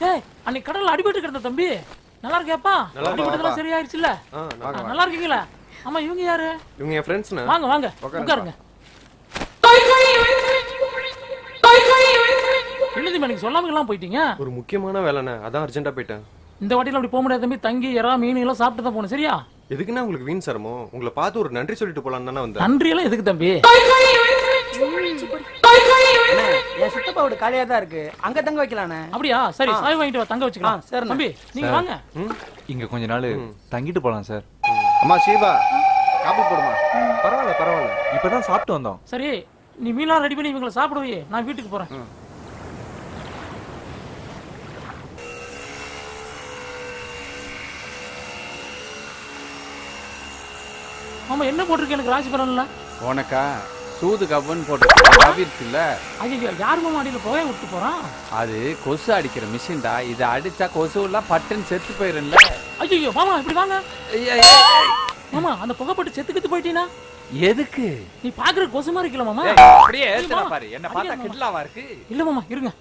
Speaker 12: ஏய், அன்னைக்கு கடல்ல அடிபட்டு கிடந்த தம்பி நல்லா இருக்கியாப்பா? அடிபட்டதெல்லாம் சரியாயிருச்சுல்ல? நல்லா இருக்கீங்களா? ஆமா, இவங்க யாரு?
Speaker 14: இவங்க என் ஃப்ரெண்ட்ஸ்னா.
Speaker 12: வாங்க வாங்க உட்காருங்க. என்னது எனக்கு சொல்லாம எல்லாம் போயிட்டீங்க?
Speaker 14: ஒரு முக்கியமான வேலைண்ணே, அதான் அர்ஜென்ட்டா போயிட்டேன்.
Speaker 12: இந்த வாட்டில அப்படி போக முடியாது தம்பி. தங்கி இறா மீன் எல்லாம் சாப்பிட்டு தான் போகணும். சரியா?
Speaker 14: எதுக்குன்னா உங்களுக்கு வீண் சிரமம். உங்களை பார்த்து ஒரு நன்றி சொல்லிட்டு போலான்னு தானே வந்தேன்.
Speaker 12: நன்றி எல்லாம் எதுக்கு தம்பி?
Speaker 17: என் சித்தப்பாவோட காலியா தான் இருக்கு, அங்க தங்க வைக்கலானே.
Speaker 12: அப்படியா? சரி, சாய் வாங்கிட்டு வா, தங்க வச்சுக்கலாம்.
Speaker 17: சரி
Speaker 12: தம்பி, நீங்க வாங்க.
Speaker 1: இங்க கொஞ்ச நாள் தங்கிட்டு போலாம் சார்.
Speaker 16: அம்மா ஷீபா, காபி போடுமா?
Speaker 14: பரவாயில்ல பரவாயில்ல,
Speaker 1: இப்பதான் சாப்பிட்டு வந்தோம்.
Speaker 12: சரி, நீ மீன்லாம் ரெடி பண்ணி இவங்களை சாப்பிட வை. நான் வீட்டுக்கு போறேன். ஆமா, என்ன போட்டிருக்க? எனக்கு ராசி பலன்ல
Speaker 17: உனக்கா சூது கப்பன் போட்டு தவிர்த்துல.
Speaker 12: ஐயோ, யார் மாமா அடியில போக விட்டு போறான்?
Speaker 17: அது கொசு அடிக்கிற மிஷின்டா. இதை அடிச்சா கொசு எல்லாம் பட்டுன்னு செத்து போயிரும்ல.
Speaker 12: ஐயோ மாமா, இப்படி வாங்க மாமா. அந்த புகைப்பட்டு செத்துக்கிட்டு போயிட்டீனா?
Speaker 17: எதுக்கு?
Speaker 12: நீ பாக்குற கொசு மாதிரி இருக்கல மாமா.
Speaker 17: அப்படியே ஏத்துற பாரு. என்ன பார்த்தா கிட்லாவா இருக்கு?
Speaker 12: இல்ல மாமா, இருங்க.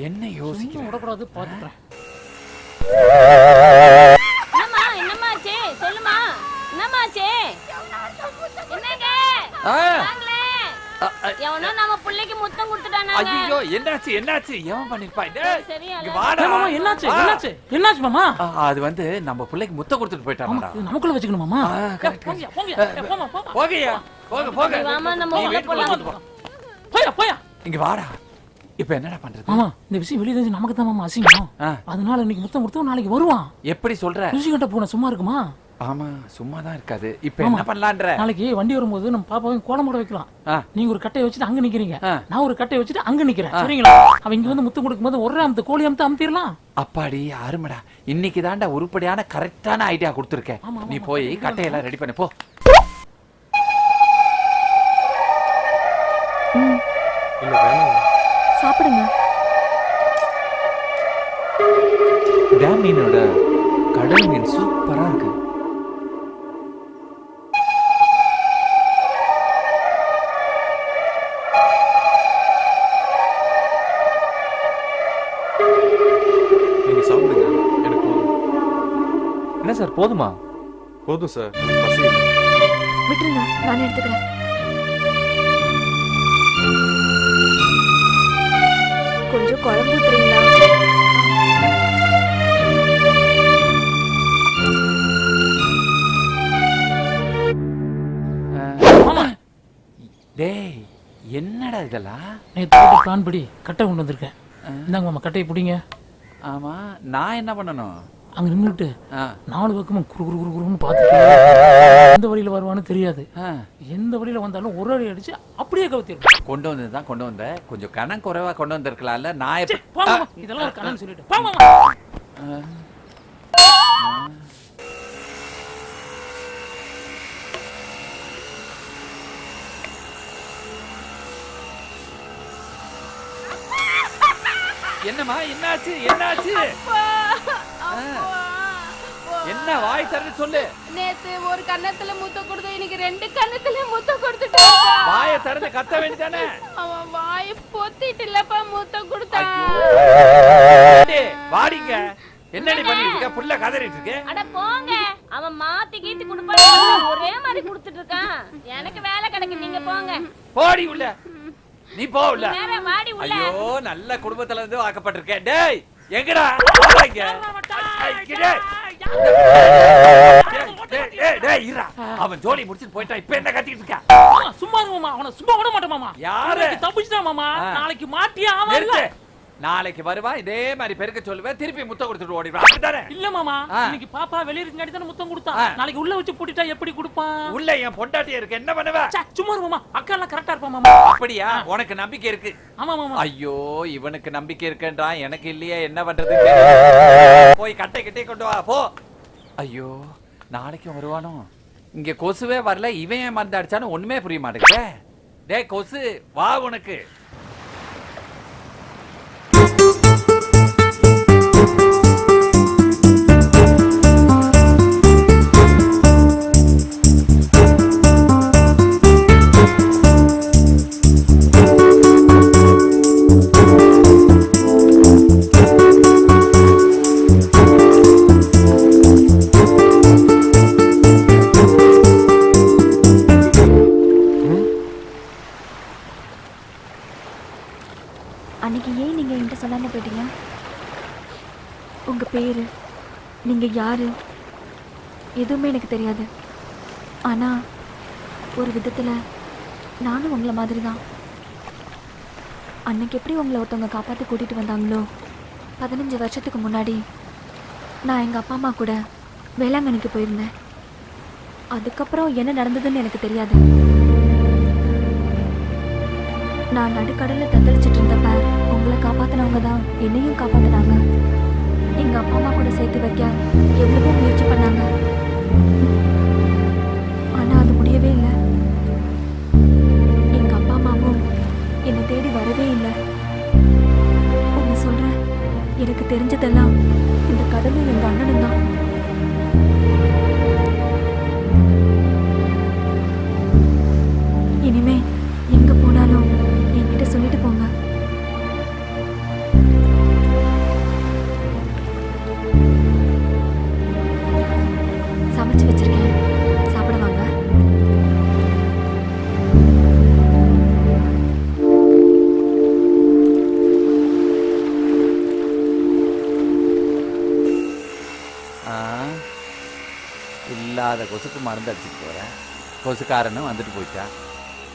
Speaker 17: என்ன யோசிக்க
Speaker 12: விடக்கூடாது, பாத்துக்கிறேன்.
Speaker 6: என்னம்மா என்னம்மாச்சு சொல்லுமா என்னம்மாச்சு என்னங்க வாங்களே. எவனோ நம்ம புள்ளைக்கு முத்தம் கொடுத்துட்டானாங்க.
Speaker 9: ஐயோ என்னாச்சு என்னாச்சு எவன் பண்ணிருப்பா டேய்
Speaker 6: சரி
Speaker 9: இங்க
Speaker 6: அழகா.
Speaker 9: வாடா
Speaker 12: மாமா என்னாச்சு என்னாச்சு என்னாச்சு மாமா
Speaker 9: அது வந்து நம்ம பிள்ளைக்கு முத்த கொடுத்துட்டு போயிட்டாங்கடா
Speaker 12: இது நமக்குள்ள வச்சுக்கணும் மாமா
Speaker 9: கரெக்ட்
Speaker 12: போங்க போங்க போமா போமா
Speaker 9: போகயா போங்க போங்க
Speaker 6: வாமா நம்ம
Speaker 9: நீ
Speaker 6: உள்ள
Speaker 9: வீட்டுக்குள்ள
Speaker 6: போலாம்.
Speaker 9: கூட்டிட்டு போ.
Speaker 12: போயா போயா
Speaker 9: இங்க வாடா இப்போ என்னடா பண்றது
Speaker 12: மாமா இந்த விஷயம் வெளிய தெரிஞ்சு நமக்கு தான் மாமா அசிங்கம் அதனால இன்னைக்கு முத்தம் கொடுத்தா நாளைக்கு வருவான்
Speaker 9: எப்படி சொல்ற
Speaker 12: ருசி கட்ட போன சும்மா இருக்குமா
Speaker 9: ஆமா சும்மா தான் இருக்காது இப்போ என்ன பண்ணலாம்ன்ற
Speaker 12: நாளைக்கு வண்டி வரும்போது நம்ம பாப்பாவை கோலம் போட வைக்கலாம் நீங்க ஒரு கட்டையை வச்சுட்டு அங்க நிக்கிறீங்க நான் ஒரு கட்டையை வச்சுட்டு அங்க நிக்கிறேன் சரிங்களா அவன் இங்க வந்து முத்தம் கொடுக்கும்போது ஒரே அமுத்து கோழி அமுத்து அமுத்திடலாம்
Speaker 9: அப்பாடி அருமடா இன்னைக்கு தாண்டா உருப்படியான கரெக்டான ஐடியா கொடுத்துருக்கேன் நீ போய் கட்டையெல்லாம் ரெடி பண்ணு போ
Speaker 7: சாப்பிடுங்க.
Speaker 9: டேம் மீனோட கடல் மீன் சூப்பரா இருக்கு
Speaker 4: நீங்க சாப்பிடுங்க எனக்கு போதும்.
Speaker 9: என்ன சார் போதுமா
Speaker 4: போதும் சார் பசி இல்லை.
Speaker 7: விட்டுருங்க, நானே எடுத்துக்கிறேன்.
Speaker 5: கொஞ்சம் குழம்பு ஊத்துறீங்களா?
Speaker 9: டேய் என்னடா இதெல்லாம்
Speaker 12: நேத்து பிளான் படி கட்டை கொண்டு வந்திருக்கேன் இந்தாங்க மாமா கட்டையை பிடிங்க
Speaker 9: ஆமா நான் என்ன பண்ணணும்
Speaker 12: அங்க நின்றுட்டு 4 பக்கமும் குறு குறு குறு குருன்னு பார்த்துட்டு எந்த வழியில வருவான்னு தெரியாது எந்த வழியில வந்தாலும் ஒரு அடி அடிச்சு அப்படியே கவுத்திடும்
Speaker 9: கொண்டு வந்து தான் கொண்டு வந்த கொஞ்சம் கணம் குறைவா கொண்டு வந்திருக்கலாம்ல நான்
Speaker 12: இதெல்லாம் ஒரு கணன்னு சொல்லிட்டு
Speaker 9: என்னம்மா என்னாச்சு என்னாச்சு என்ன வாய் தரது சொல்லு
Speaker 6: நேத்து ஒரு கன்னத்துல முத்தம் கொடுத்து இன்னைக்கு 2 கன்னத்துல முத்தம் கொடுத்துட்டான்
Speaker 9: வாயை திறந்து கத்த வேண்டியதானே
Speaker 6: அவன் வாயை பொத்திட்டு இல்லப்பா முத்தம் கொடுத்தான்
Speaker 9: வாடிங்க என்னடி பண்ணிட்டு இருக்க புள்ள கதறிட்டு இருக்கு
Speaker 6: அட போங்க அவன் மாத்தி கீத்தி குடுப்பான் ஒரே மாதிரி கொடுத்துட்டு இருக்கான் எனக்கு வேலை கிடைக்கும் நீங்க போங்க
Speaker 9: போடி உள்ள நீ போ உள்ள
Speaker 6: நேரா வாடி உள்ள
Speaker 9: ஐயோ நல்ல குடும்பத்துல இருந்து வாக்கப்பட்டிருக்கேன் டேய் எங்கடா வாங்க அவன் ஜோலி முடிச்சிட்டு போயிட்டான் இப்ப என்ன கத்திட்டு இருக்க
Speaker 12: சும்மா இருமா அவனை சும்மா விட மாட்டேன் மாமா
Speaker 9: யாரு
Speaker 12: தப்பிச்சிட்டான் மாமா நாளைக்கு மாட்டியா அவன்
Speaker 9: நாளைக்கு வருவா இதே மாதிரி பெருக்க சொல்லுவேன் திருப்பி முத்தம் கொடுத்துட்டு ஓடிடுவான்
Speaker 12: இல்ல மாமா இன்னைக்கு பாப்பா வெளிய இருக்காடி தான முத்தம் கொடுத்தா நாளைக்கு உள்ள வச்சு பூட்டிட்டா எப்படி கொடுப்பான்
Speaker 9: உள்ள என் பொண்டாட்டி இருக்கு என்ன பண்ணுவ
Speaker 12: சும்மா இரு மாமா அக்கா எல்லாம் கரெக்டா இருப்பா மாமா
Speaker 9: அப்படியா உனக்கு நம்பிக்கை இருக்கு
Speaker 12: ஆமா மாமா
Speaker 9: ஐயோ இவனுக்கு நம்பிக்கை இருக்குன்றான் எனக்கு இல்லையே என்ன பண்றது போய் கட்டை கட்டி கொண்டு வா போ ஐயோ நாளைக்கும் வருவானோ இங்க கொசுவே வரல இவன் ஏன் மருந்து அடிச்சானு ஒண்ணுமே புரிய மாட்டேங்குதே டேய் கொசு வா உனக்கு
Speaker 7: அன்னைக்கு ஏன் நீங்க என்கிட்ட சொல்லாம போயிட்டீங்க? உங்க பேரு, நீங்க யாரு, எதுவுமே எனக்கு தெரியாது. ஆனா ஒரு விதத்துல நானும் உங்களை மாதிரி தான். அன்னைக்கு எப்படி உங்களை ஒருத்தவங்க காப்பாற்றி கூட்டிட்டு வந்தாங்களோ 15 வருஷத்துக்கு முன்னாடி நான் எங்கள் அப்பா அம்மா கூட வேளாங்கண்ணிக்கு போயிருந்தேன். அதுக்கப்புறம் என்ன நடந்ததுன்னு எனக்கு தெரியாது. நான் நடுக்கடலில் தத்தளிச்சிட்டு இருந்தப்ப உங்களை காப்பாற்றினவங்க தான் என்னையும் காப்பாற்றினாங்க. எங்கள் அப்பா அம்மா கூட சேர்த்து வைக்க எவ்வளவோ முயற்சி பண்ணாங்க. ஆனால் அது முடியவே இல்லை. எங்கள் அப்பா அம்மாவும் என்னை தேடி வரவே இல்லை. ஒன்று சொல்கிறேன், எனக்கு தெரிஞ்சதெல்லாம் இந்த கடலும் எங்கள் அண்ணனும் தான். இனிமே எங்கே போனாலும் என்கிட்ட சொல்லிட்டு போங்க.
Speaker 9: கொசுக்கு மருந்து அடிச்சுட்டு போகிறேன். கொசுக்காரனும் வந்துட்டு போயிட்டான்.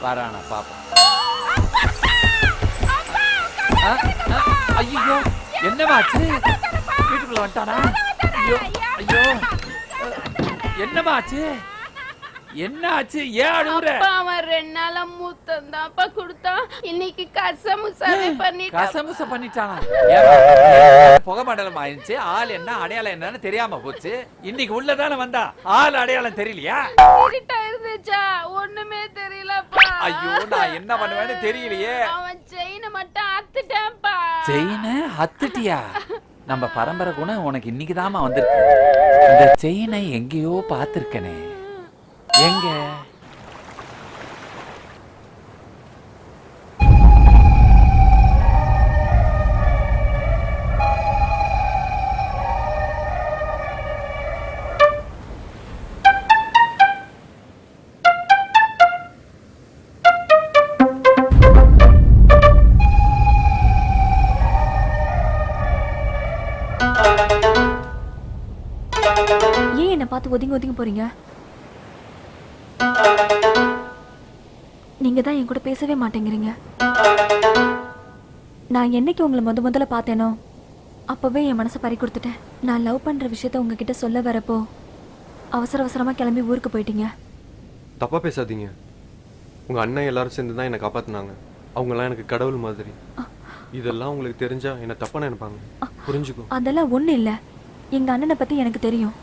Speaker 9: வரானா பாப்போம். ஐயோ என்னமாச்சு? வீட்டுக்குள்ள வந்துட்டானா? ஐயோ ஐயோ என்னமாச்சு? என்ன ஆச்சு? ஏன் அழுவுற?
Speaker 6: அவன் 2 நாளா மூத்தம் தான்ப்பா கொடுத்தான். இன்னைக்கு கசமுசாவே பண்ணிட்டான்.
Speaker 9: கசமுச பண்ணிட்டானா? புகை மண்டலம் ஆயிடுச்சு. ஆள் என்ன அடையாளம் என்னன்னு தெரியாம போச்சு. இன்னைக்கு உள்ளதானே வந்தா ஆள் அடையாளம் தெரியலையா?
Speaker 6: இருட்டா இருந்துச்சா? ஒண்ணுமே தெரியலப்பா.
Speaker 9: ஐயோ நான் என்ன பண்ணுவேன்னு தெரியலையே.
Speaker 6: அவன் செயினை மட்டும் அத்துட்டான்ப்பா.
Speaker 9: செயினை அத்துட்டியா? நம்ம பரம்பரை குணம் உனக்கு இன்னைக்குதாமா வந்திருக்கு. இந்த செயினை எங்கேயோ பார்த்திருக்கனே. எங்க?
Speaker 18: ஏன் என்ன பார்த்து ஒதுங்கி ஒதுங்கி போறீங்க? நீங்க தான் என் கூட பேசவே மாட்டேங்கிறீங்க. நான் என்னைக்கு உங்களை முதல்ல பார்த்தேனோ அப்பவே என் மனசை பறி கொடுத்துட்டேன். நான் லவ் பண்ற விஷயத்த உங்ககிட்ட சொல்ல வரப்போ அவசரமா கிளம்பி ஊருக்கு போயிட்டீங்க.
Speaker 14: தப்பா பேசாதீங்க. உங்க அண்ணன் எல்லாரும் சேர்ந்து தான் என்னை காப்பாத்தினாங்க. அவங்கெல்லாம் எனக்கு கடவுள் மாதிரி. இதெல்லாம் உங்களுக்கு தெரிஞ்சா என்ன தப்பா நினைப்பாங்க. புரிஞ்சுக்கோ.
Speaker 18: அதெல்லாம் ஒண்ணு இல்ல. எங்க அண்ணனை பத்தி எனக்கு தெரியும்.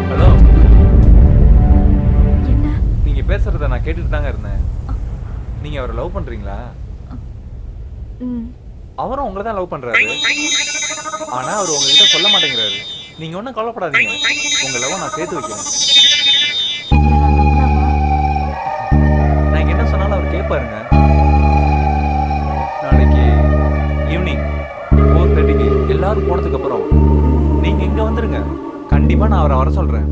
Speaker 1: ஹலோ, நீங்க பேசுறத நான் கேட்டுட்டு தாங்க இருந்தேன். நீங்க அவரை லவ் பண்றீங்களா? அவரும் உங்களை தான் லவ் பண்றாரு. ஆனா அவர் உங்ககிட்ட சொல்ல மாட்டேங்கிறாரு. நீங்க ஒன்றும் கவலைப்படாதீங்க. உங்க லவ் நான் சேர்த்து வைக்கிறேன். நான் என்ன சொன்னாலும் அவர் கேட்பாருங்க. நாளைக்கு ஈவினிங் 4:30க்கு எல்லாரும் போனதுக்கு அப்புறம் நீங்க இங்க வந்துருங்க. கண்டிப்பா நான் அவரை வர சொல்றேன்.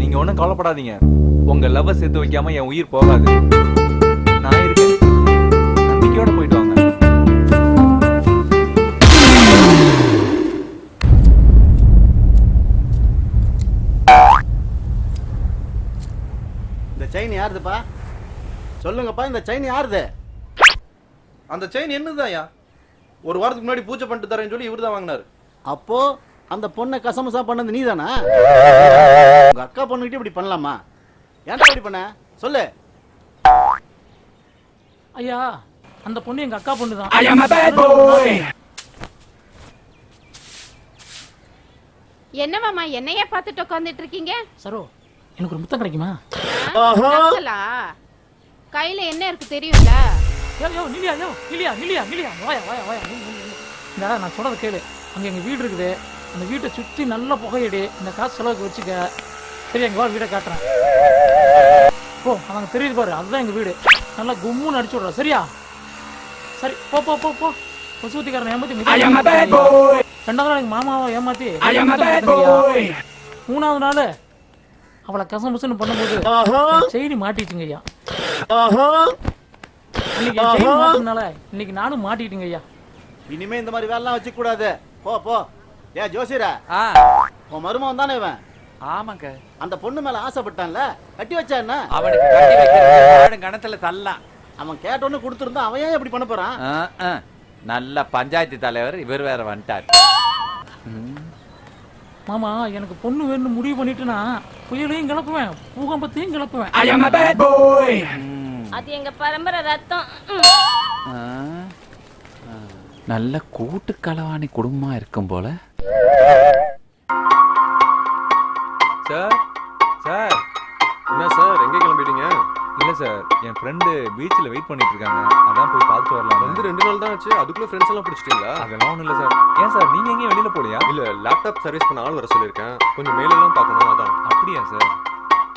Speaker 1: நீங்க ஒன்றும் கவலைப்படாதீங்க. உங்க லவ்வை சேர்த்து வைக்காம என் உயிர் போகாது. நான் இருக்கேன். நம்பிக்கையோட போயிட்டு வாங்க.
Speaker 16: இந்த செயின் யாருதுப்பா? சொல்லுங்கப்பா, இந்த செயின் யாருது?
Speaker 4: அந்த செயின் என்னதாயா? ஒரு வாரத்துக்கு முன்னாடி பூஜை பண்ணிட்டு தரேன்னு சொல்லி இவர் தான் வாங்கினாரு.
Speaker 16: அப்போ அந்த பொண்ணை கசமசா பண்ணது நீதானா? உங்க அக்கா பொண்ணுகிட்ட இப்படி பண்ணலாமா? ஏன்டா இப்படி பண்ண? சொல்லு.
Speaker 12: ஐயா, அந்த பொண்ணு எங்க அக்கா பொண்ணு தான்.
Speaker 6: என்ன மாமா என்னையே பார்த்துட்டு உட்காந்துட்டு இருக்கீங்க?
Speaker 12: சரோ, எனக்கு ஒரு முத்தம் கிடைக்குமா?
Speaker 6: நக்கலா? கையில என்ன இருக்கு தெரியும்ல?
Speaker 12: நிலியா வாயா. இந்த நான் சொல்றத கேளு. அங்க எங்க வீடு இருக்குது. அந்த வீட்டை சுற்றி நல்ல புகையடி. இந்த காசு செலவுக்கு வச்சுக்க. சரி, எங்க வீடை காட்டுறேன். போ, அங்க தெரியுது பாரு, அதுதான் எங்க வீடு. நல்லா கும்முன்னு அடிச்சு விடுறோம். சரியா? சரி, போ. கொசுவத்திக்காரன் ஏமாத்தி 2வது நாள் எங்க மாமாவை ஏமாத்தி 3வது நாள் அவளை கசமுசுன்னு பண்ணும்போது செயின் மாட்டிச்சுங்க ஐயா. இன்னைக்கு செயின் மாட்டினால இன்னைக்கு நானும் மாட்டிக்கிட்டேங்க ஐயா.
Speaker 16: இனிமே இந்த மாதிரி வேலைலாம் வச்சுக்க கூடாது. போ. ஏ ஜோசியரா, உன் மருமகன் தானே இவன்?
Speaker 9: ஆமாங்க.
Speaker 16: அந்த பொண்ணு மேல ஆசைப்பட்டான்ல, கட்டி வச்சா என்ன?
Speaker 9: அவனுக்கு கட்டி வைக்கிற கணத்துல தள்ளலாம்.
Speaker 16: அவன் கேட்டோன்னு கொடுத்துருந்தா அவன் ஏன் இப்படி பண்ண போறான்?
Speaker 9: நல்ல பஞ்சாயத்து தலைவர் இவர் வேற வந்துட்டார்.
Speaker 12: மாமா, எனக்கு பொண்ணு வேணும்னு முடிவு பண்ணிட்டுனா புயலையும் கிளப்புவேன், பூகம்பத்தையும் கிளப்புவேன்.
Speaker 6: அது எங்க பரம்பரை ரத்தம்.
Speaker 9: நல்ல கூட்டு களவாணி குடும்பமா இருக்கும் போல.
Speaker 1: சார்
Speaker 14: என்ன சார், எங்கே கிளம்பிட்டீங்க?
Speaker 1: இல்ல சார், என் ஃப்ரெண்டு பீச்சில் வெயிட் பண்ணிட்டு இருக்காங்க. அதான் போய் பார்த்துட்டு வரலாம்.
Speaker 14: வந்து 2 நாள் தான் ஆச்சு, அதுக்குள்ள ஃப்ரெண்ட்ஸ் எல்லாம் பிடிச்சிட்டீங்களா?
Speaker 1: அதெல்லாம் ஒன்றும் இல்லை சார். ஏன் சார், நீங்க எங்கேயும் வெளியில போலியா?
Speaker 14: இல்ல, லேப்டாப் சர்வீஸ் பண்ண ஆள் வர சொல்லியிருக்கேன். கொஞ்சம் மேலெல்லாம் பார்க்கணும், அதான்.
Speaker 1: அப்படியா சார்?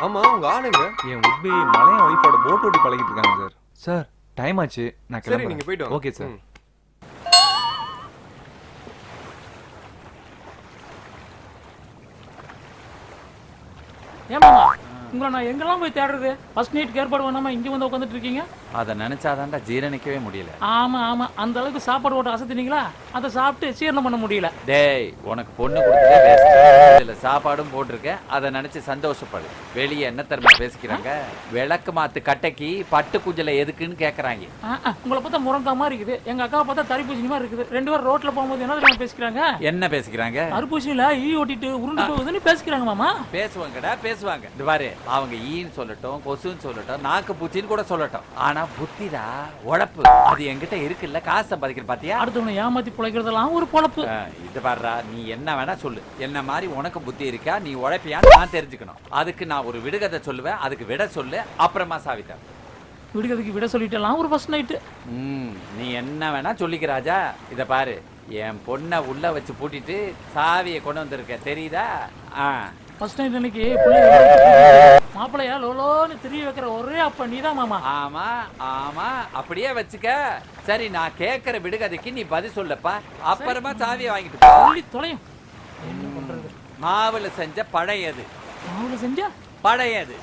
Speaker 14: ஆமா, உங்க ஆளுங்க?
Speaker 1: என் உட்பி மலையன் ஒய்ஃபோட போட் ஓட்டி பழகிட்டு இருக்காங்க சார். சார், டைம் ஆச்சு, நான்
Speaker 14: சரி
Speaker 1: கிளம்புறேன்.
Speaker 14: நீங்க போயிட்டு வாங்க.
Speaker 1: Okay sir.
Speaker 14: ம்.
Speaker 12: ஏமாமா உங்களை நான் எங்கெல்லாம் போய் தேடுறது? ஃபர்ஸ்ட் நைட் ஏற்பாடு பண்ணாம இங்க வந்து உட்காந்துட்டு இருக்கீங்க.
Speaker 9: அதை நினைச்சாதான்டா ஜீரணிக்கவே முடியல.
Speaker 12: ஆமா ஆமா, அந்த அளவுக்கு சாப்பாடு போட்டு அசத்தினீங்களா? அதை சாப்பிட்டு சீரணம் பண்ண முடியல.
Speaker 9: டேய், உனக்கு பொண்ணு கொடுத்ததே வேஸ்ட். இதுல சாப்பாடும் போட்டிருக்கேன், அதை நினைச்சு சந்தோஷப்படு. வெளியே என்ன தெரியுமா பேசிக்கிறாங்க? விளக்கு மாத்து கட்டைக்கு பட்டு குஞ்சல எதுக்குன்னு கேக்குறாங்க.
Speaker 12: உங்களை பார்த்தா முருங்கா மாதிரி இருக்குது, எங்க அக்காவை பார்த்தா தரிப்பூசணி மாதிரி இருக்குது. ரெண்டு பேரும் ரோட்ல போகும்போது என்ன தெரியுமா பேசிக்கிறாங்க?
Speaker 9: என்ன பேசிக்கிறாங்க?
Speaker 12: தரிப்பூசணியில ஈ ஓட்டிட்டு உருண்டு போகுதுன்னு பேசிக்கிறாங்க மாமா.
Speaker 9: பேசுவாங்கடா பேசுவாங்க. இந்த பாரு, அவங்க ஈன்னு சொல்லட்டும், கொசுன்னு சொல்லட்டும், நாக்கு பூச்சின்னு கூட சொல்லட்டும், ஆனா புத்திடா உழைப்பு அது என்கிட்ட இருக்குல்ல. காசு சம்பாதிக்கிற பாத்தியா?
Speaker 12: அடுத்தவனை ஏமாத்தி பிழைக்கிறதெல்லாம் ஒரு பொழப்பு.
Speaker 9: இது பாருடா, நீ என்ன வேணா சொல்லு, என்ன மாதிரி உனக்கு புத்தி இருக்கா, நீ உழைப்பியான்னு நான் தெரிஞ்சுக்கணும். அதுக்கு நான் ஒரு விடுகதை சொல்லுவேன், அதுக்கு விட சொல்லு, அப்புறமா சாவிட்டா.
Speaker 12: விடுகதைக்கு விட சொல்லிட்டலாம் ஒரு ஃபர்ஸ்ட் நைட்டு.
Speaker 9: நீ என்ன வேணா சொல்லிக்க ராஜா. இத பாரு, என் பொண்ணை உள்ள வச்சு பூட்டிட்டு சாவியை கொண்டு வந்திருக்க, தெரியுதா?
Speaker 12: ஃபர்ஸ்ட் நைட் அன்னைக்கு மாப்பிள்ளையா லோலோன்னு திரிய வைக்கிற ஒரே அப்ப நீதான் மாமா.
Speaker 9: ஆமா ஆமா, அப்படியே வச்சுக்க. சரி, நான் கேட்கிற விடுகதைக்கு நீ பதில் சொல்லப்பா, அப்புறமா சாவியை வாங்கிட்டு
Speaker 12: சொல்லி தொலையும். என்ன பண்றது?
Speaker 9: மாவுல செஞ்ச பழையது.
Speaker 12: மாவுல செஞ்ச
Speaker 9: பழையது.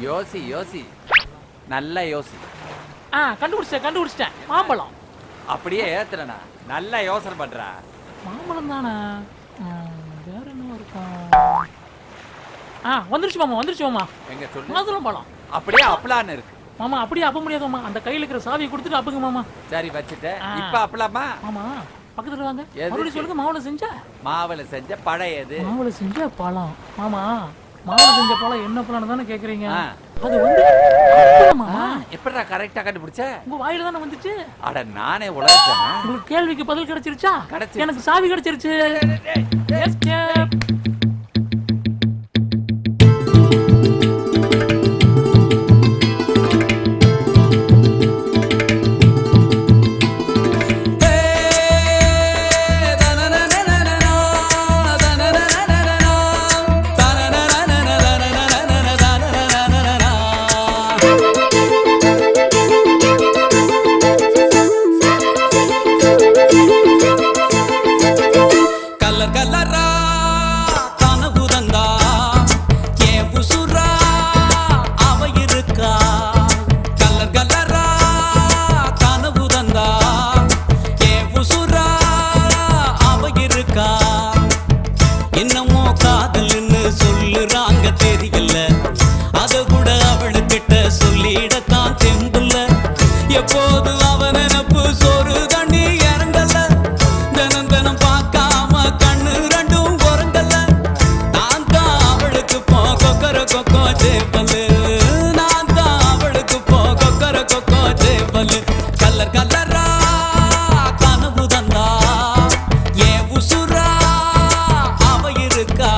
Speaker 9: யோசி யோசி, நல்ல யோசி.
Speaker 12: கண்டுபிடிச்சிட்டேன். மாம்பழம்.
Speaker 9: அப்படியே ஏத்துறனா? நல்ல யோசனை பண்றா.
Speaker 12: மாம்பழம் தானே, வேற என்ன இருக்கும்? வந்துருச்சு மாமா.
Speaker 9: எங்க சொல்லு.
Speaker 12: மாதுளம் பழம்.
Speaker 9: அப்படியே அப்பலான்னு இருக்கு
Speaker 12: மாமா. அப்படியே அப்ப முடியாது மாமா, அந்த கையில இருக்கிற சாவியை கொடுத்துட்டு அப்புங்க மாமா.
Speaker 9: சரி வச்சுட்டேன். இப்ப அப்பலாமா?
Speaker 12: ஆமா, பக்கத்துல வாங்க. மறுபடியும் சொல்லுங்க. மாவுல செஞ்ச
Speaker 9: மாவுல செஞ்ச பழையது.
Speaker 12: மாவுல செஞ்ச பழம். மாமா, மாவுல செஞ்ச பழம் என்ன பழம் தானே கேக்குறீங்க? அது வந்து மாமா.
Speaker 9: எப்படிடா கரெக்டா கண்டுபிடிச்ச?
Speaker 12: உங்க வாயில தானே வந்துச்சு.
Speaker 9: அட நானே உலகச்சேன்.
Speaker 12: உங்களுக்கு கேள்விக்கு பதில் கிடைச்சிருச்சா?
Speaker 9: கிடைச்சிருச்சு.
Speaker 12: எனக்கு சாவி கிடைச்சிருச்சு.
Speaker 15: எப்போது அவன் நினப்பு சோறு தண்ணி இறங்கல, தினம் தினம் பார்க்காம கண்ணு ரெண்டும் உறங்கல. நான் தான் அவளுக்கு போ கொக்கர கொக்கோ சேப்பலு, நான் தான் அவளுக்கு போ கொக்கர கொக்கோ சேப்பலு. கலர் கலரா கனவு தந்தா ஏன் உசுரா அவ இருக்கா.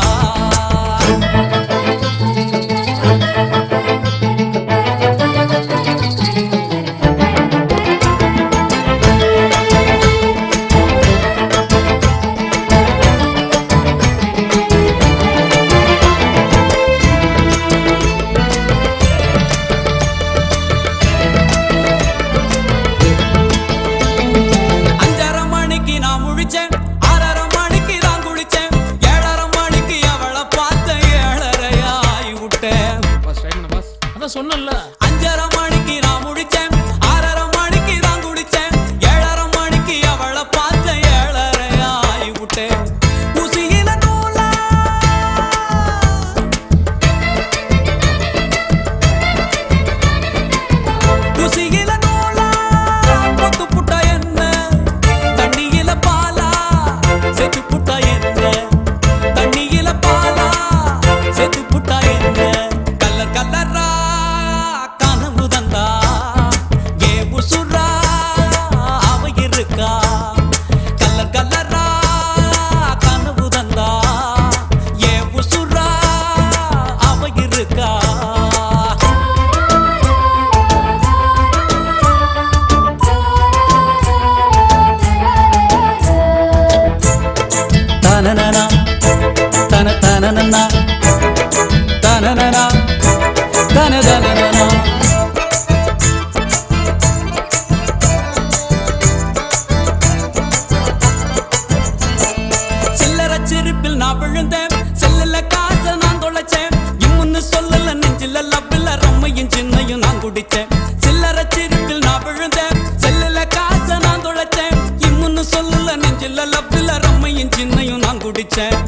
Speaker 15: படிச்சேன்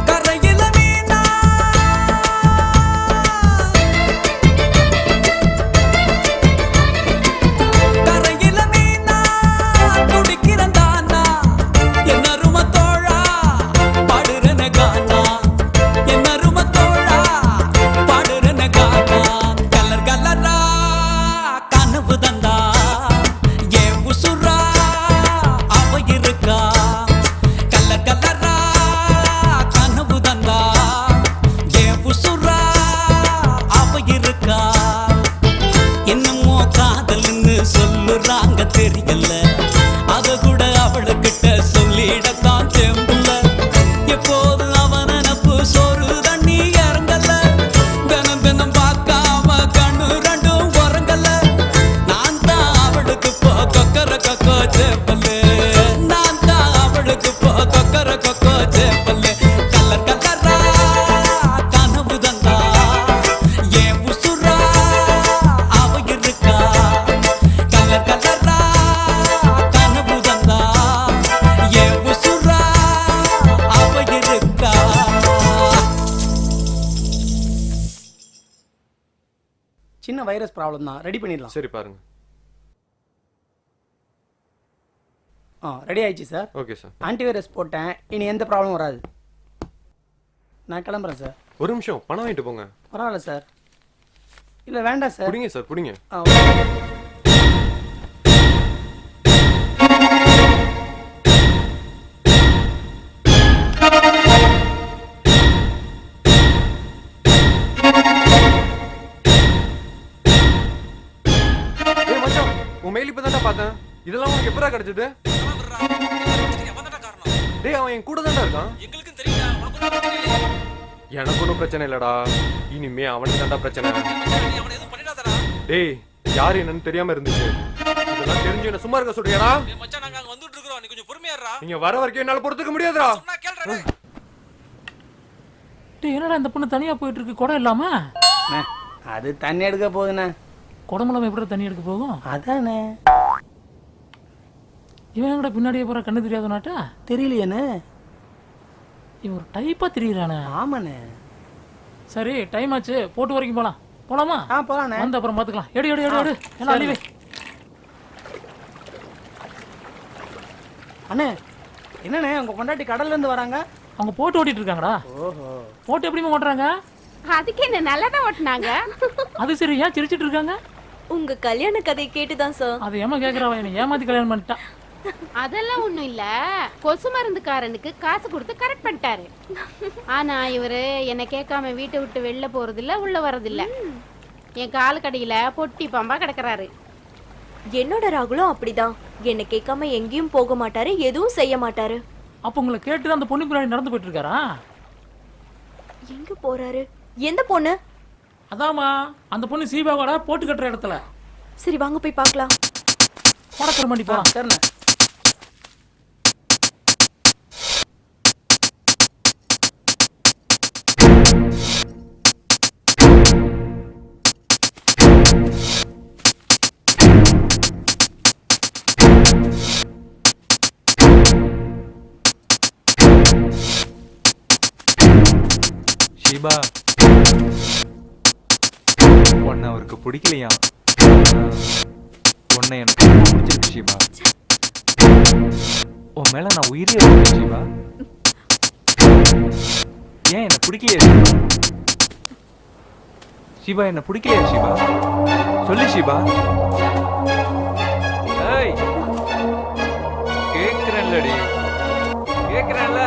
Speaker 15: கரையில மீனா கரையில மீனா துடிக்கிறேன் தானா என்ன அருமை தோழா பாடுறேன கானா என்ன அருமை தோழா பாடுறேன கானா கலர் கலரா கனவு தந்தா ஏன் உசுரா அவ இருக்கா கலர் கலரா கனவு தந்தா ஏன் உசுரா அவ இருக்கா என்னமோ காதல்னு சொல்லுறாங்க தெரியல அத கூட அவளுக்கிட்ட சொல்லிடத்தான் தெம்புல எப்போது அவன் நினப்பு சோறு தண்ணி இறங்கல தினம் தினம் பார்க்காம கண்ணு ரெண்டும் உறங்கல நான் தான் அவளுக்கு போ கொக்கர கொக்கோ சேப்பல்லு நான் தான் அவளுக்கு போ கொக்கர கொக்கோ சேப்பல்லு கலர் கலரா கனவு தந்தா ஏன் உசுரா அவ இருக்கா கலர் கலரா கனவு தந்தா ஏன் உசுரா அவ இருக்கா
Speaker 17: சின்ன வைரஸ் ப்ராப்ளம் தான், ரெடி பண்ணிடலாம்.
Speaker 14: சரி பாருங்க.
Speaker 17: ரெடி ஆயிடுச்சு சார்.
Speaker 14: Okay sir.
Speaker 17: ஆன்டிவைரஸ் போட்டேன், இனி எந்த ப்ராப்ளமும் வராது. நான் கிளம்புறேன் சார்.
Speaker 14: ஒரு நிமிஷம், பணம் வாங்கிட்டு போங்க.
Speaker 17: பரவாயில்ல சார். இல்லை வேண்டாம் சார்.
Speaker 14: புடிங்க சார், புடிங்க. உன் மெயில் இப்பதான்டா பார்த்தேன். இதெல்லாம் உனக்கு எப்படா கிடைச்சது? டேய் அவன் என் கூட தான்டா இருக்கான்.
Speaker 15: எங்களுக்கும் தெரியல, உனக்கு தெரியல.
Speaker 14: எனக்கு ஒன்றும் பிரச்சனை இல்லடா, இனிமே அவனுக்கு தான்டா பிரச்சனை.
Speaker 15: நீ அவனை எதுவும் பண்ணிடாதடா.
Speaker 14: டேய் யார் என்னன்னு தெரியாம இருந்துச்சு, இதெல்லாம் தெரிஞ்சு என்ன சும்மா இருக்க சொல்றியாடா?
Speaker 15: மச்சான் நாங்க அங்க வந்துட்டு இருக்கோம், நீ கொஞ்சம் பொறுமையா இருடா.
Speaker 14: நீங்க வர வரைக்கும் என்னால பொறுத்துக்க முடியாதுடா.
Speaker 15: சொன்னா கேளுடா.
Speaker 12: டேய் என்னடா இந்த பொண்ணு தனியா போயிட்டு இருக்கு குடம் இல்லாம?
Speaker 17: அது தண்ணி எடுக்க போகுதுண்ணே.
Speaker 12: குடம்புலாம எப்படி தண்ணி எடுக்க போகும்?
Speaker 17: அதானே.
Speaker 12: இவன் எங்கடா பின்னாடியே போற, கண்ணு தெரியாதனாட்டா?
Speaker 17: தெரியலையானே.
Speaker 12: இவன் ஒரு டைப்பா தெரியுறானே.
Speaker 17: ஆமாண்ணே.
Speaker 12: சரி டைம் ஆச்சு, போட்டு வரைக்கும் போலாம். போலாமா?
Speaker 17: போலாண்ணே.
Speaker 12: வந்து அப்புறம் பாத்துக்கலாம். எடு எடு எடு எடு எல்லாம் அழிவே.
Speaker 17: அண்ணே என்னண்ணே உங்க பொண்டாட்டி கடல்ல இருந்து வராங்க?
Speaker 12: அவங்க போட்டு ஓட்டிட்டு இருக்காங்கடா.
Speaker 17: ஓஹோ.
Speaker 12: போட்டு எப்படிமா ஓட்டுறாங்க?
Speaker 3: அதுக்கு என்ன நல்லா தான் ஓட்டுனாங்க.
Speaker 12: அது சரி, ஏன் சிரிச்சிட்டு இருக்காங்க?
Speaker 5: உங்க கல்யாண கதை கேட்டுதான் சார்.
Speaker 12: அது ஏமா கேக்குறவன் என்ன ஏமாத்தி கல்யாணம் பண்ணிட்டான்.
Speaker 3: அதெல்லாம் ஒண்ணும் இல்ல, கொசு மருந்துக்காரனுக்கு காசு கொடுத்து கரெக்ட் பண்ணிட்டாரு. ஆனா இவரு என்ன கேட்காம வீட்டை விட்டு வெளில போறது இல்ல, உள்ள வர்றது இல்ல. என் கால் கடையில பொட்டி பாம்பா கிடக்குறாரு.
Speaker 5: என்னோட ராகுலும் அப்படிதான். என்ன கேட்காம எங்கேயும் போக மாட்டாரு, எதுவும் செய்ய மாட்டாரு.
Speaker 12: அப்ப உங்களை கேட்டு அந்த பொண்ணு பின்னாடி நடந்து போயிட்டு இருக்காரா?
Speaker 5: எங்க போறாரு? எந்த பொண்ணு?
Speaker 12: அதாமா அந்த பொண்ணு சீபாவோட போட்டு கட்டுற இடத்துல.
Speaker 5: சரி வாங்க போய் பார்க்கலாம்.
Speaker 12: படக்கற மண்டி போலாம்.
Speaker 17: சரிண்ணே.
Speaker 1: ஷீபா, உன்னை அவருக்கு பிடிக்கலையா? உன்னை எனக்கு ரொம்ப பிடிச்சிருக்கு ஷீபா. உன் மேல நான் உயிரே இருக்கேன் ஷீபா. ஏன் என்ன பிடிக்கலையா ஷீபா? ஷீபா என்ன பிடிக்கலையா ஷீபா? சொல்லு ஷீபா. ஏய் கேக்குறேன்லடி, கேக்குறேன்ல,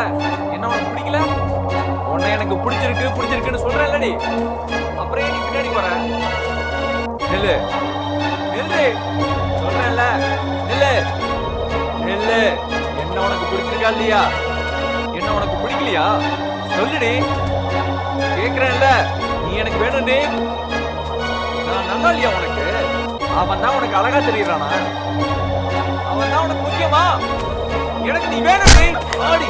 Speaker 1: என்ன உனக்கு பிடிக்கல? உன்னை எனக்கு பிடிச்சிருக்குன்னு சொல்றேன்லடி, அப்புறம் ஏன் நீ பின்னாடி போற? நில்லு நில்லு சொல்றேன்ல, நில்லு நில்லு. என்ன உனக்கு பிடிச்சிருக்கா இல்லையா? என்ன உனக்கு பிடிக்கலையா? சொல்லுடி, கேக்குறேன்ல. நீ எனக்கு வேணும்டி. நான் நல்லா இல்லையா உனக்கு? அவன் தான் உனக்கு அழகா தெரியுறானா? அவன் தான் உனக்கு முக்கியமா? எனக்கு நீ வேணும்டி. ஆடி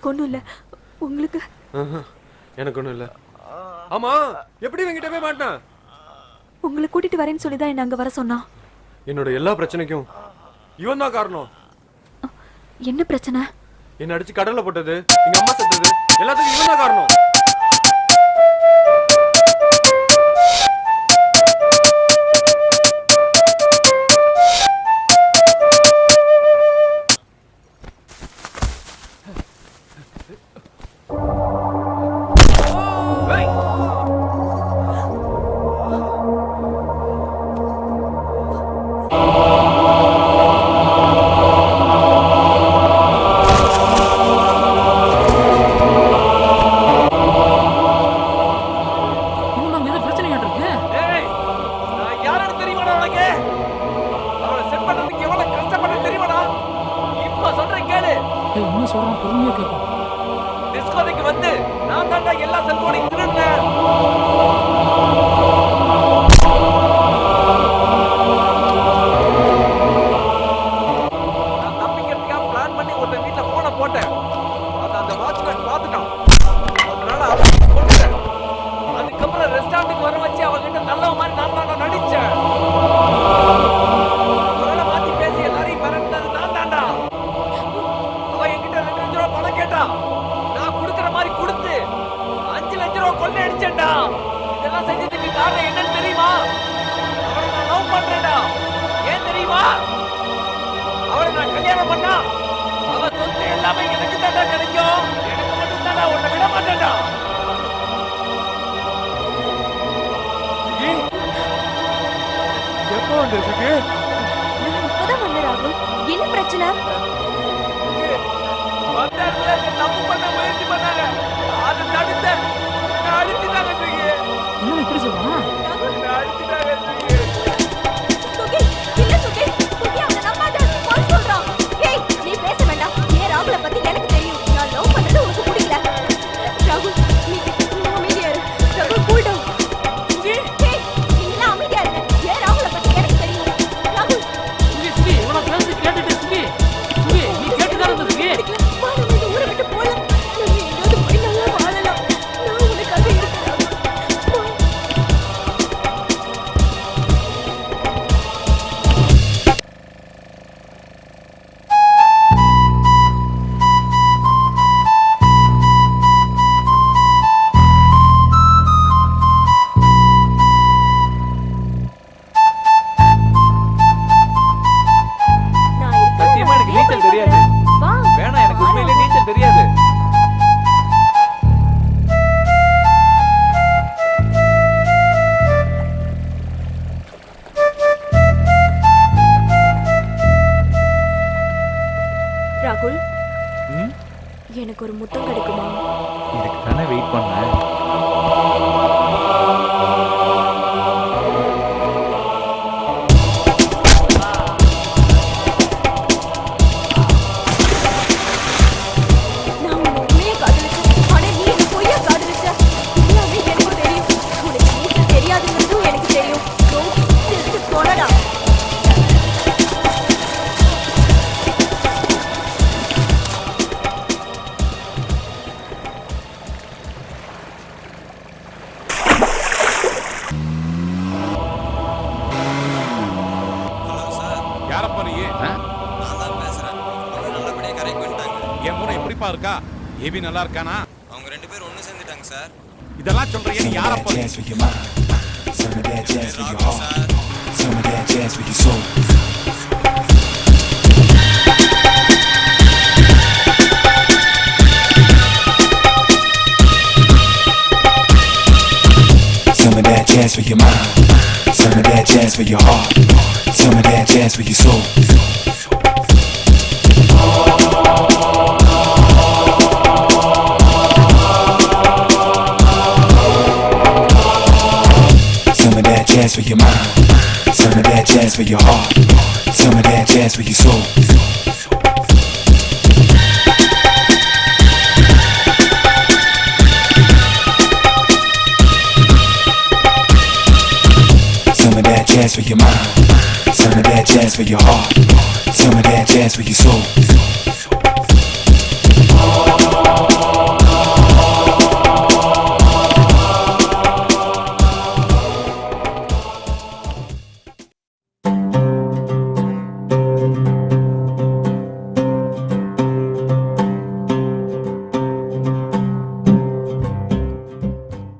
Speaker 18: எனக்கு ஒன்றும் இல்லை. உங்களுக்கு?
Speaker 14: எனக்கு ஒன்றும் இல்லை. ஆமா, எப்படி இவங்கிட்ட போய் மாட்டான்?
Speaker 18: உங்களை கூட்டிட்டு வரேன்னு சொல்லி தான் என்ன அங்கே வர சொன்னான்.
Speaker 14: என்னோட எல்லா பிரச்சனைக்கும் இவன் தான் காரணம்.
Speaker 18: என்ன பிரச்சனை?
Speaker 14: என்ன அடிச்சு கடல்ல போட்டது, எங்க அம்மா செத்தது, எல்லாத்துக்கும் இவன் தான் காரணம்.
Speaker 5: என்ன பிரச்சனை? ராகுல், எனக்கு ஒரு முத்தம் கிடைக்குமா?
Speaker 1: இதுக்கு தானே வெயிட் பண்ணேன்.
Speaker 13: இருக்கா? ஏபி நல்லா இருக்கானா?
Speaker 11: அவங்க ரெண்டு பேரும் ஒண்ணு சேர்ந்துட்டாங்க சார்.
Speaker 13: இதெல்லாம் சொல்றீங்க, நீ யாரப்பா?
Speaker 15: Some of that jazz for your heart, some of that jazz for your soul. Some of that jazz for your mind, some of that jazz for your heart, some of that jazz for your soul. Some of that jazz for your mind, some of that jazz for your heart, some of that jazz for your soul. Some of that jazz for your mind, some of that jazz for your heart, some of that jazz for your soul.